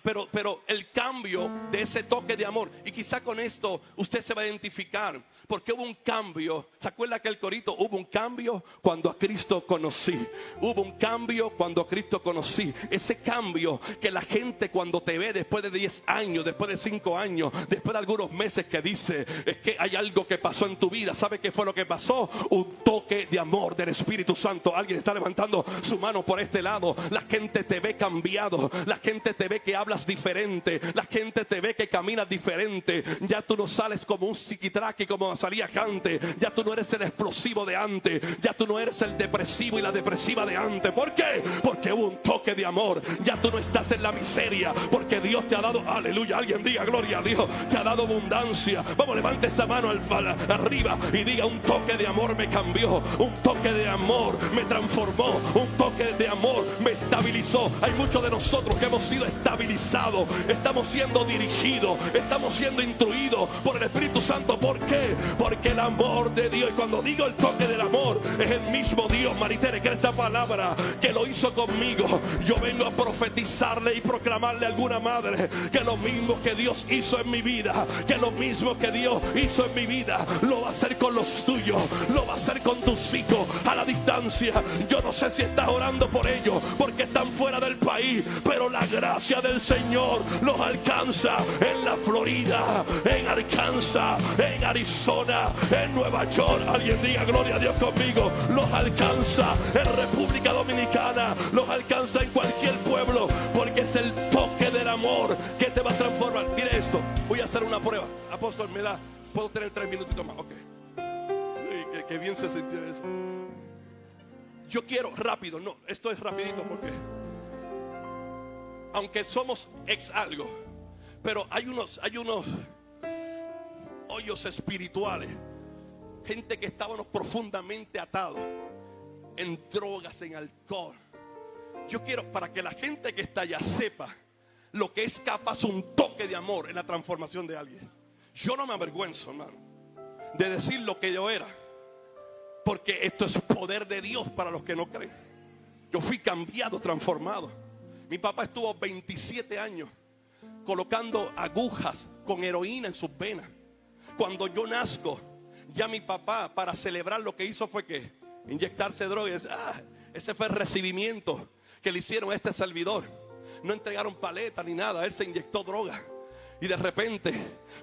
pero el cambio de ese toque de amor, y quizá con esto usted se va a identificar, Porque hubo un cambio. ¿Se acuerda aquel corito? Hubo un cambio cuando a Cristo conocí. Hubo un cambio cuando a Cristo conocí. Ese cambio que la gente cuando te ve después de 10 años, después de 5 años, después de algunos meses, que dice, es que hay algo que pasó en tu vida. ¿Sabe qué fue lo que pasó? Un toque de amor del Espíritu Santo. Alguien está levantando su mano por este lado. La gente te ve cambiado. La gente te ve que hablas diferente. La gente te ve que caminas diferente. Ya tú no sales como un psiquitraque como salías antes. Ya tú no eres el explosivo de antes. Ya tú no eres el depresivo y la depresiva de antes. ¿Por qué? Porque hubo un toque de amor. Ya tú no estás en la miseria, porque Dios te ha dado, aleluya, alguien diga gloria a Dios, te ha dado abundancia. Vamos, levante esa mano arriba y diga: un toque de amor me cambió, un toque de amor me transformó, un toque de amor me estabilizó. Hay muchos de nosotros que hemos sido estabilizados, estamos siendo dirigidos, estamos siendo instruidos por el Espíritu Santo. ¿Por qué? Porque el amor de Dios, y cuando digo el toque del amor, es el mismo Dios, Maritere, que esta palabra que lo hizo conmigo. Yo vengo a profetizarle y proclamarle a alguna madre que lo mismo que Dios hizo en mi vida, que lo mismo que Dios hizo en mi vida, lo va a hacer con los tuyos, lo va a hacer con tus hijos a la distancia. Yo no sé si estás orando por ellos porque están fuera del país, pero la gracia del Señor los alcanza en la Florida, en Arkansas, en Arizona, en Nueva York. Alguien diga gloria a Dios conmigo. Los alcanza en República Dominicana, los alcanza en cualquier pueblo, porque es el toque del amor que te va a transformar. Mire esto, voy a hacer una prueba. Apóstol, me da, puedo tener 3 minutitos más. Ok. Qué bien se sintió eso. Yo quiero rápido, no, esto es rapidito porque aunque somos ex algo, pero hay unos hoyos espirituales, gente que estábamos profundamente atados en drogas, en alcohol. Yo quiero, para que la gente que está allá sepa lo que es capaz un toque de amor en la transformación de alguien. Yo no me avergüenzo, hermano, de decir lo que yo era, porque esto es poder de Dios para los que no creen. Yo fui cambiado, transformado. Mi papá estuvo 27 años colocando agujas con heroína en sus venas. Cuando yo nazco, ya mi papá, para celebrar, lo que hizo fue que inyectarse drogas. Ese fue el recibimiento que le hicieron a este servidor. No entregaron paleta ni nada, él se inyectó droga. Y de repente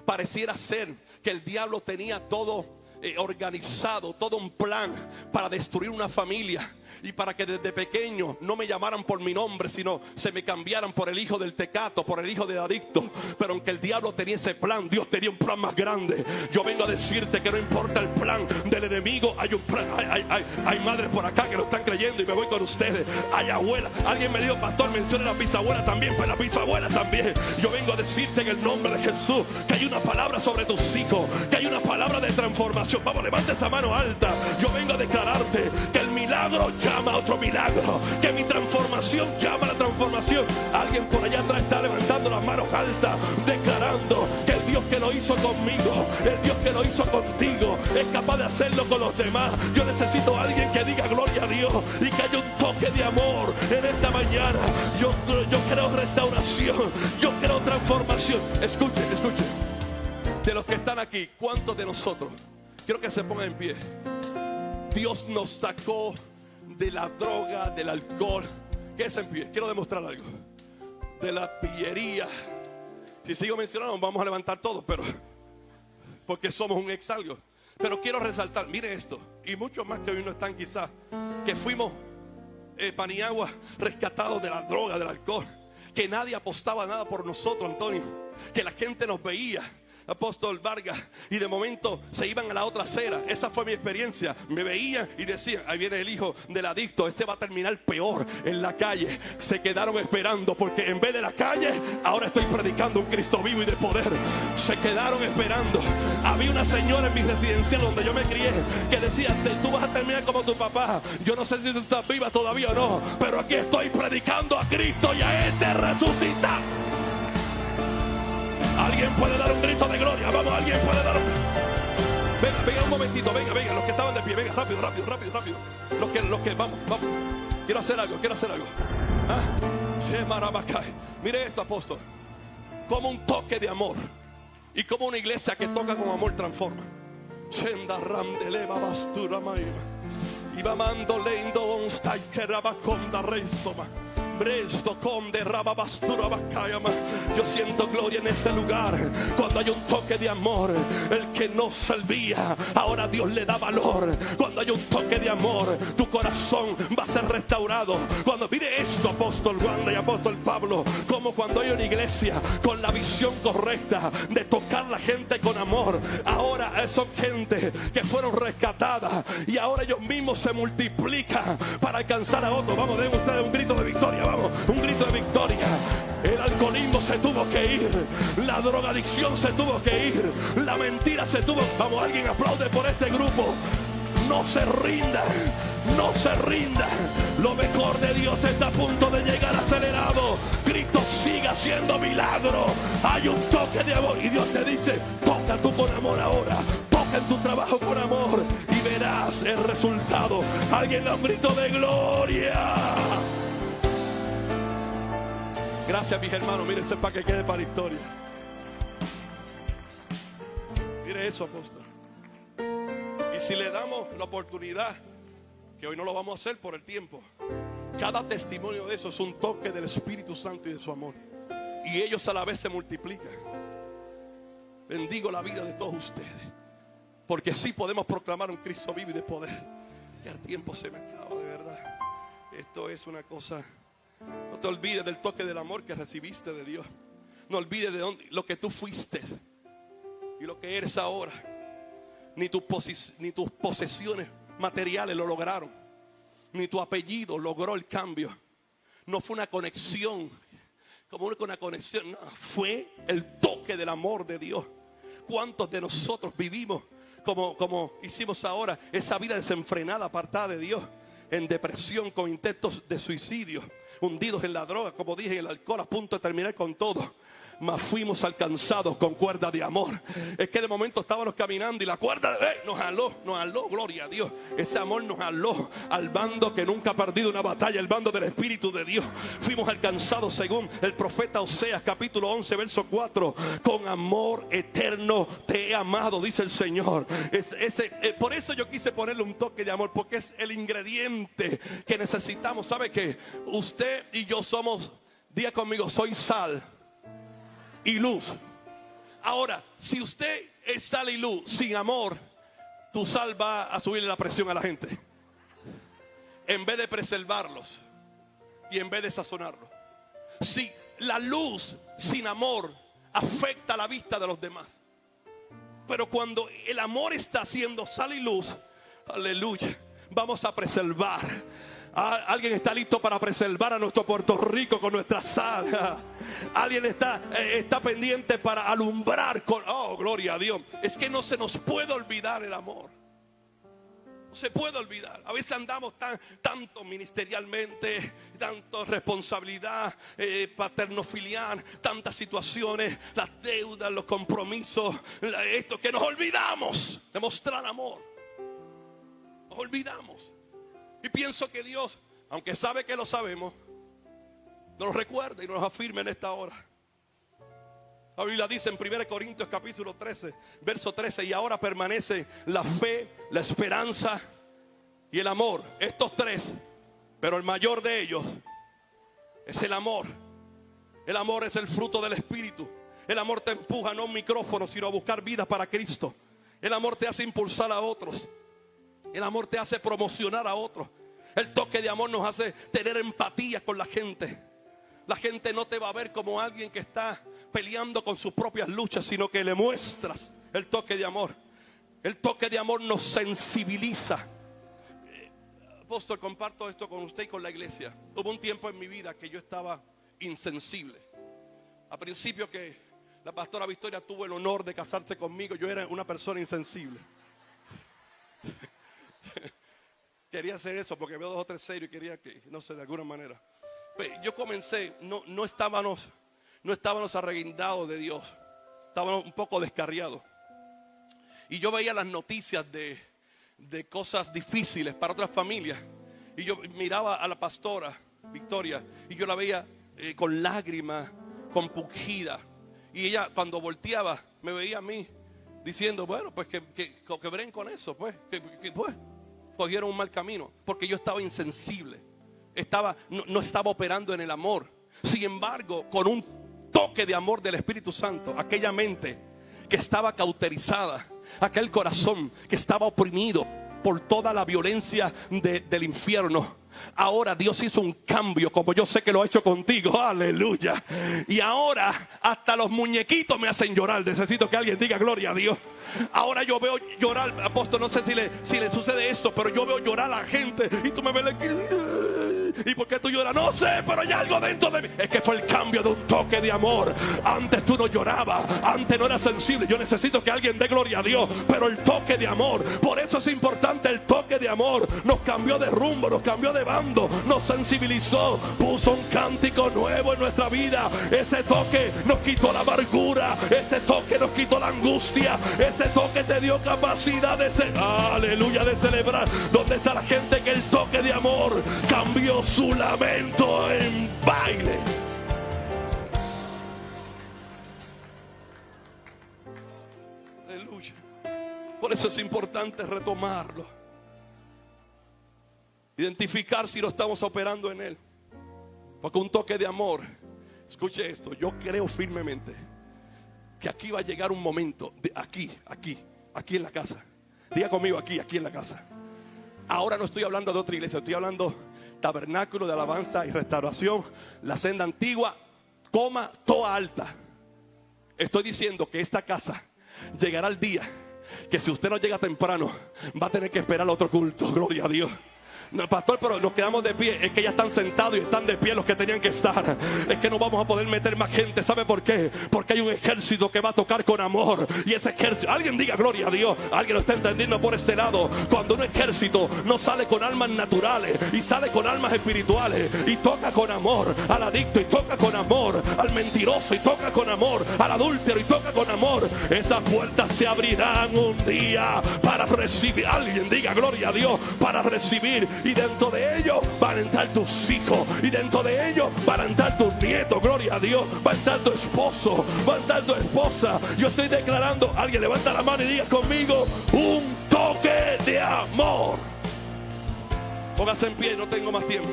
pareciera ser que el diablo tenía todo organizado, todo un plan para destruir una familia, y para que desde pequeño no me llamaran por mi nombre, sino se me cambiaran por el hijo del tecato, por el hijo del adicto. Pero aunque el diablo tenía ese plan, Dios tenía un plan más grande. Yo vengo a decirte que no importa el plan del enemigo, hay un plan. Hay madres por acá que lo están creyendo, y me voy con ustedes. Hay abuelas. Alguien me dijo: pastor, mencione la bisabuela también. Pues la bisabuela también. Yo vengo a decirte en el nombre de Jesús que hay una palabra sobre tus hijos, que hay una palabra de transformación. Vamos, levanta esa mano alta. Yo vengo a declararte que el milagro llama a otro milagro, que mi transformación llama a la transformación. Alguien por allá atrás está levantando las manos altas, declarando que el Dios que lo hizo conmigo, el Dios que lo hizo contigo, es capaz de hacerlo con los demás. Yo necesito a alguien que diga gloria a Dios, y que haya un toque de amor en esta mañana. Yo creo restauración, yo creo transformación. Escuchen. De los que están aquí, ¿cuántos de nosotros? Quiero que se pongan en pie. Dios nos sacó de la droga, del alcohol. Quédense en pie, quiero demostrar algo. De la pillería. Si sigo mencionando, vamos a levantar todos, pero porque somos un ex algo. Pero quiero resaltar, mire esto, y muchos más que hoy no están quizás, que fuimos Paniagua rescatados de la droga, del alcohol, que nadie apostaba nada por nosotros, Antonio, que la gente nos veía, Apóstol Vargas, y de momento se iban a la otra acera. Esa fue mi experiencia. Me veían y decían: ahí viene el hijo del adicto, este va a terminar peor en la calle. Se quedaron esperando, porque en vez de la calle, ahora estoy predicando un Cristo vivo y de poder. Se quedaron esperando. Había una señora en mi residencial donde yo me crié que decía: tú vas a terminar como tu papá. Yo no sé si tú estás viva todavía o no, pero aquí estoy predicando a Cristo y a este resucitado. Alguien puede dar un grito de gloria. Vamos, alguien puede dar un... Venga un momentito, venga, los que estaban de pie, venga, rápido. Los que, vamos. Quiero hacer algo. Mire esto, apóstol. Como un toque de amor, y como una iglesia que toca con amor transforma. Chenda randeleva bastura maima. Iba mando lendo onstai que rabaconda restoma. Bresto conde rababastura bacayama. Yo siento gloria en ese lugar cuando hay un toque de amor. El que no servía, ahora Dios le da valor. Cuando hay un toque de amor, tu corazón va a ser restaurado. Cuando mire esto, apóstol Wanda y apóstol Pablo, como cuando hay una iglesia con la visión correcta de tocar la gente con amor, ahora son gente que fueron rescatadas y ahora ellos mismos se multiplican para alcanzar a otros. Vamos, den ustedes un grito de victoria. Vamos, un grito de victoria. El alcoholismo se tuvo que ir, la drogadicción se tuvo que ir, la mentira se tuvo. Vamos, alguien aplaude por este grupo. No se rinda, no se rinda. Lo mejor de Dios está a punto de llegar acelerado. Cristo sigue haciendo milagros. Hay un toque de amor y Dios te dice: toca tú con amor ahora, toca en tu trabajo con amor y verás el resultado. Alguien da un grito de gloria. Gracias, mis hermanos. Mire, esto es para que quede para la historia. Mire eso, apóstol. Y si le damos la oportunidad, que hoy no lo vamos a hacer por el tiempo, cada testimonio de eso es un toque del Espíritu Santo y de su amor. Y ellos a la vez se multiplican. Bendigo la vida de todos ustedes, porque sí podemos proclamar un Cristo vivo y de poder. Que el tiempo se me acaba, de verdad. Esto es una cosa. No te olvides del toque del amor que recibiste de Dios. No olvides de lo que tú fuiste y lo que eres ahora. Ni tus posesiones materiales lo lograron, ni tu apellido logró el cambio. No fue una conexión, como una conexión, no, fue el toque del amor de Dios. ¿Cuántos de nosotros vivimos como hicimos ahora, esa vida desenfrenada, apartada de Dios, en depresión, con intentos de suicidio, hundidos en la droga, como dije, en el alcohol, a punto de terminar con todo? Mas fuimos alcanzados con cuerda de amor. Es que de momento estábamos caminando y la cuerda nos jaló, gloria a Dios. Ese amor nos jaló al bando que nunca ha perdido una batalla, el bando del Espíritu de Dios. Fuimos alcanzados, según el profeta Oseas, capítulo 11, verso 4. Con amor eterno te he amado, dice el Señor. Por eso yo quise ponerle un toque de amor, porque es el ingrediente que necesitamos. ¿Sabe qué? Usted y yo somos, diga conmigo, soy sal y luz. Ahora, si usted es sal y luz sin amor, tu sal va a subirle la presión a la gente, en vez de preservarlos y en vez de sazonarlos. Si la luz sin amor afecta la vista de los demás, pero cuando el amor está haciendo sal y luz, aleluya, vamos a preservar. Alguien está listo para preservar a nuestro Puerto Rico con nuestra sal. Alguien está pendiente para alumbrar con, oh, gloria a Dios. Es que no se nos puede olvidar el amor. No se puede olvidar. A veces andamos tanto ministerialmente, tanto responsabilidad paternofilial, tantas situaciones, las deudas, los compromisos, esto, que nos olvidamos de mostrar amor. Nos olvidamos. Y pienso que Dios, aunque sabe que lo sabemos, nos lo recuerda y nos afirma en esta hora. La Biblia dice en 1 Corintios capítulo 13, verso 13: y ahora permanece la fe, la esperanza y el amor. Estos tres, pero el mayor de ellos es el amor. El amor es el fruto del Espíritu. El amor te empuja no a un micrófono, sino a buscar vidas para Cristo. El amor te hace impulsar a otros. El amor te hace promocionar a otros. El toque de amor nos hace tener empatía con la gente. La gente no te va a ver como alguien que está peleando con sus propias luchas, sino que le muestras el toque de amor. El toque de amor nos sensibiliza. Apóstol, comparto esto con usted y con la iglesia. Hubo un tiempo en mi vida que yo estaba insensible. Al principio que la pastora Victoria tuvo el honor de casarse conmigo, yo era una persona insensible. Quería hacer eso porque veo 2 o 3 serios y quería que, no sé, de alguna manera. Pero yo comencé, no estábamos arreguindados de Dios. Estábamos un poco descarriados. Y yo veía las noticias de cosas difíciles para otras familias. Y yo miraba a la pastora Victoria y yo la veía con lágrimas, compungida. Y ella, cuando volteaba, me veía a mí diciendo, bueno, pues que breguen con eso, pues, pues cogieron un mal camino, porque yo estaba insensible, no estaba operando en el amor. Sin embargo, con un toque de amor del Espíritu Santo, aquella mente que estaba cauterizada, aquel corazón que estaba oprimido por toda la violencia del infierno, ahora Dios hizo un cambio, como yo sé que lo ha hecho contigo. Aleluya. Y ahora hasta los muñequitos me hacen llorar. Necesito que alguien diga gloria a Dios. Ahora yo veo llorar, apóstol, no sé si le sucede esto, pero yo veo llorar a la gente y tú me ves aquí. ¿Y por qué tú lloras? No sé, pero hay algo dentro de mí. Es que fue el cambio de un toque de amor. Antes tú no llorabas, antes no eras sensible. Yo necesito que alguien dé gloria a Dios, pero el toque de amor, por eso es importante el toque de amor. Nos cambió de rumbo, nos cambió de bando, nos sensibilizó, puso un cántico nuevo en nuestra vida. Ese toque nos quitó la amargura, ese toque nos quitó la angustia, ese toque te dio capacidad de aleluya, de celebrar. ¿Dónde está la gente que el toque de amor cambió su lamento en baile? Aleluya. Por eso es importante retomarlo, identificar si lo estamos operando en él, porque un toque de amor, escuche esto, yo creo firmemente que aquí va a llegar un momento, aquí en la casa. Diga conmigo, aquí en la casa. Ahora no estoy hablando de otra iglesia, estoy hablando Tabernáculo de Alabanza y Restauración, la Senda Antigua, Toa Alta. Estoy diciendo que esta casa llegará el día que si usted no llega temprano, va a tener que esperar otro culto. Gloria a Dios. No, pastor, pero nos quedamos de pie. Es que ya están sentados y están de pie los que tenían que estar. Es que no vamos a poder meter más gente. ¿Sabe por qué? Porque hay un ejército que va a tocar con amor. Y ese ejército, alguien diga gloria a Dios. Alguien lo está entendiendo por este lado. Cuando un ejército no sale con almas naturales y sale con almas espirituales y toca con amor al adicto y toca con amor al mentiroso y toca con amor al adúltero y toca con amor, esas puertas se abrirán un día para recibir. Alguien diga gloria a Dios. Para recibir. Y dentro de ellos van a entrar tus hijos. Y dentro de ellos van a entrar tus nietos. Gloria a Dios. Va a entrar tu esposo. Va a entrar tu esposa. Yo estoy declarando. Alguien levanta la mano y diga conmigo: un toque de amor. Póngase en pie, no tengo más tiempo.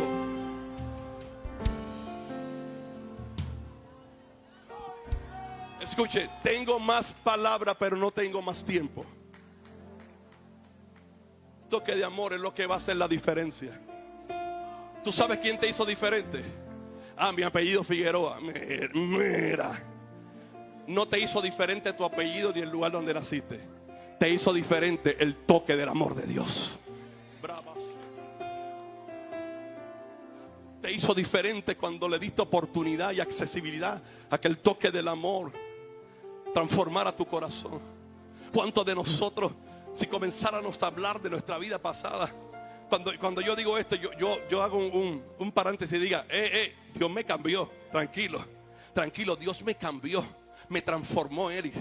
Escuche, tengo más palabra, pero no tengo más tiempo. Toque de amor es lo que va a hacer la diferencia. ¿Tú sabes quién te hizo diferente? Mi apellido Figueroa. Mira, no te hizo diferente tu apellido ni el lugar donde naciste. Te hizo diferente el toque del amor de Dios. Bravo. Te hizo diferente cuando le diste oportunidad y accesibilidad a que el toque del amor transformara tu corazón. ¿Cuántos de nosotros, si comenzáramos a hablar de nuestra vida pasada, cuando yo digo esto, yo hago un paréntesis y diga, Dios me cambió, tranquilo, Dios me cambió, me transformó, Eric,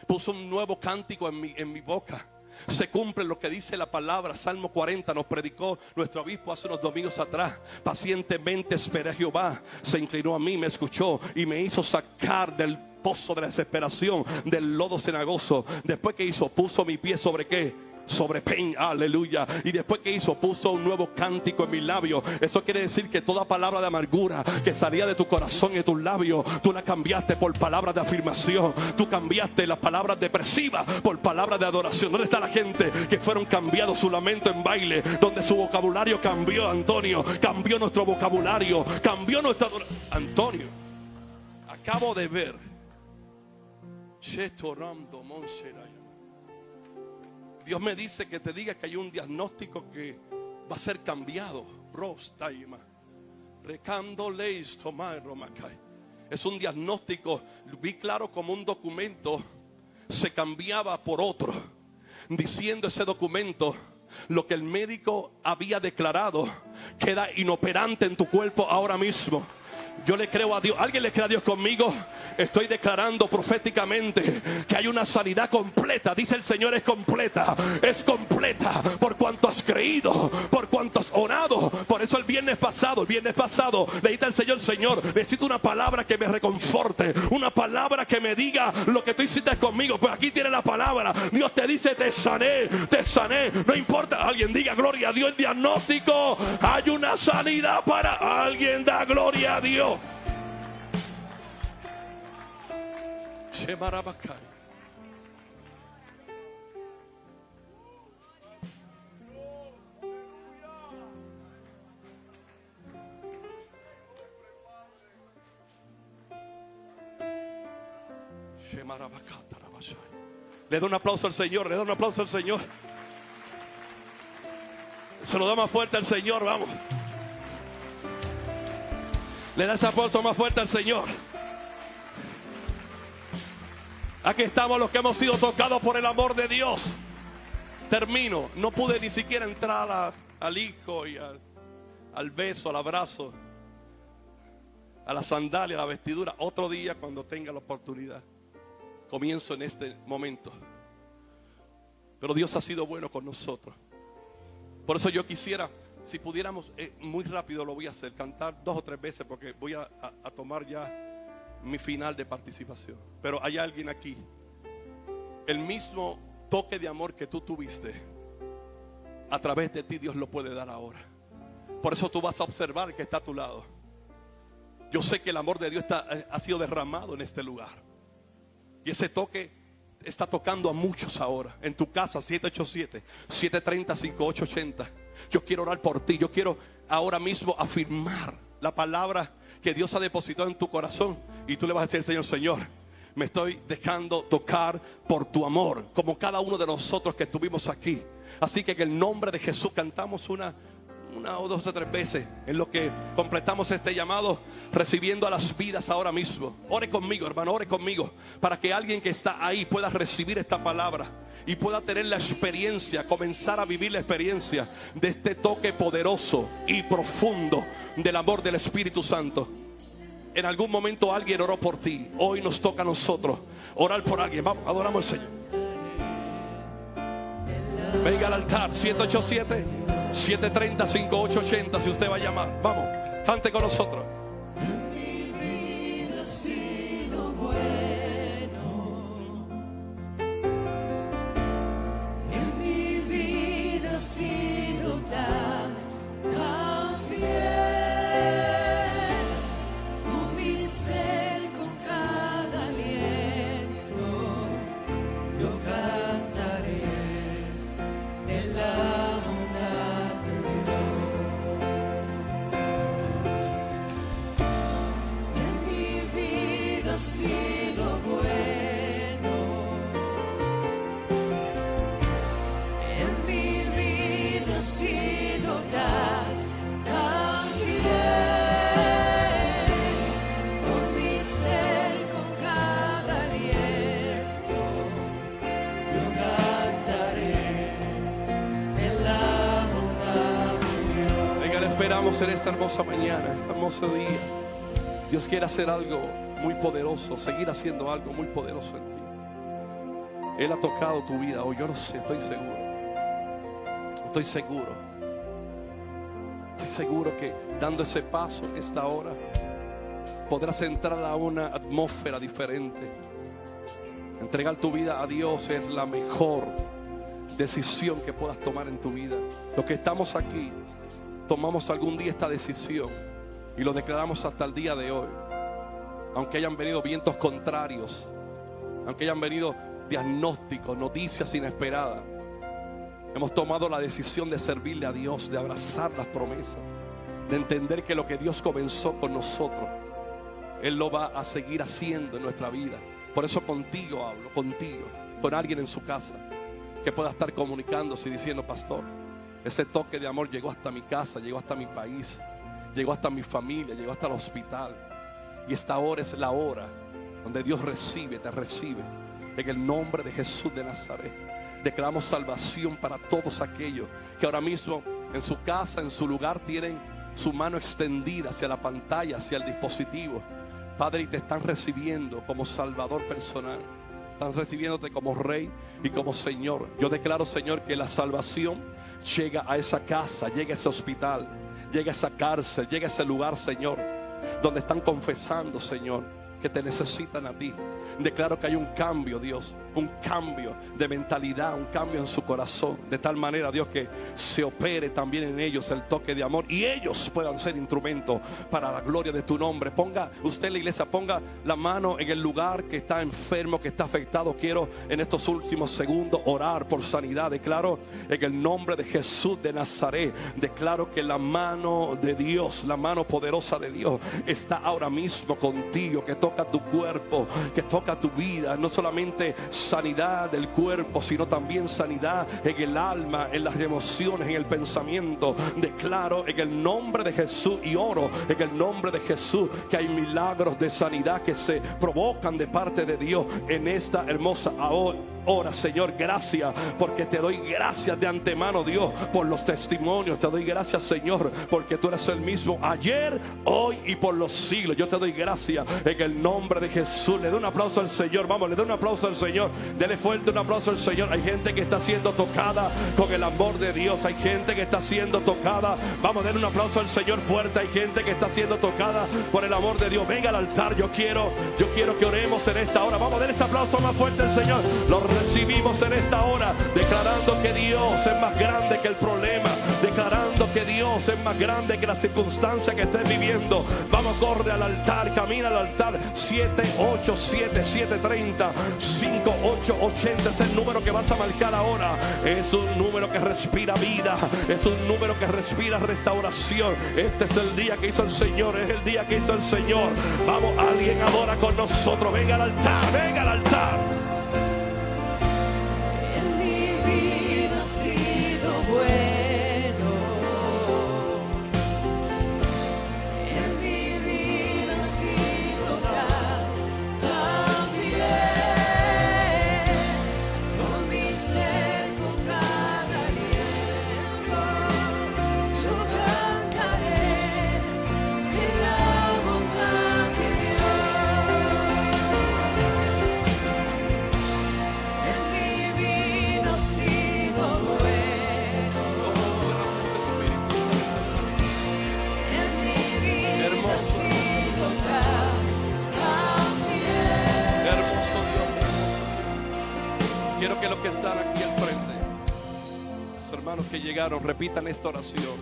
puso un nuevo cántico en mi boca. Se cumple lo que dice la palabra. Salmo 40 nos predicó nuestro obispo hace unos domingos atrás. Pacientemente esperé a Jehová, se inclinó a mí, me escuchó y me hizo sacar del pozo de la desesperación, del lodo cenagoso. Después que hizo, puso mi pie sobre ¿qué? Sobre peña, aleluya. Y después que hizo, puso un nuevo cántico en mis labios. Eso quiere decir que toda palabra de amargura que salía de tu corazón y de tus labios, tú la cambiaste por palabras de afirmación. Tú cambiaste las palabras depresivas por palabras de adoración. ¿Dónde está la gente que fueron cambiados su lamento en baile? Donde su vocabulario cambió, Antonio. Cambió nuestro vocabulario, cambió nuestra adoración. Antonio, acabo de ver Dios me dice que te diga que hay un diagnóstico que va a ser cambiado. Es un diagnóstico. Vi claro como un documento se cambiaba por otro, diciendo ese documento lo que el médico había declarado queda inoperante en tu cuerpo ahora mismo. Yo le creo a Dios. ¿Alguien le cree a Dios conmigo? Estoy declarando proféticamente que hay una sanidad completa. Dice el Señor, es completa. Es completa por cuanto has creído, por cuanto tú has orado. Por eso el viernes pasado le dijiste al Señor: Señor, necesito una palabra que me reconforte, una palabra que me diga lo que tú hiciste conmigo. Pues aquí tiene la palabra. Dios te dice: te sané, te sané. No importa, alguien diga gloria a Dios. El diagnóstico, hay una sanidad para alguien. Da gloria a Dios. Le da un aplauso al Señor, le da un aplauso al Señor. Se lo da más fuerte al Señor, vamos. Le da ese aplauso más fuerte al Señor. Aquí estamos los que hemos sido tocados por el amor de Dios. Termino. No pude ni siquiera entrar al hijo y al beso, al abrazo, a la sandalia, a la vestidura. Otro día, cuando tenga la oportunidad. Comienzo en este momento. Pero Dios ha sido bueno con nosotros. Por eso yo quisiera, si pudiéramos, muy rápido lo voy a hacer, cantar 2 o 3 veces, porque voy a tomar ya mi final de participación. Pero hay alguien aquí, el mismo toque de amor que tú tuviste, a través de ti Dios lo puede dar ahora. Por eso tú vas a observar que está a tu lado. Yo sé que el amor de Dios ha sido derramado en este lugar. Y ese toque está tocando a muchos ahora. En tu casa, 787-730-5880. Yo quiero orar por ti. Yo quiero ahora mismo afirmar la palabra que Dios ha depositado en tu corazón. Y tú le vas a decir: Señor, Señor, me estoy dejando tocar por tu amor, como cada uno de nosotros que estuvimos aquí. Así que en el nombre de Jesús cantamos una o 2 o 3 veces en lo que completamos este llamado, recibiendo a las vidas ahora mismo. Ore conmigo, hermano, ore conmigo, para que alguien que está ahí pueda recibir esta palabra y pueda tener la experiencia, comenzar a vivir la experiencia de este toque poderoso y profundo del amor del Espíritu Santo. En algún momento alguien oró por ti. Hoy nos toca a nosotros orar por alguien. Vamos, adoramos al Señor. Venga al altar, 787-730-5880. Si usted va a llamar, vamos, cante con nosotros. Mi vida ha sido bueno. En mi vida ha sido tan fiel. Con mi ser, con cada aliento, yo cantaré en la bondad de Dios. En mi vida ha sido bueno. En mi vida ha sido tan fiel. Por mi ser, con cada aliento, yo cantaré en la bondad de Dios. Venga, le esperamos en esta hermosa mañana, este hermoso día. Dios quiere hacer algo muy poderoso, seguir haciendo algo muy poderoso en ti. Él ha tocado tu vida hoy, yo lo sé, estoy seguro. Estoy seguro. Estoy seguro que dando ese paso en esta hora podrás entrar a una atmósfera diferente. Entregar tu vida a Dios es la mejor decisión que puedas tomar en tu vida. Los que estamos aquí tomamos algún día esta decisión y lo declaramos hasta el día de hoy. Aunque hayan venido vientos contrarios, aunque hayan venido diagnósticos, noticias inesperadas, hemos tomado la decisión de servirle a Dios, de abrazar las promesas, de entender que lo que Dios comenzó con nosotros, Él lo va a seguir haciendo en nuestra vida. Por eso contigo hablo, contigo, con alguien en su casa que pueda estar comunicándose y diciendo: pastor, ese toque de amor llegó hasta mi casa, llegó hasta mi país, llegó hasta mi familia, llegó hasta el hospital. Y esta hora es la hora donde Dios recibe, te recibe. En el nombre de Jesús de Nazaret declaramos salvación para todos aquellos que ahora mismo en su casa, en su lugar, tienen su mano extendida hacia la pantalla, hacia el dispositivo. Padre, y te están recibiendo como Salvador personal. Están recibiéndote como Rey y como Señor. Yo declaro, Señor, que la salvación llega a esa casa, llega a ese hospital, llega a esa cárcel, llega a ese lugar, Señor, donde están confesando, Señor, que te necesitan a ti. Declaro que hay un cambio, Dios, un cambio de mentalidad, un cambio en su corazón, de tal manera, Dios, que se opere también en ellos el toque de amor y ellos puedan ser instrumentos para la gloria de tu nombre. Ponga usted en la iglesia, ponga la mano en el lugar que está enfermo, que está afectado. Quiero en estos últimos segundos orar por sanidad. Declaro en el nombre de Jesús de Nazaret, declaro que la mano de Dios, la mano poderosa de Dios está ahora mismo contigo, que toca tu cuerpo, que toca tu vida. No solamente sanidad del cuerpo, sino también sanidad en el alma, en las emociones, en el pensamiento. Declaro en el nombre de Jesús y oro en el nombre de Jesús que hay milagros de sanidad que se provocan de parte de Dios en esta hermosa hora, Señor. Gracias, porque te doy gracias de antemano, Dios, por los testimonios. Te doy gracias, Señor, porque tú eres el mismo ayer, hoy y por los siglos. Yo te doy gracias en el nombre de Jesús. Le doy un aplauso al Señor. Vamos, le doy un aplauso al Señor. Dele fuerte un aplauso al Señor. Hay gente que está siendo tocada con el amor de Dios. Hay gente que está siendo tocada. Vamos, denle un aplauso al Señor fuerte. Hay gente que está siendo tocada por el amor de Dios. Venga al altar. Yo quiero que oremos en esta hora. Vamos, denle ese aplauso más fuerte al Señor. Lo recibimos en esta hora, declarando que Dios es más grande que el problema, declarando que Dios es más grande que la circunstancia que estés viviendo. Vamos, corre al altar, camina al altar. 787-730-5880 es el número que vas a marcar ahora. Es un número que respira vida, es un número que respira restauración. Este es el día que hizo el Señor, es el día que hizo el Señor. Vamos, alguien adora con nosotros. Venga al altar, venga al altar. Ha sido bueno, en mi vida ha sido tan fiel, con mi ser, con cada aliento, yo cantaré en la bondad de Dios. En mi vida ha sido Quiero que los que están aquí al frente, los hermanos que llegaron, repitan esta oración,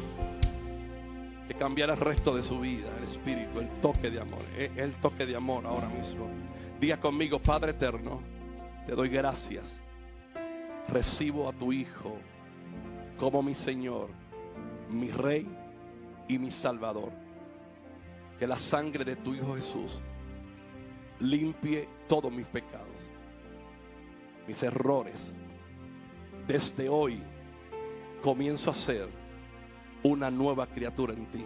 que cambiará el resto de su vida, el espíritu, el toque de amor, el toque de amor ahora mismo. Diga conmigo: Padre eterno, te doy gracias. Recibo a tu Hijo como mi Señor, mi Rey y mi Salvador. Que la sangre de tu Hijo Jesús limpie todos mis pecados, mis errores. Desde hoy comienzo a ser una nueva criatura en ti.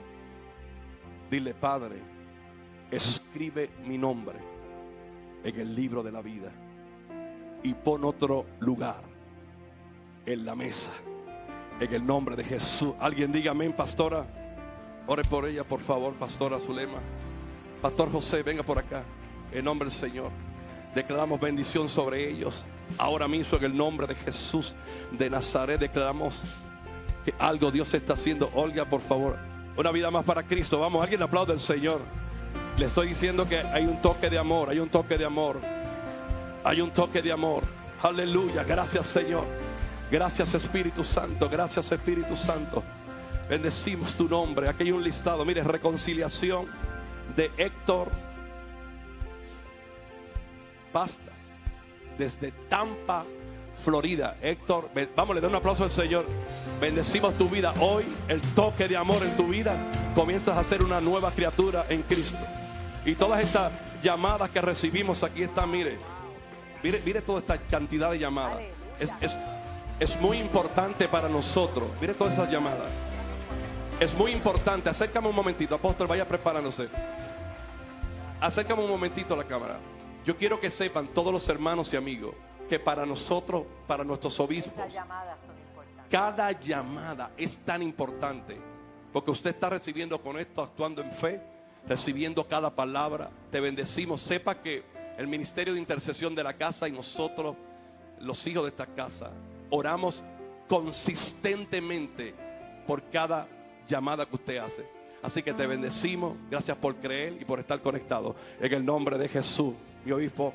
Dile: Padre, escribe mi nombre en el libro de la vida y pon otro lugar en la mesa, en el nombre de Jesús. Alguien diga amén. Pastora, ore por ella, por favor. Pastora Zulema, Pastor José, venga por acá. En nombre del Señor declaramos bendición sobre ellos. Ahora mismo, en el nombre de Jesús de Nazaret, declaramos que algo Dios está haciendo. Olga, por favor, una vida más para Cristo. Vamos, alguien aplaude al Señor. Le estoy diciendo que hay un toque de amor, hay un toque de amor, hay un toque de amor. Aleluya, gracias Señor. Gracias Espíritu Santo, gracias Espíritu Santo. Bendecimos tu nombre. Aquí hay un listado, mire: reconciliación de Héctor Pastas, desde Tampa, Florida. Héctor, vamos, le doy un aplauso al Señor. Bendecimos tu vida hoy. El toque de amor en tu vida. Comienzas a ser una nueva criatura en Cristo. Y todas estas llamadas que recibimos aquí están, mire toda esta cantidad de llamadas. Es muy importante para nosotros. Mire todas esas llamadas. Es muy importante. Acércame un momentito, apóstol, vaya preparándose. Acércame un momentito a la cámara. Yo quiero que sepan todos los hermanos y amigos que para nosotros, para nuestros obispos, cada llamada es tan importante, porque usted está recibiendo con esto, actuando en fe, recibiendo cada palabra. Te bendecimos. Sepa que el ministerio de intercesión de la casa y nosotros, los hijos de esta casa, oramos consistentemente por cada llamada que usted hace. Así que te bendecimos. Gracias por creer y por estar conectado. En el nombre de Jesús, mi obispo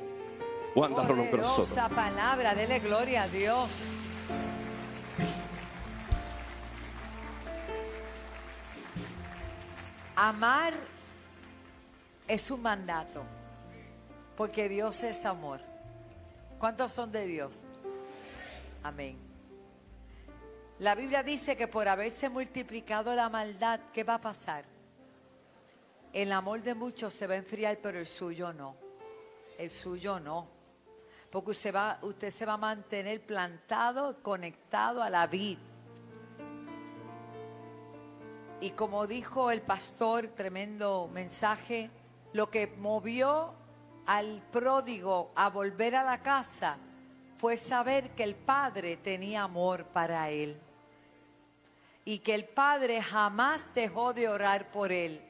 Wanda Rolón Cruz Soto. Poderosa palabra, dele gloria a Dios. Amar es un mandato, porque Dios es amor. ¿Cuántos son de Dios? Amén. La Biblia dice que por haberse multiplicado la maldad, ¿qué va a pasar? El amor de muchos se va a enfriar, pero el suyo no. El suyo no. Porque usted se va a mantener plantado, conectado a la vid. Y como dijo el pastor, tremendo mensaje, lo que movió al pródigo a volver a la casa fue saber que el Padre tenía amor para él. Y que el Padre jamás dejó de orar por él.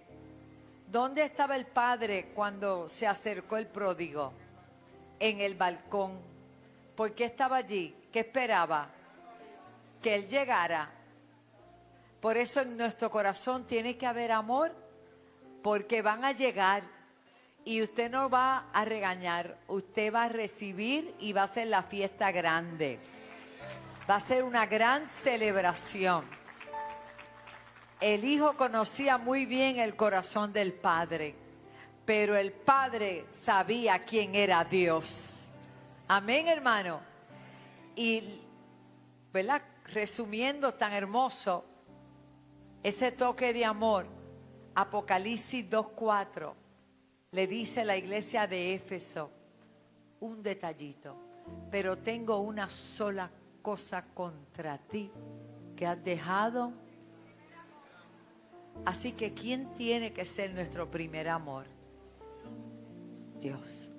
¿Dónde estaba el Padre cuando se acercó el pródigo? En el balcón. ¿Por qué estaba allí? ¿Qué esperaba? Que él llegara. Por eso en nuestro corazón tiene que haber amor, porque van a llegar y usted no va a regañar, usted va a recibir y va a ser la fiesta grande. Va a ser una gran celebración. El Hijo conocía muy bien el corazón del Padre, pero el Padre sabía quién era Dios. Amén, hermano. Y, ¿verdad? Resumiendo tan hermoso, ese toque de amor, Apocalipsis 2:4, le dice a la iglesia de Éfeso, un detallito, pero tengo una sola cosa contra ti, que has dejado. Así que ¿quién tiene que ser nuestro primer amor? Dios.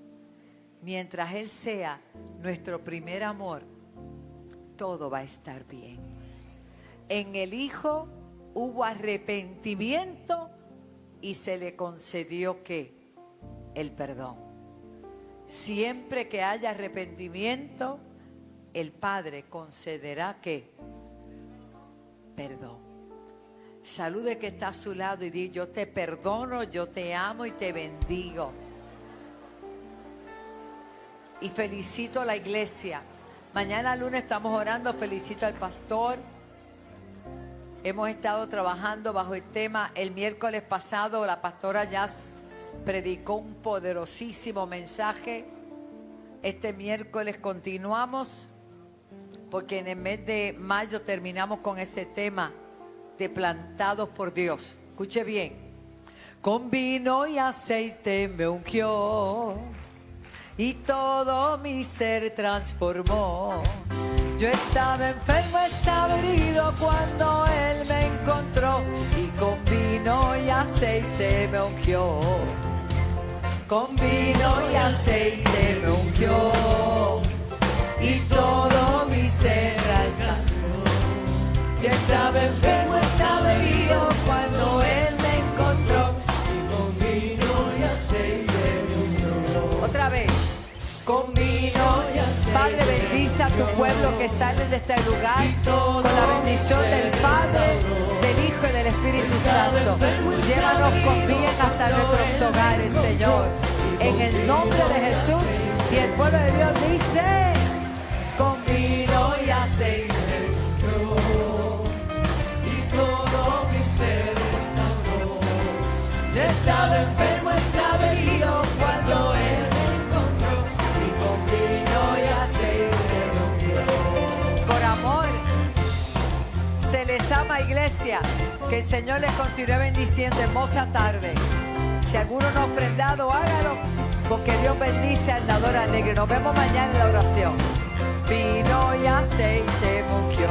Mientras Él sea nuestro primer amor, todo va a estar bien. En el Hijo hubo arrepentimiento y se le concedió ¿qué? El perdón. Siempre que haya arrepentimiento, el Padre concederá ¿qué? Perdón. Salude que está a su lado y di: yo te perdono, yo te amo y te bendigo. Y felicito a la iglesia. Mañana lunes estamos orando, felicito al pastor. Hemos estado trabajando bajo el tema. El miércoles pasado la pastora Jazz predicó un poderosísimo mensaje. Este miércoles continuamos, porque en el mes de mayo terminamos con ese tema de plantados por Dios. Escuche bien. Con vino y aceite me ungió y todo mi ser transformó. Yo estaba enfermo, estaba herido cuando Él me encontró y con vino y aceite me ungió. Con vino y aceite me ungió y todo mi ser transformó. Yo estaba enfermo, estaba herido cuando Él me encontró y con vino y aceite me ungió. Otra vez. Con vino y aceite. Padre, bendice a tu pueblo que sale de este lugar con la bendición del Padre, del Hijo y del Espíritu Santo. Llévanos con bien hasta nuestros hogares, Señor. En el nombre de Jesús. Y el pueblo de Dios dice: con vino y aceite y todo mi ser restauró. Yo estaba enfermo, estaba herido cuando Él por amor. Se les ama, iglesia. Que el Señor les continúe bendiciendo. Hermosa tarde. Si alguno no ha ofrendado, hágalo, porque Dios bendice al dador alegre. Nos vemos mañana en la oración. Vino y aceite me ungió.